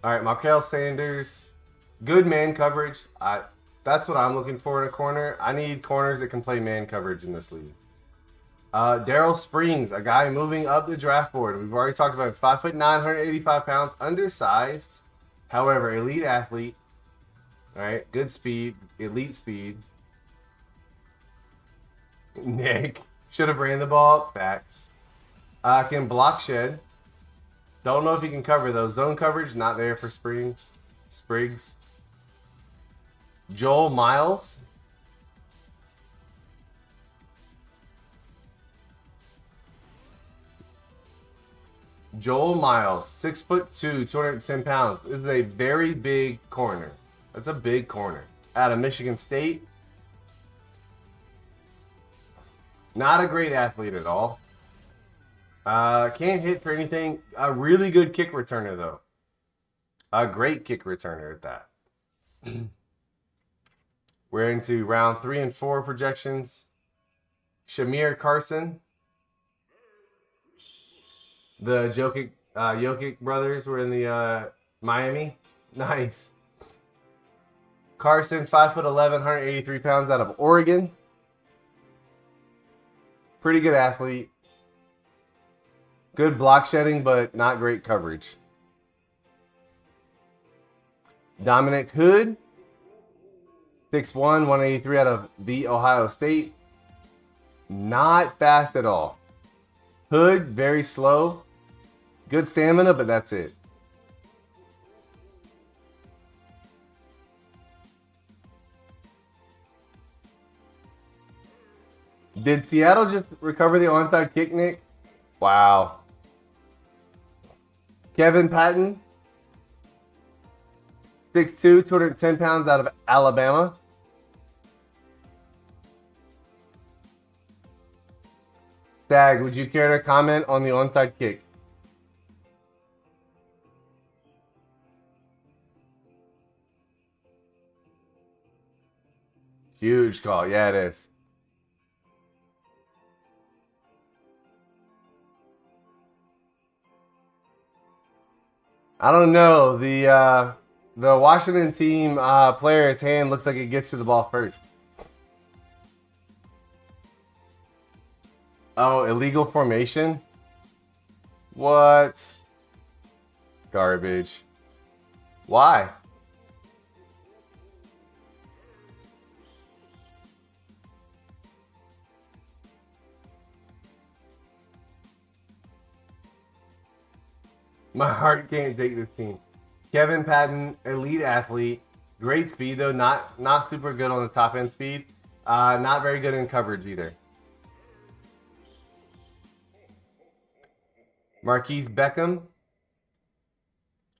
All right, Markel Sanders. Good man coverage. That's what I'm looking for in a corner. I need corners that can play man coverage in this league. Daryl Springs, a guy moving up the draft board. We've already talked about him. 5'9", 185 pounds, undersized. However, elite athlete. All right, good speed, elite speed. Nick should have ran the ball. Facts. Can block shed. Don't know if he can cover those. Zone coverage, not there for Spriggs. Joel Miles. Joel Miles, 6'2", 210 pounds. This is a very big corner. That's a big corner. Out of Michigan State. Not a great athlete at all. Can't hit for anything. A really good kick returner, though. A great kick returner at that. We're into round 3 and 4 projections. Shamir Carson. The Jokic brothers were in the Miami. Nice. Carson, 5'11", 183 pounds, out of Oregon. Pretty good athlete. Good block shedding, but not great coverage. Dominic Hood, 6'1", 183 out of the Ohio State. Not fast at all. Hood, very slow. Good stamina, but that's it. Did Seattle just recover the onside kick, Nick? Wow. Kevin Patton, 6'2", 210 pounds, out of Alabama. Stag, would you care to comment on the onside kick? Huge call. Yeah, it is. I don't know. The Washington team player's hand looks like it gets to the ball first. Oh, illegal formation? What? Garbage. Why? My heart can't take this team. Kevin Patton, elite athlete. Great speed, though. Not super good on the top end speed. Not very good in coverage either. Marquise Beckham,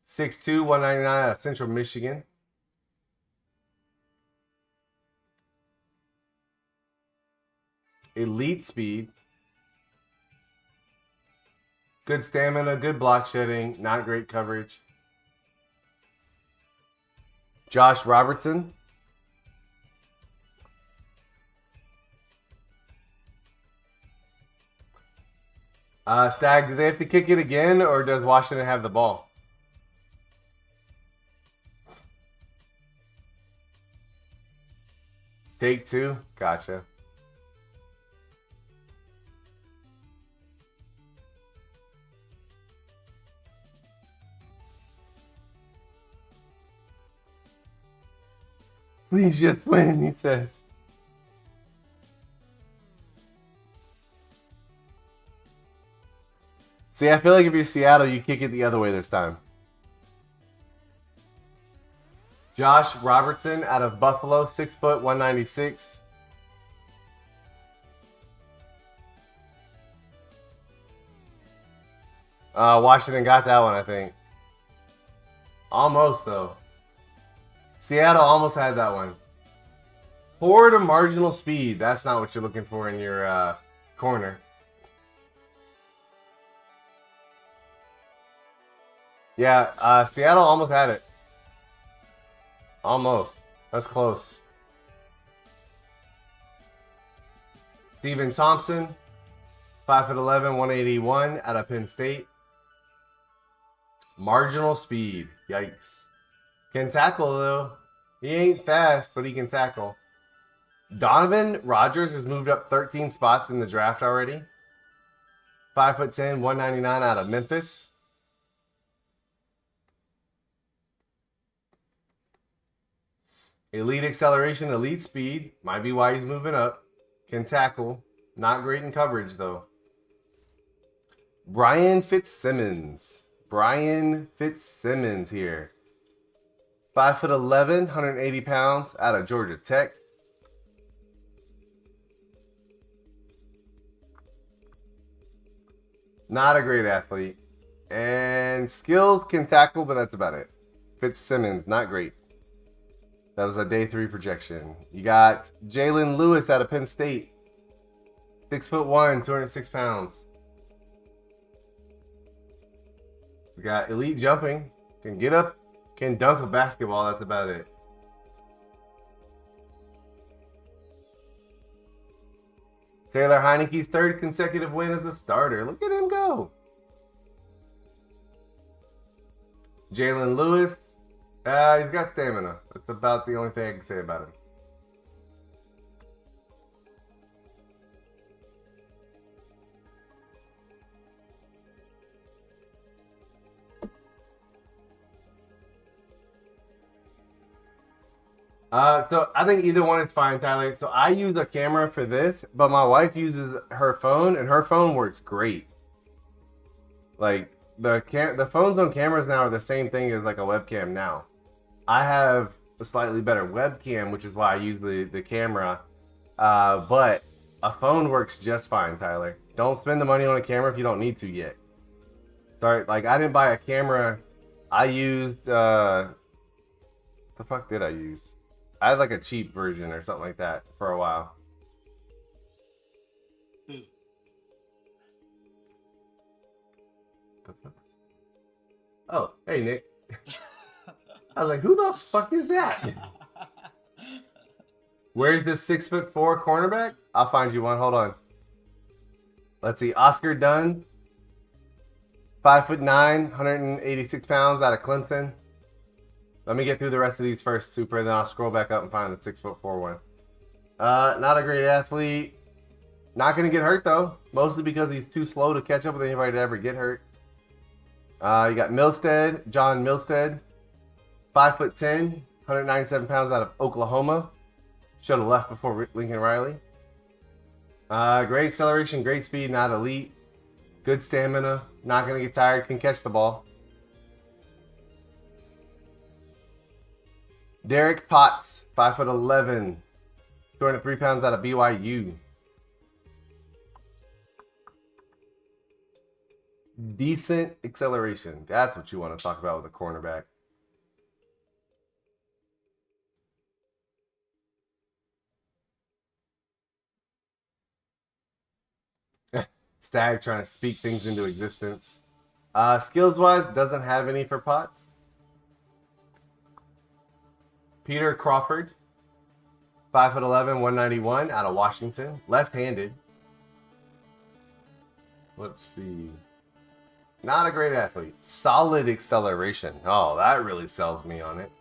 6'2", 199 out of Central Michigan. Elite speed. Good stamina, good block shedding, not great coverage. Josh Robertson. Stag, do they have to kick it again, or does Washington have the ball? Take 2? Gotcha. Please just win, he says. See, I feel like if you're Seattle, you kick it the other way this time. Josh Robertson out of Buffalo, 6', 196. Washington got that one, I think. Almost, though. Seattle almost had that one. Poor to marginal speed. That's not what you're looking for in your corner. Yeah, Seattle almost had it. Almost. That's close. Steven Thompson, 5'11", 181 out of Penn State. Marginal speed. Yikes. Can tackle, though. He ain't fast, but he can tackle. Donovan Rogers has moved up 13 spots in the draft already. 5'10", 199 out of Memphis. Elite acceleration, elite speed. Might be why he's moving up. Can tackle. Not great in coverage, though. Brian Fitzsimmons. Brian Fitzsimmons here. 5'11", 180 pounds out of Georgia Tech. Not a great athlete. And skills can tackle, but that's about it. Fitzsimmons, not great. That was a day 3 projection. You got Jalen Lewis out of Penn State. 6'1", 206 pounds. We got elite jumping. Can get up, can dunk a basketball. That's about it. Taylor Heineke's 3rd consecutive win as a starter. Look at him go. Jalen Lewis. He's got stamina. That's about the only thing I can say about him. So I think either one is fine, Tyler. So I use a camera for this, but my wife uses her phone, and her phone works great. Like the phones on cameras now are the same thing as like a webcam now. I have a slightly better webcam, which is why I use the camera. But a phone works just fine, Tyler. Don't spend the money on a camera if you don't need to yet. Sorry, like I didn't buy a camera. I used the fuck did I use? I had like a cheap version or something like that for a while. Oh, hey Nick. I was like, who the fuck is that? Where's this 6'4" cornerback? I'll find you one. Hold on. Let's see. Oscar Dunn. 5'9", 186 pounds out of Clemson. Let me get through the rest of these first, Super, and then I'll scroll back up and find the 6'4" one. Not a great athlete. Not going to get hurt, though. Mostly because he's too slow to catch up with anybody to ever get hurt. You got Milstead, John Milstead. 5'10", 197 pounds out of Oklahoma. Should have left before Lincoln Riley. Great acceleration, great speed, not elite. Good stamina. Not going to get tired, can catch the ball. Derek Potts, 5'11", 203 pounds out of BYU. Decent acceleration. That's what you want to talk about with a cornerback. Stag trying to speak things into existence. Skills-wise, doesn't have any for Potts. Peter Crawford, 5'11", 191, out of Washington. Left-handed. Let's see. Not a great athlete. Solid acceleration. Oh, that really sells me on it.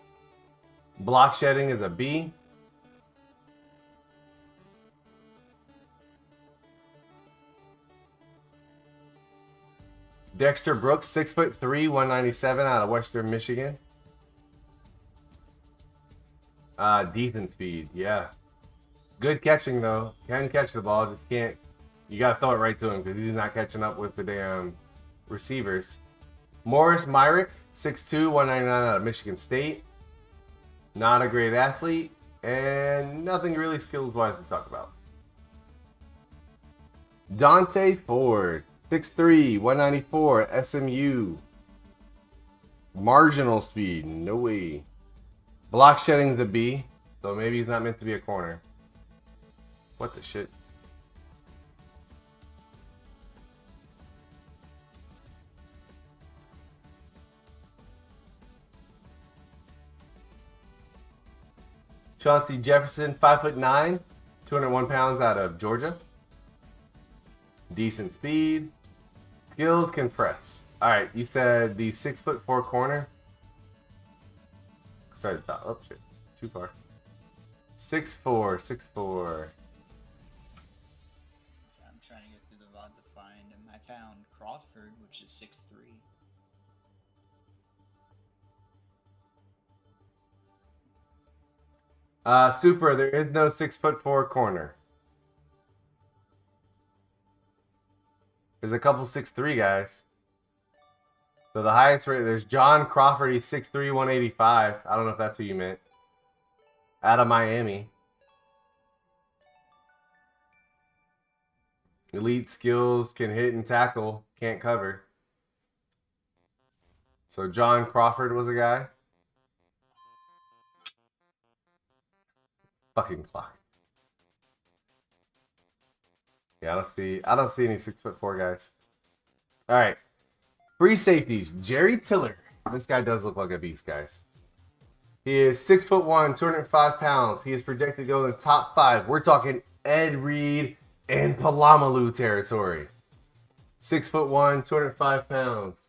Block shedding is a B. Dexter Brooks, 6'3", 197, out of Western Michigan. Decent speed, yeah. Good catching though. Can catch the ball, just can't. You gotta throw it right to him because he's not catching up with the damn receivers. Morris Myrick, 6'2", 199, out of Michigan State. Not a great athlete, and nothing really skills-wise to talk about. Dante Ford, 6'3", 194, SMU. Marginal speed, no way. Block shedding's a B, so maybe he's not meant to be a corner. What the shit? Chauncey Jefferson, 5'9", 201 pounds, out of Georgia. Decent speed. Skills, can press. Alright, you said the 6'4" corner. Sorry, the top. Oh, shit. Too far. 6'4", 6'4". I'm trying to get through the VOD to find him. I found Crawford, which is 6'3". Super, there is no 6'4" corner. There's a couple 6'3" guys. So the highest rate, there's John Crawford, he's 6'3", 185. I don't know if that's who you meant. Out of Miami. Elite skills, can hit and tackle, can't cover. So John Crawford was a guy. Fucking clock. Yeah, I don't see any 6'4" guys. All right. Free safeties. Jerry Tiller. This guy does look like a beast, guys. He is 6'1", 205 pounds. He is projected to go in the top 5. We're talking Ed Reed and Palamalu territory. 6'1", 205 pounds.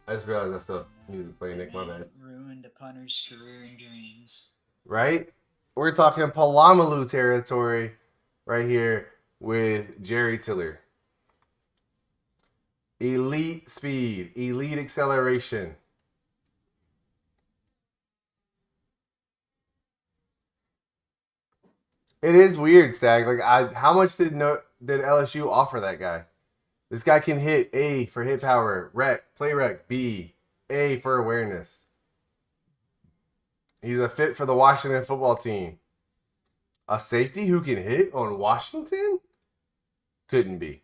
I just realized I still music playing, Nick. My bad. Ruined a punter's career and dreams. Right? We're talking Palamalu territory right here with Jerry Tiller. Elite speed, elite acceleration. It is weird, Stag. Like, how much did LSU offer that guy? This guy can hit A for hit power, play rec, B, A for awareness. He's a fit for the Washington football team. A safety who can hit on Washington? Couldn't be.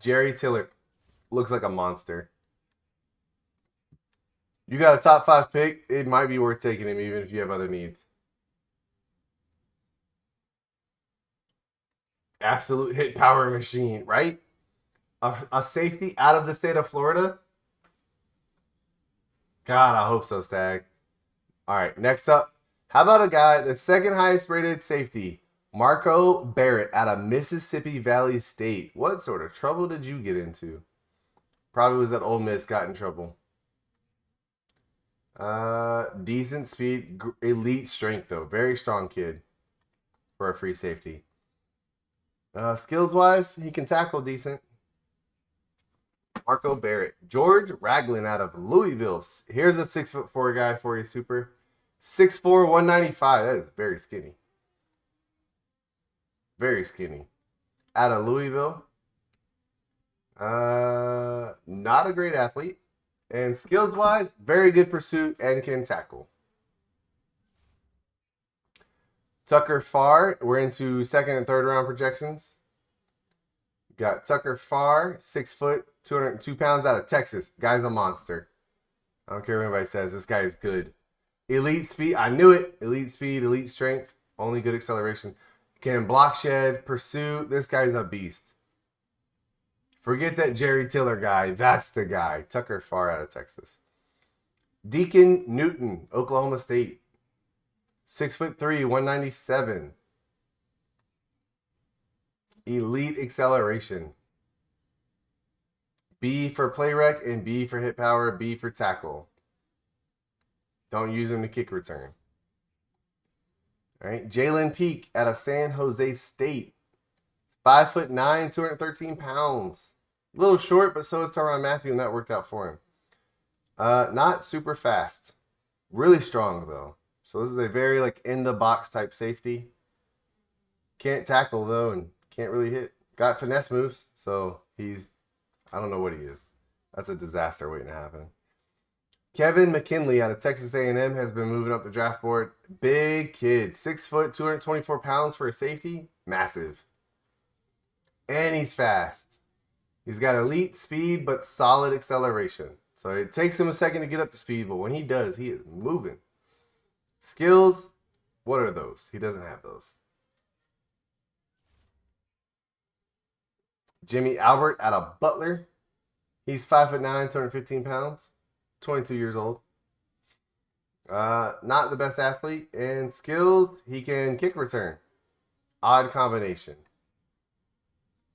Jerry Tiller looks like a monster. You got a top 5 pick, it might be worth taking him even if you have other needs. Absolute hit power machine, right? A safety out of the state of Florida? God, I hope so, Stag. All right, next up. How about a guy, the second highest rated safety, Marco Barrett out of Mississippi Valley State. What sort of trouble did you get into? Probably was that Ole Miss got in trouble. Decent speed, elite strength though. Very strong kid for a free safety. Skills-wise, he can tackle decent. Marco Barrett. George Ragland out of Louisville. Here's a 6'4" guy for you, Super. 6'4", 195. That is very skinny. Very skinny. Out of Louisville. Not a great athlete. And skills-wise, very good pursuit and can tackle. Tucker Farr. We're into second and third round projections. Got Tucker Farr, 6 foot, 202 pounds out of Texas. Guy's a monster. I don't care what anybody says. This guy is good. Elite speed. I knew it. Elite speed, elite strength. Only good acceleration. Can block shed, pursue. This guy's a beast. Forget that Jerry Tiller guy. That's the guy. Tucker Farr out of Texas. Deacon Newton, Oklahoma State. 6'3", 197. Elite acceleration. B for play rec and B for hit power, B for tackle. Don't use him to kick return. All right, Jalen Peak out of San Jose State. 5'9", 213 pounds. A little short, but so is Tyrann Mathieu, and that worked out for him. Not super fast. Really strong, though. So this is a very, in-the-box type safety. Can't tackle, though, and can't really hit. Got finesse moves, so he's... I don't know what he is. That's a disaster waiting to happen. Kevin McKinley out of Texas A&M has been moving up the draft board. Big kid. 6 foot, 224 pounds for a safety. Massive. And he's fast. He's got elite speed, but solid acceleration. So it takes him a second to get up to speed, but when he does, he is moving. Skills, what are those? He doesn't have those. Jimmy Albert out of Butler. He's 5'9", 215 pounds. 22 years old. Not the best athlete. And skills, he can kick return. Odd combination.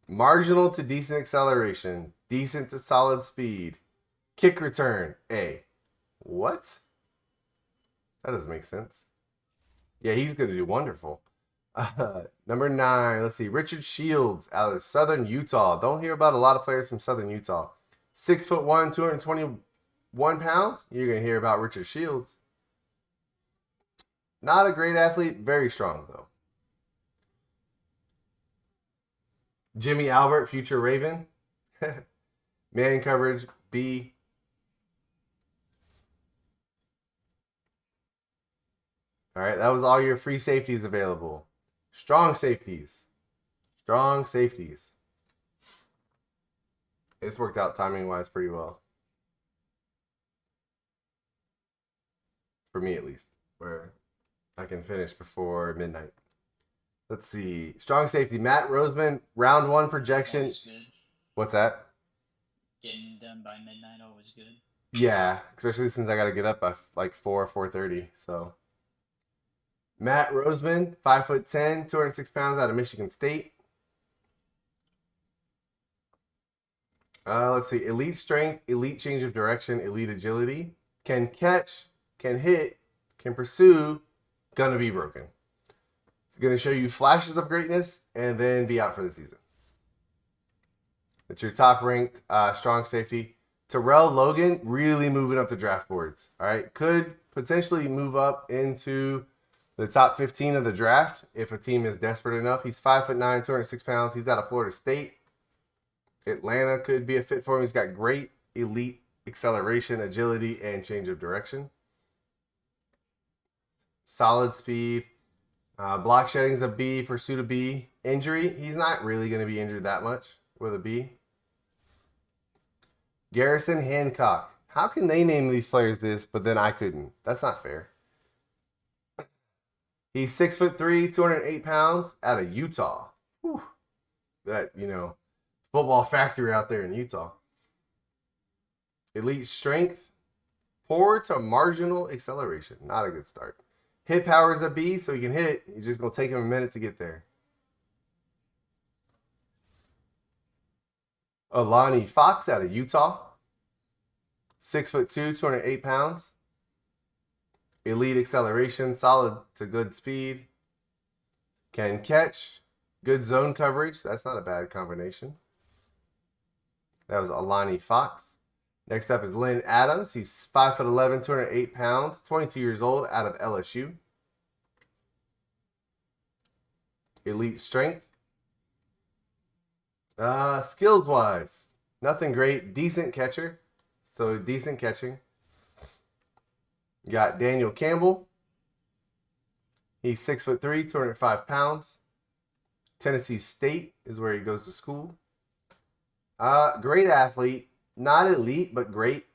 Marginal to decent acceleration. Decent to solid speed. Kick return, A. What? That doesn't make sense. Yeah, he's going to do wonderful. Number 9, let's see. Richard Shields out of Southern Utah. Don't hear about a lot of players from Southern Utah. 6'1", 221 pounds. You're going to hear about Richard Shields. Not a great athlete. Very strong, though. Jimmy Albert, future Raven. Man coverage, B. All right, that was all your free safeties available. Strong safeties. Strong safeties. It's worked out timing-wise pretty well. For me, at least. Where I can finish before midnight. Let's see. Strong safety. Matt Roseman, round 1 projection. Always good. What's that? Getting done by midnight, always good. Yeah, especially since I got to get up by like 4:30. So, Matt Roseman, 5'10", 206 pounds, out of Michigan State. Let's see. Elite strength, elite change of direction, elite agility. Can catch, can hit, can pursue, gonna be broken. It's gonna show you flashes of greatness and then be out for the season. It's your top ranked strong safety. Terrell Logan really moving up the draft boards. All right, could potentially move up into the top 15 of the draft if a team is desperate enough. He's 5'9", 206 pounds. He's out of Florida State. Atlanta could be a fit for him. He's got great elite acceleration, agility, and change of direction. Solid speed. Block shedding's a B, pursuit a B. Injury, he's not really going to be injured that much with a B. Garrison Hancock. How can they name these players this, but then I couldn't? That's not fair. He's 6'3", 208 pounds, out of Utah. Whew. That, football factory out there in Utah. Elite strength. Poor to marginal acceleration. Not a good start. Hit power is a B, so he can hit. He's just going to take him a minute to get there. Alani Fox out of Utah. 6'2", 208 pounds. Elite acceleration, solid to good speed. Can catch. Good zone coverage. That's not a bad combination. That was Alani Fox. Next up is Lynn Adams. He's 5'11", 208 pounds, 22 years old, out of LSU. Elite strength. Skills-wise, nothing great. Decent catcher. So, decent catching. You got Daniel Campbell. He's 6'3", 205 pounds. Tennessee State is where he goes to school. Great athlete. Not elite, but great.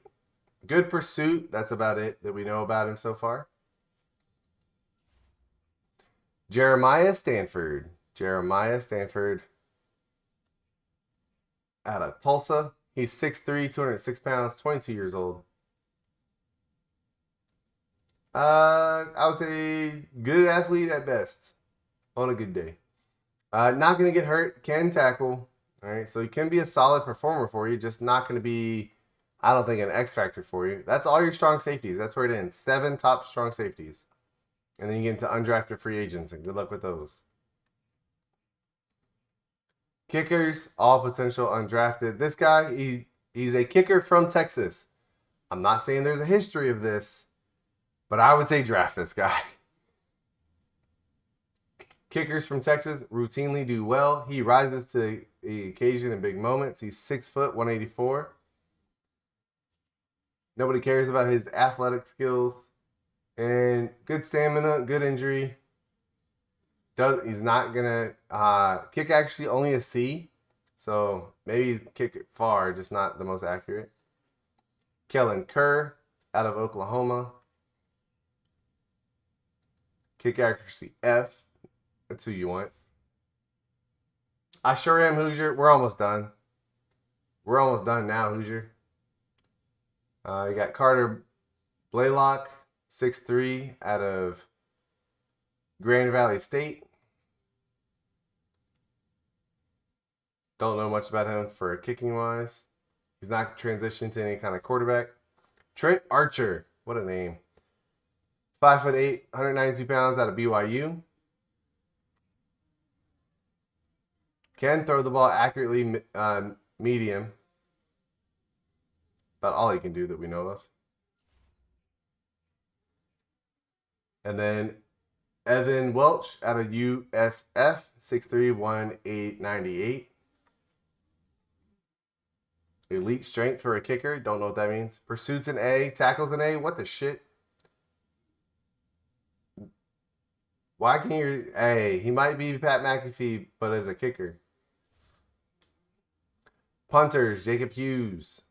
Good pursuit. That's about it that we know about him so far. Jeremiah Stanford. Out of Tulsa. He's 6'3", 206 pounds, 22 years old. I would say good athlete at best on a good day. Not going to get hurt. Can tackle. All right, so he can be a solid performer for you, just not going to be, I don't think, an X factor for you. That's all your strong safeties. That's where it ends. 7 top strong safeties. And then you get into undrafted free agents, and good luck with those. Kickers, all potential undrafted. This guy, he's a kicker from Texas. I'm not saying there's a history of this, but I would say draft this guy. Kickers from Texas routinely do well. He rises to the occasion in big moments. He's 6 foot, 184. Nobody cares about his athletic skills. And good stamina, good injury. He's not going to kick actually only a C. So maybe kick it far, just not the most accurate. Kellen Kerr out of Oklahoma. Kick accuracy F. That's who you want. I sure am, Hoosier. We're almost done. We're almost done now, Hoosier. You got Carter Blaylock, 6'3", out of Grand Valley State. Don't know much about him for kicking wise. He's not transitioned to any kind of quarterback. Trent Archer, what a name. 5'8", 192 pounds, out of BYU. Can throw the ball accurately, medium. About all he can do that we know of. And then Evan Welch out of USF, 6'3", 198. Elite strength for a kicker. Don't know what that means. Pursuits an A, tackles an A. What the shit? Why can't you? Hey, he might be Pat McAfee, but as a kicker. Punters, Jacob Hughes.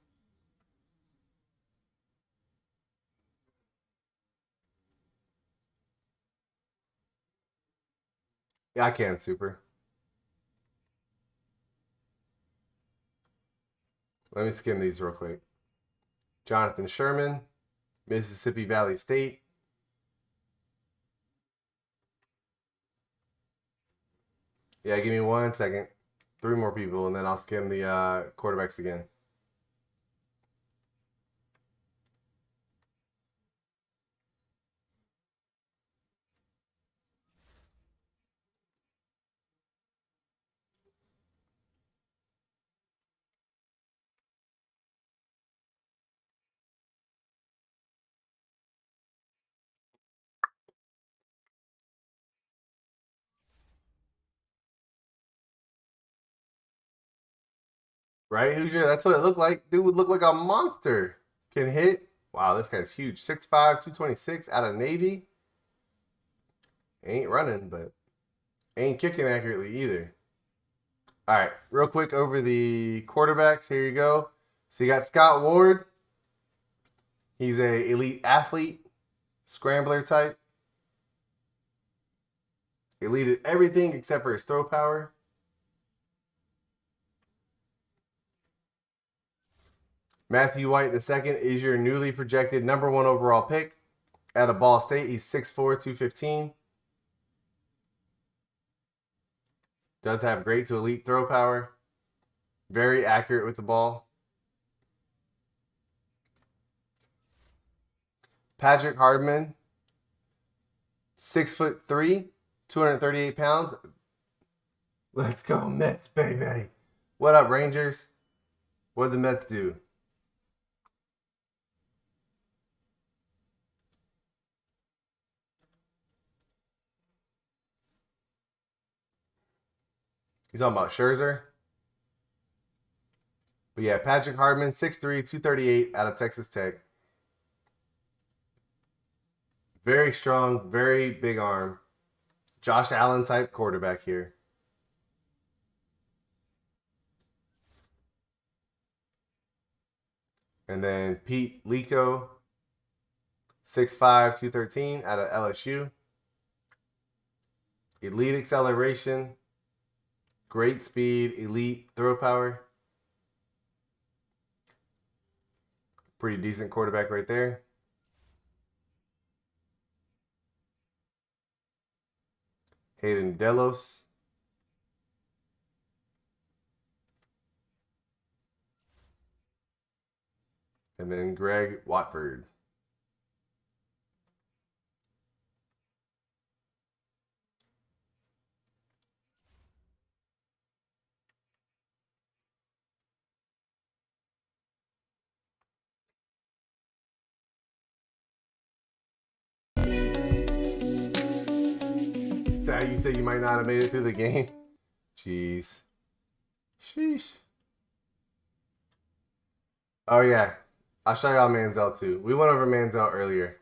Yeah, I can, Super. Let me skim these real quick. Jonathan Sherman, Mississippi Valley State. Yeah, give me 1 second. 3 more people, and then I'll skim the quarterbacks again. Right, Hoosier? That's what it looked like. Dude would look like a monster. Can hit. Wow, this guy's huge. 6'5", 226 out of Navy. Ain't running, but ain't kicking accurately either. All right, real quick over the quarterbacks. Here you go. So you got Scott Ward. He's a elite athlete, scrambler type. Elite at everything except for his throw power. Matthew White II is your newly projected #1 overall pick out of Ball State. He's 6'4", 215. Does have great to elite throw power. Very accurate with the ball. Patrick Hardman, 6'3", 238 pounds. Let's go Mets, baby. What up, Rangers? What did the Mets do? He's talking about Scherzer. But yeah, Patrick Hardman, 6'3", 238 out of Texas Tech. Very strong, very big arm. Josh Allen type quarterback here. And then Pete Lico, 6'5", 213 out of LSU. Elite acceleration. Great speed, elite throw power. Pretty decent quarterback right there. Hayden Delos. And then Greg Watford. Sad you said you might not have made it through the game. Jeez. Sheesh. Oh, yeah. I'll show y'all Manziel, too. We went over Manziel earlier.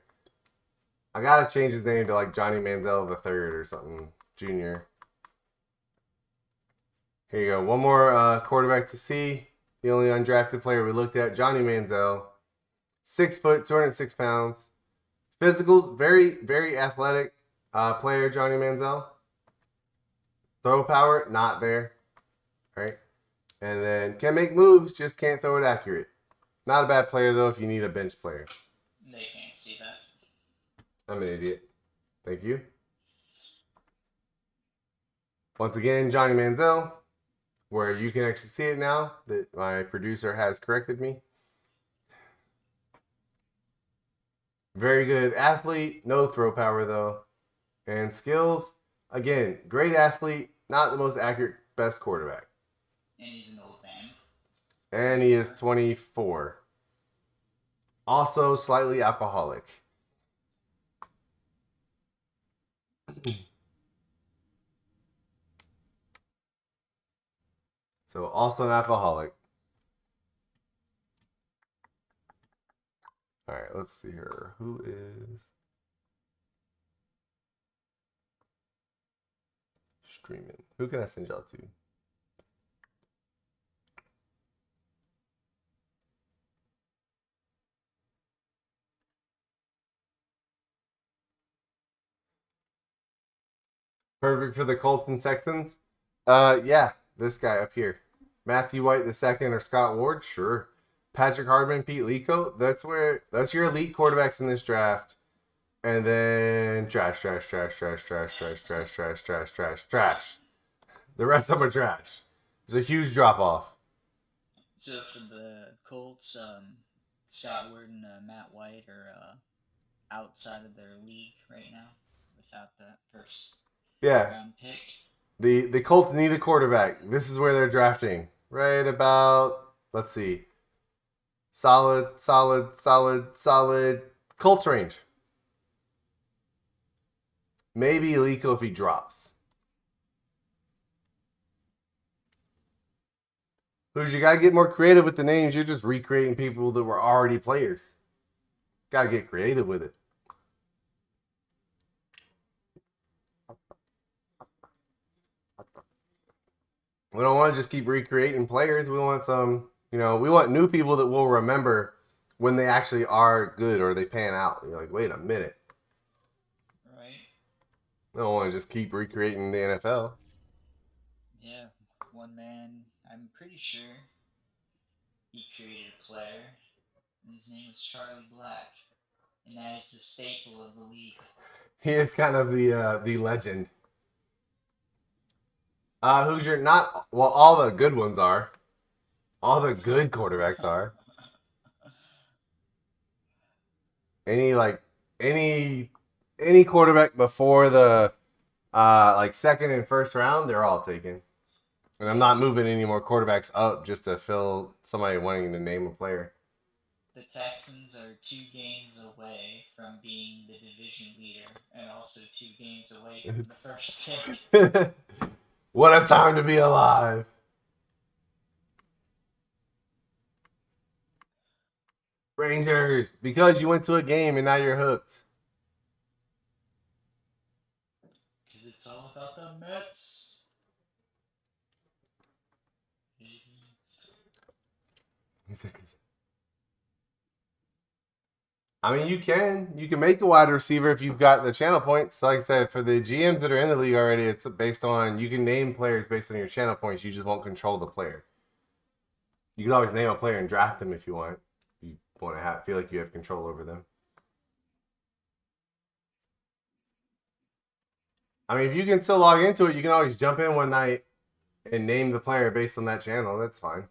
I gotta change his name to like Johnny Manziel III or something. Junior. Here you go. One more quarterback to see. The only undrafted player we looked at, Johnny Manziel. 6 foot, 206 pounds. Physicals, very, very athletic player, Johnny Manziel. Throw power, not there. Right? And then can make moves, just can't throw it accurate. Not a bad player, though, if you need a bench player. They can't see that. I'm an idiot. Thank you. Once again, Johnny Manziel, where you can actually see it now that my producer has corrected me. Very good athlete, no throw power though. And skills, again, great athlete, not the most accurate, best quarterback. And he's an old man. And he is 24. Also slightly alcoholic. So also an alcoholic. All right, let's see here. Who is streaming? Who can I send y'all to? Perfect for the Colts and Texans. Yeah, this guy up here. Matthew White II or Scott Ward, sure. Patrick Hardman, Pete Lico. That's your elite quarterbacks in this draft. And then trash. The rest of them are trash. There's a huge drop off. So for the Colts, Scott Ward and Matt White are outside of their league right now without that first round pick. The Colts need a quarterback. This is where they're drafting. Right about, let's see. Solid Colts range. Maybe Lico if he drops. Who's you gotta get more creative with the names? You're just recreating people that were already players. Gotta get creative with it. We don't want to just keep recreating players. We want some, we want new people that we'll remember when they actually are good or they pan out. You're like, wait a minute. Right. We don't want to just keep recreating the NFL. Yeah, one man, I'm pretty sure he created a player, and his name was Charlie Black, and that is the staple of the league. He is kind of the legend. Who's your not? Well, all the good ones are. All the good quarterbacks are. Any quarterback before the second and first round, they're all taken. And I'm not moving any more quarterbacks up just to fill somebody wanting to name a player. The Texans are 2 games away from being the division leader, and also 2 games away from the first pick. What a time to be alive. Rangers, because you went to a game and now you're hooked. Because it's all about the Mets. I mean, you can make a wide receiver if you've got the channel points. Like I said, for the GMs that are in the league already, it's based on, you can name players based on your channel points. You just won't control the player. You can always name a player and draft them if you want. You want to feel like you have control over them. I mean, if you can still log into it, you can always jump in one night and name the player based on that channel. That's fine.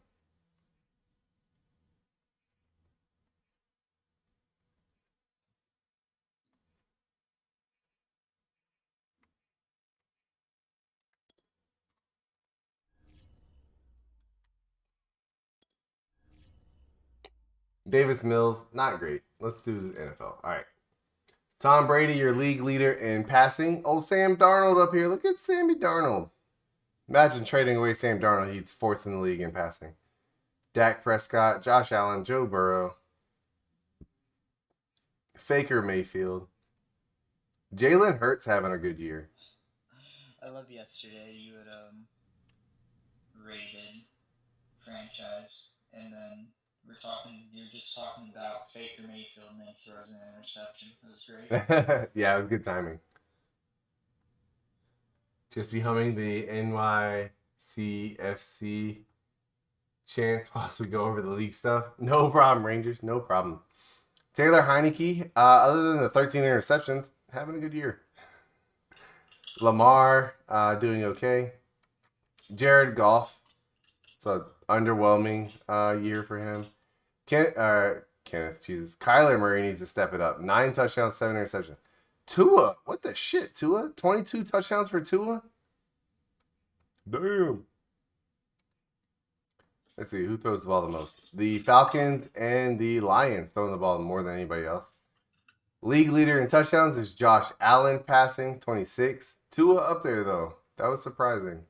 Davis Mills, not great. Let's do the NFL. All right. Tom Brady, your league leader in passing. Oh, Sam Darnold up here. Look at Sammy Darnold. Imagine trading away Sam Darnold. He's 4th in the league in passing. Dak Prescott, Josh Allen, Joe Burrow, Faker Mayfield. Jalen Hurts having a good year. I love yesterday you had rated franchise, and then you're just talking about Faker Mayfield, and then throws an interception. It was great. Yeah, it was good timing. Just be humming the NYCFC chants whilst we go over the league stuff. No problem, Rangers. No problem. Taylor Heineke, other than the 13 interceptions, having a good year. Lamar, doing okay. Jared Goff, it's an underwhelming year for him. Kyler Murray needs to step it up. 9 touchdowns, 7 interceptions. Tua, what the shit, Tua? 22 touchdowns for Tua? Damn. Let's see, who throws the ball the most? The Falcons and the Lions throwing the ball more than anybody else. League leader in touchdowns is Josh Allen, passing 26. Tua up there, though. That was surprising.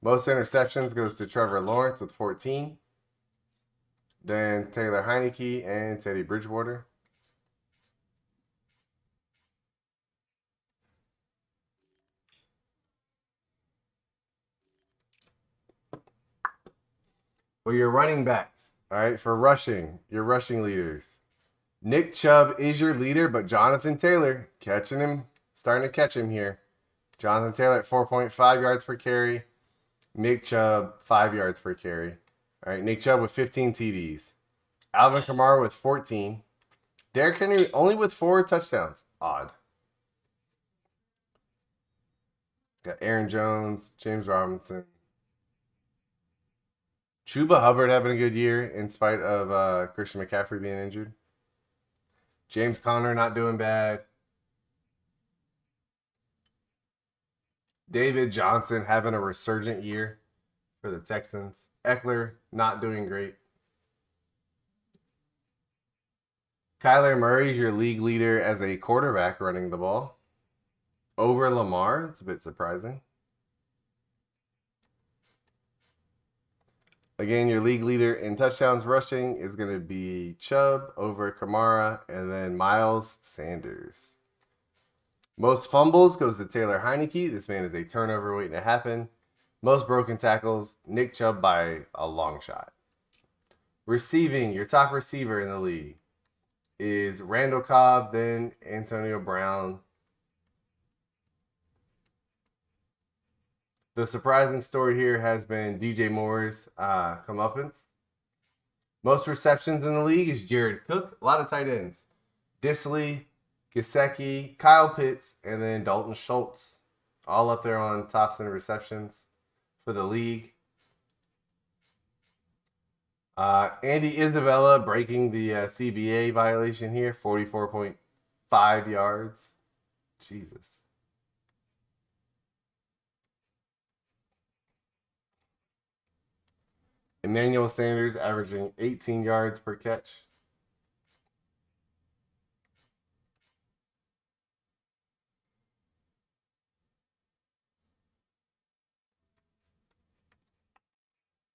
Most interceptions goes to Trevor Lawrence with 14. Then Taylor Heineke and Teddy Bridgewater. For your running backs, all right, for rushing, your rushing leaders. Nick Chubb is your leader, but Jonathan Taylor, starting to catch him here. Jonathan Taylor at 4.5 yards per carry. Nick Chubb, 5 yards per carry. All right, Nick Chubb with 15 TDs. Alvin Kamara with 14. Derrick Henry only with 4 touchdowns. Odd. Got Aaron Jones, James Robinson. Chuba Hubbard having a good year in spite of Christian McCaffrey being injured. James Conner not doing bad. David Johnson having a resurgent year for the Texans. Eckler not doing great. Kyler Murray is your league leader as a quarterback running the ball. Over Lamar. It's a bit surprising. Again, your league leader in touchdowns rushing is going to be Chubb over Kamara and then Miles Sanders. Most fumbles goes to Taylor Heineke. This man is a turnover waiting to happen. Most broken tackles, Nick Chubb by a long shot. Receiving, your top receiver in the league is Randall Cobb, then Antonio Brown. The surprising story here has been DJ Moore's comeuppance. Most receptions in the league is Jared Cook. A lot of tight ends. Disley, Gesicki, Kyle Pitts, and then Dalton Schultz. All up there on tops in receptions for the league. Andy Isabella breaking the CBA violation here. 44.5 yards. Jesus. Emmanuel Sanders averaging 18 yards per catch.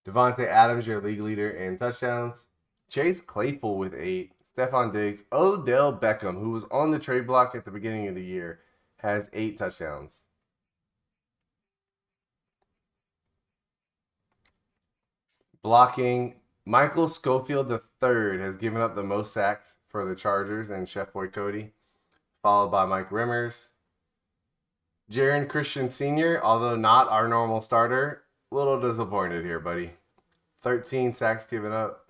Devontae Adams, your league leader in touchdowns. Chase Claypool with 8. Stephon Diggs. Odell Beckham, who was on the trade block at the beginning of the year, has 8 touchdowns. Blocking, Michael Schofield III has given up the most sacks for the Chargers and Chef Boy Cody, followed by Mike Rimmers. Jaron Christian Sr., although not our normal starter, a little disappointed here, buddy. 13 sacks given up.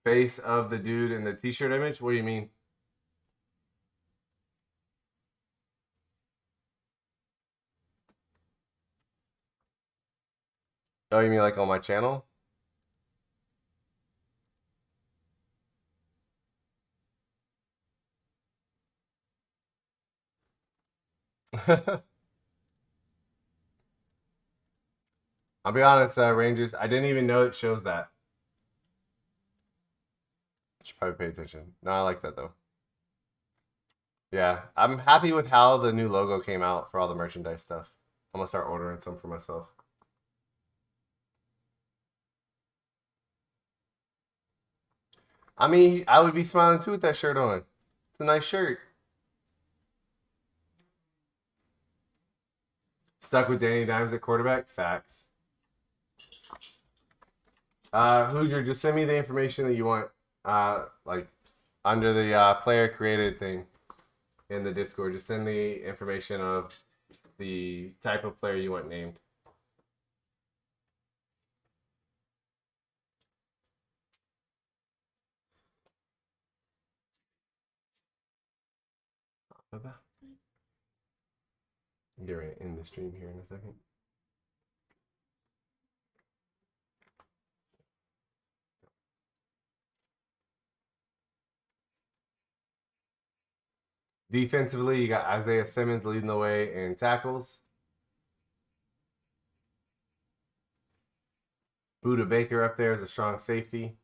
Face of the dude in the t-shirt image? What do you mean? Oh, you mean like on my channel? I'll be honest, Rangers, I didn't even know it shows that. Should probably pay attention. No, I like that though. Yeah, I'm happy with how the new logo came out for all the merchandise stuff. I'm gonna start ordering some for myself. I mean, I would be smiling too with that shirt on. It's a nice shirt. Stuck with Danny Dimes at quarterback? Facts. Hoosier, just send me the information that you want. Like under the player created thing in the Discord. Just send the information of the type of player you want named. Get ready to end the stream here in a second. Defensively, you got Isaiah Simmons leading the way in tackles. Buda Baker up there is a strong safety.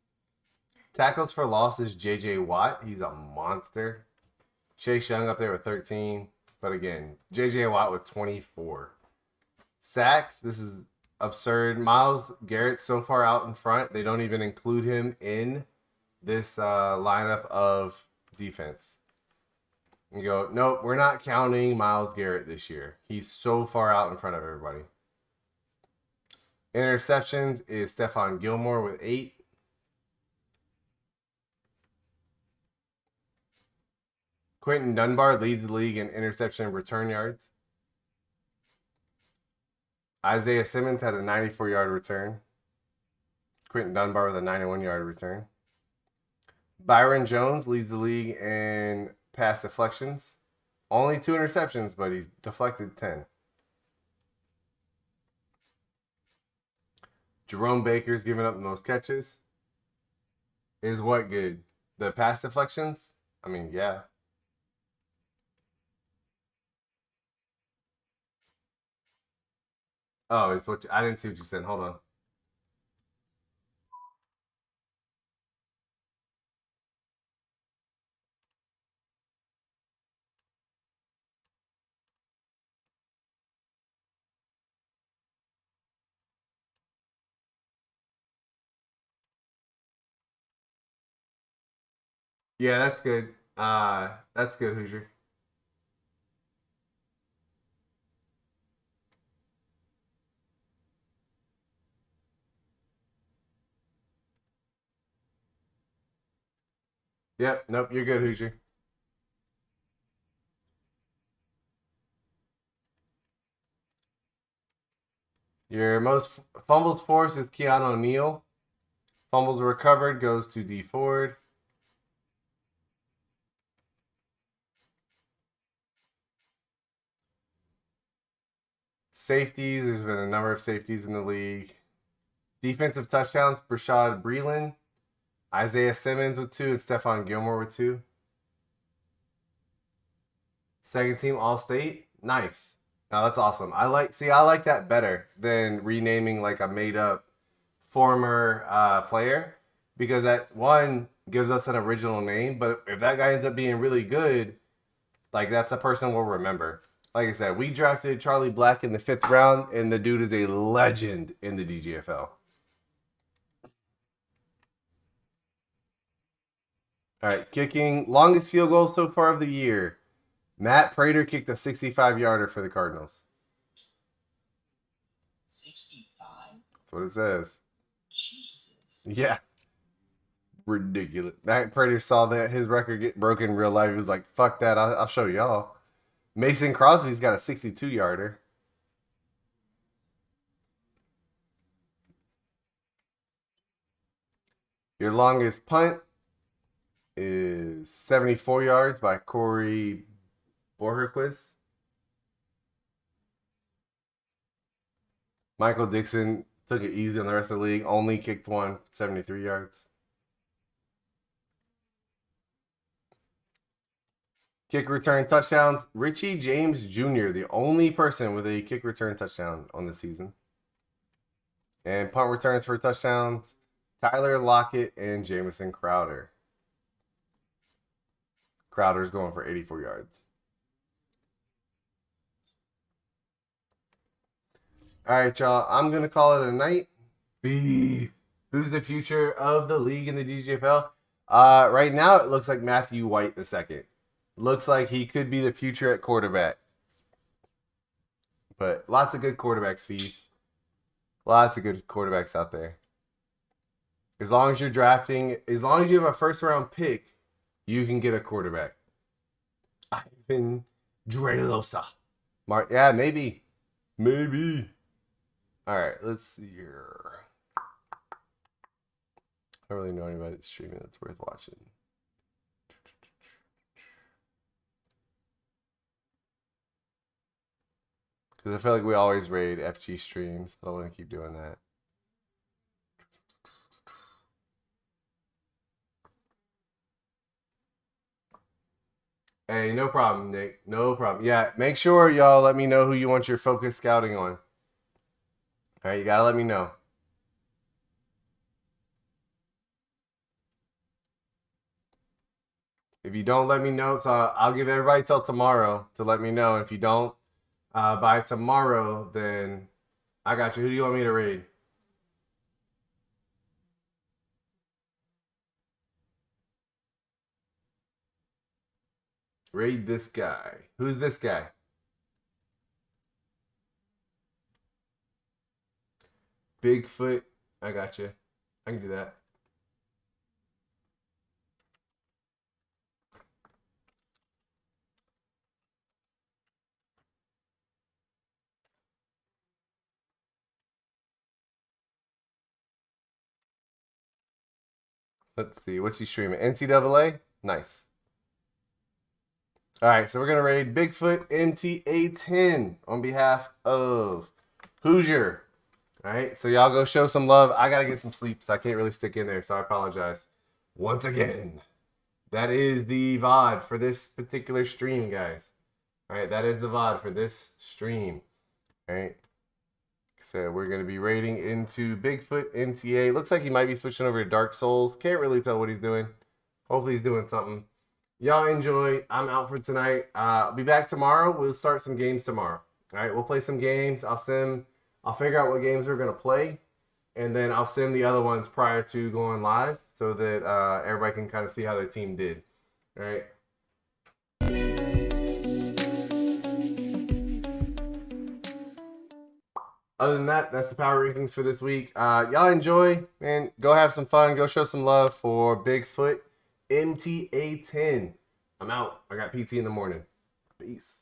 Tackles for loss is J.J. Watt. He's a monster. Chase Young up there with 13. But again, J.J. Watt with 24. Sacks, this is absurd. Myles Garrett so far out in front, they don't even include him in this lineup of defense. You go, nope, we're not counting Myles Garrett this year. He's so far out in front of everybody. Interceptions is Stephon Gilmore with 8. Quentin Dunbar leads the league in interception return yards. Isaiah Simmons had a 94-yard return. Quentin Dunbar with a 91-yard return. Byron Jones leads the league in pass deflections. Only 2 interceptions, but he's deflected 10. Jerome Baker's giving up the most catches. Is what good? The pass deflections? I mean, yeah. Oh, it's what I didn't see what you said. Hold on. Yeah, that's good. That's good, Hoosier. Yep, nope, you're good, Hoosier. Your most fumbles forced is Keanu O'Neal. Fumbles recovered goes to D Ford. Safeties, there's been a number of safeties in the league. Defensive touchdowns, Brashad Breeland, Isaiah Simmons with 2, and Stephon Gilmore with 2. Second team All-State, nice. Now that's awesome. I like that better than renaming like a made-up former player, because that one gives us an original name, but if that guy ends up being really good, like that's a person we'll remember. Like I said, we drafted Charlie Black in the 5th round, and the dude is a legend in the DGFL. All right, kicking, longest field goal so far of the year. Matt Prater kicked a 65-yarder for the Cardinals. 65? That's what it says. Jesus. Yeah. Ridiculous. Matt Prater saw that his record get broken in real life. He was like, fuck that, I'll show y'all. Mason Crosby's got a 62-yarder. Your longest punt is 74 yards by Corey Borherquist. Michael Dixon took it easy on the rest of the league. Only kicked one, 73 yards. Kick return touchdowns. Richie James Jr., the only person with a kick return touchdown on the season. And punt returns for touchdowns, Tyler Lockett and Jamison Crowder. Crowder's going for 84 yards. All right, y'all. I'm going to call it a night. Who's the future of the league in the DGFL? Right now, it looks like Matthew White II. Looks like he could be the future at quarterback. But lots of good quarterbacks, Steve. Lots of good quarterbacks out there. As long as you're drafting, as long as you have a first-round pick, you can get a quarterback. Ivan Drelosa. Yeah, maybe. Maybe. All right, let's see here. I don't really know anybody that's streaming that's worth watching. Because I feel like we always raid FG streams. I don't want to keep doing that. Hey, no problem, Nick. No problem. Yeah, make sure y'all let me know who you want your focus scouting on. All right, you got to let me know. If you don't let me know, so I'll give everybody till tomorrow to let me know. If you don't, by tomorrow, then I got you. Who do you want me to raid? Raid this guy. Who's this guy? Bigfoot. I got you. I can do that. Let's see. What's he streaming? NCAA? Nice. All right, so we're going to raid Bigfoot MTA10 on behalf of Hoosier. All right, so y'all go show some love. I got to get some sleep, so I can't really stick in there, so I apologize. Once again, that is the VOD for this particular stream, guys. All right, that is the VOD for this stream. All right. So we're going to be raiding into Bigfoot MTA. Looks like he might be switching over to Dark Souls. Can't really tell what he's doing. Hopefully he's doing something. Y'all enjoy. I'm out for tonight. I'll be back tomorrow. We'll start some games tomorrow. All right, we'll play some games. I'll figure out what games we're going to play. And then I'll sim the other ones prior to going live so that everybody can kind of see how their team did. All right. Other than that, that's the power rankings for this week. Y'all enjoy, man. Go have some fun. Go show some love for Bigfoot MTA10. I'm out. I got PT in the morning. Peace.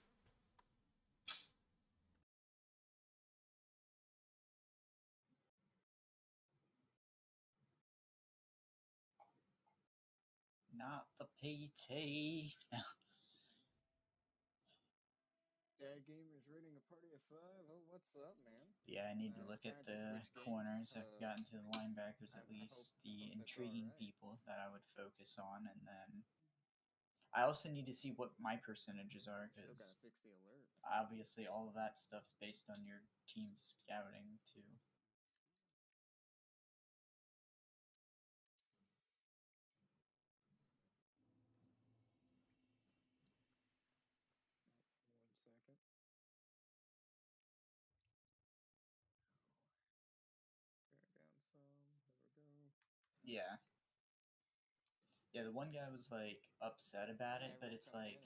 Not the PT. Dad Gamer's rating a party of 5. Oh, what's up, man? Yeah, I need to look at the corners. I've gotten to the linebackers at least, the intriguing people that I would focus on, and then I also need to see what my percentages are, because obviously all of that stuff's based on your team's scouting too. Yeah. Yeah, the one guy was like upset about it, but it's like,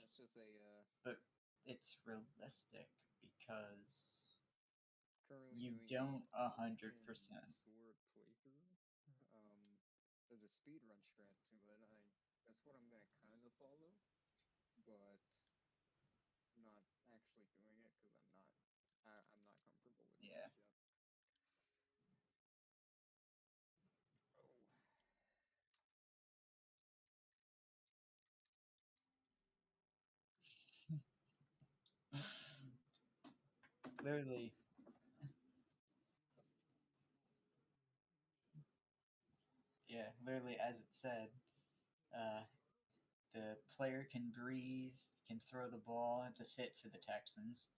but it's realistic because you don't 100%. There's a speed run strat to it. That's what I'm gonna kind of follow, but not actually doing it because I'm not comfortable with it yet. Literally. Yeah, literally as it said, the player can breathe, can throw the ball. It's a fit for the Texans.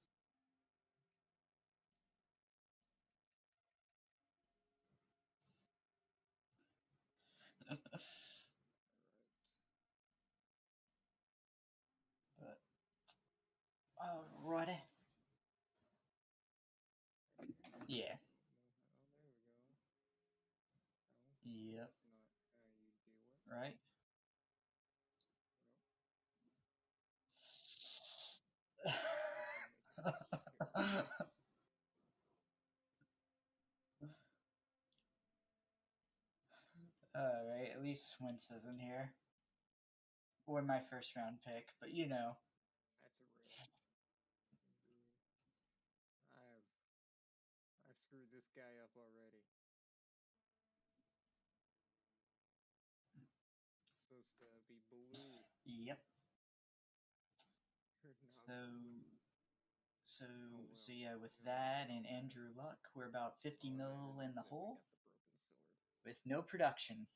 But, alrighty. Yeah. Yep. Right? Alright, at least Wentz isn't here. Or my first round pick, but you know. That's a risk. I've screwed this guy up already. It's supposed to be blue. Yep. So yeah, with that and Andrew Luck, we're about 50 mil in the hole with no production.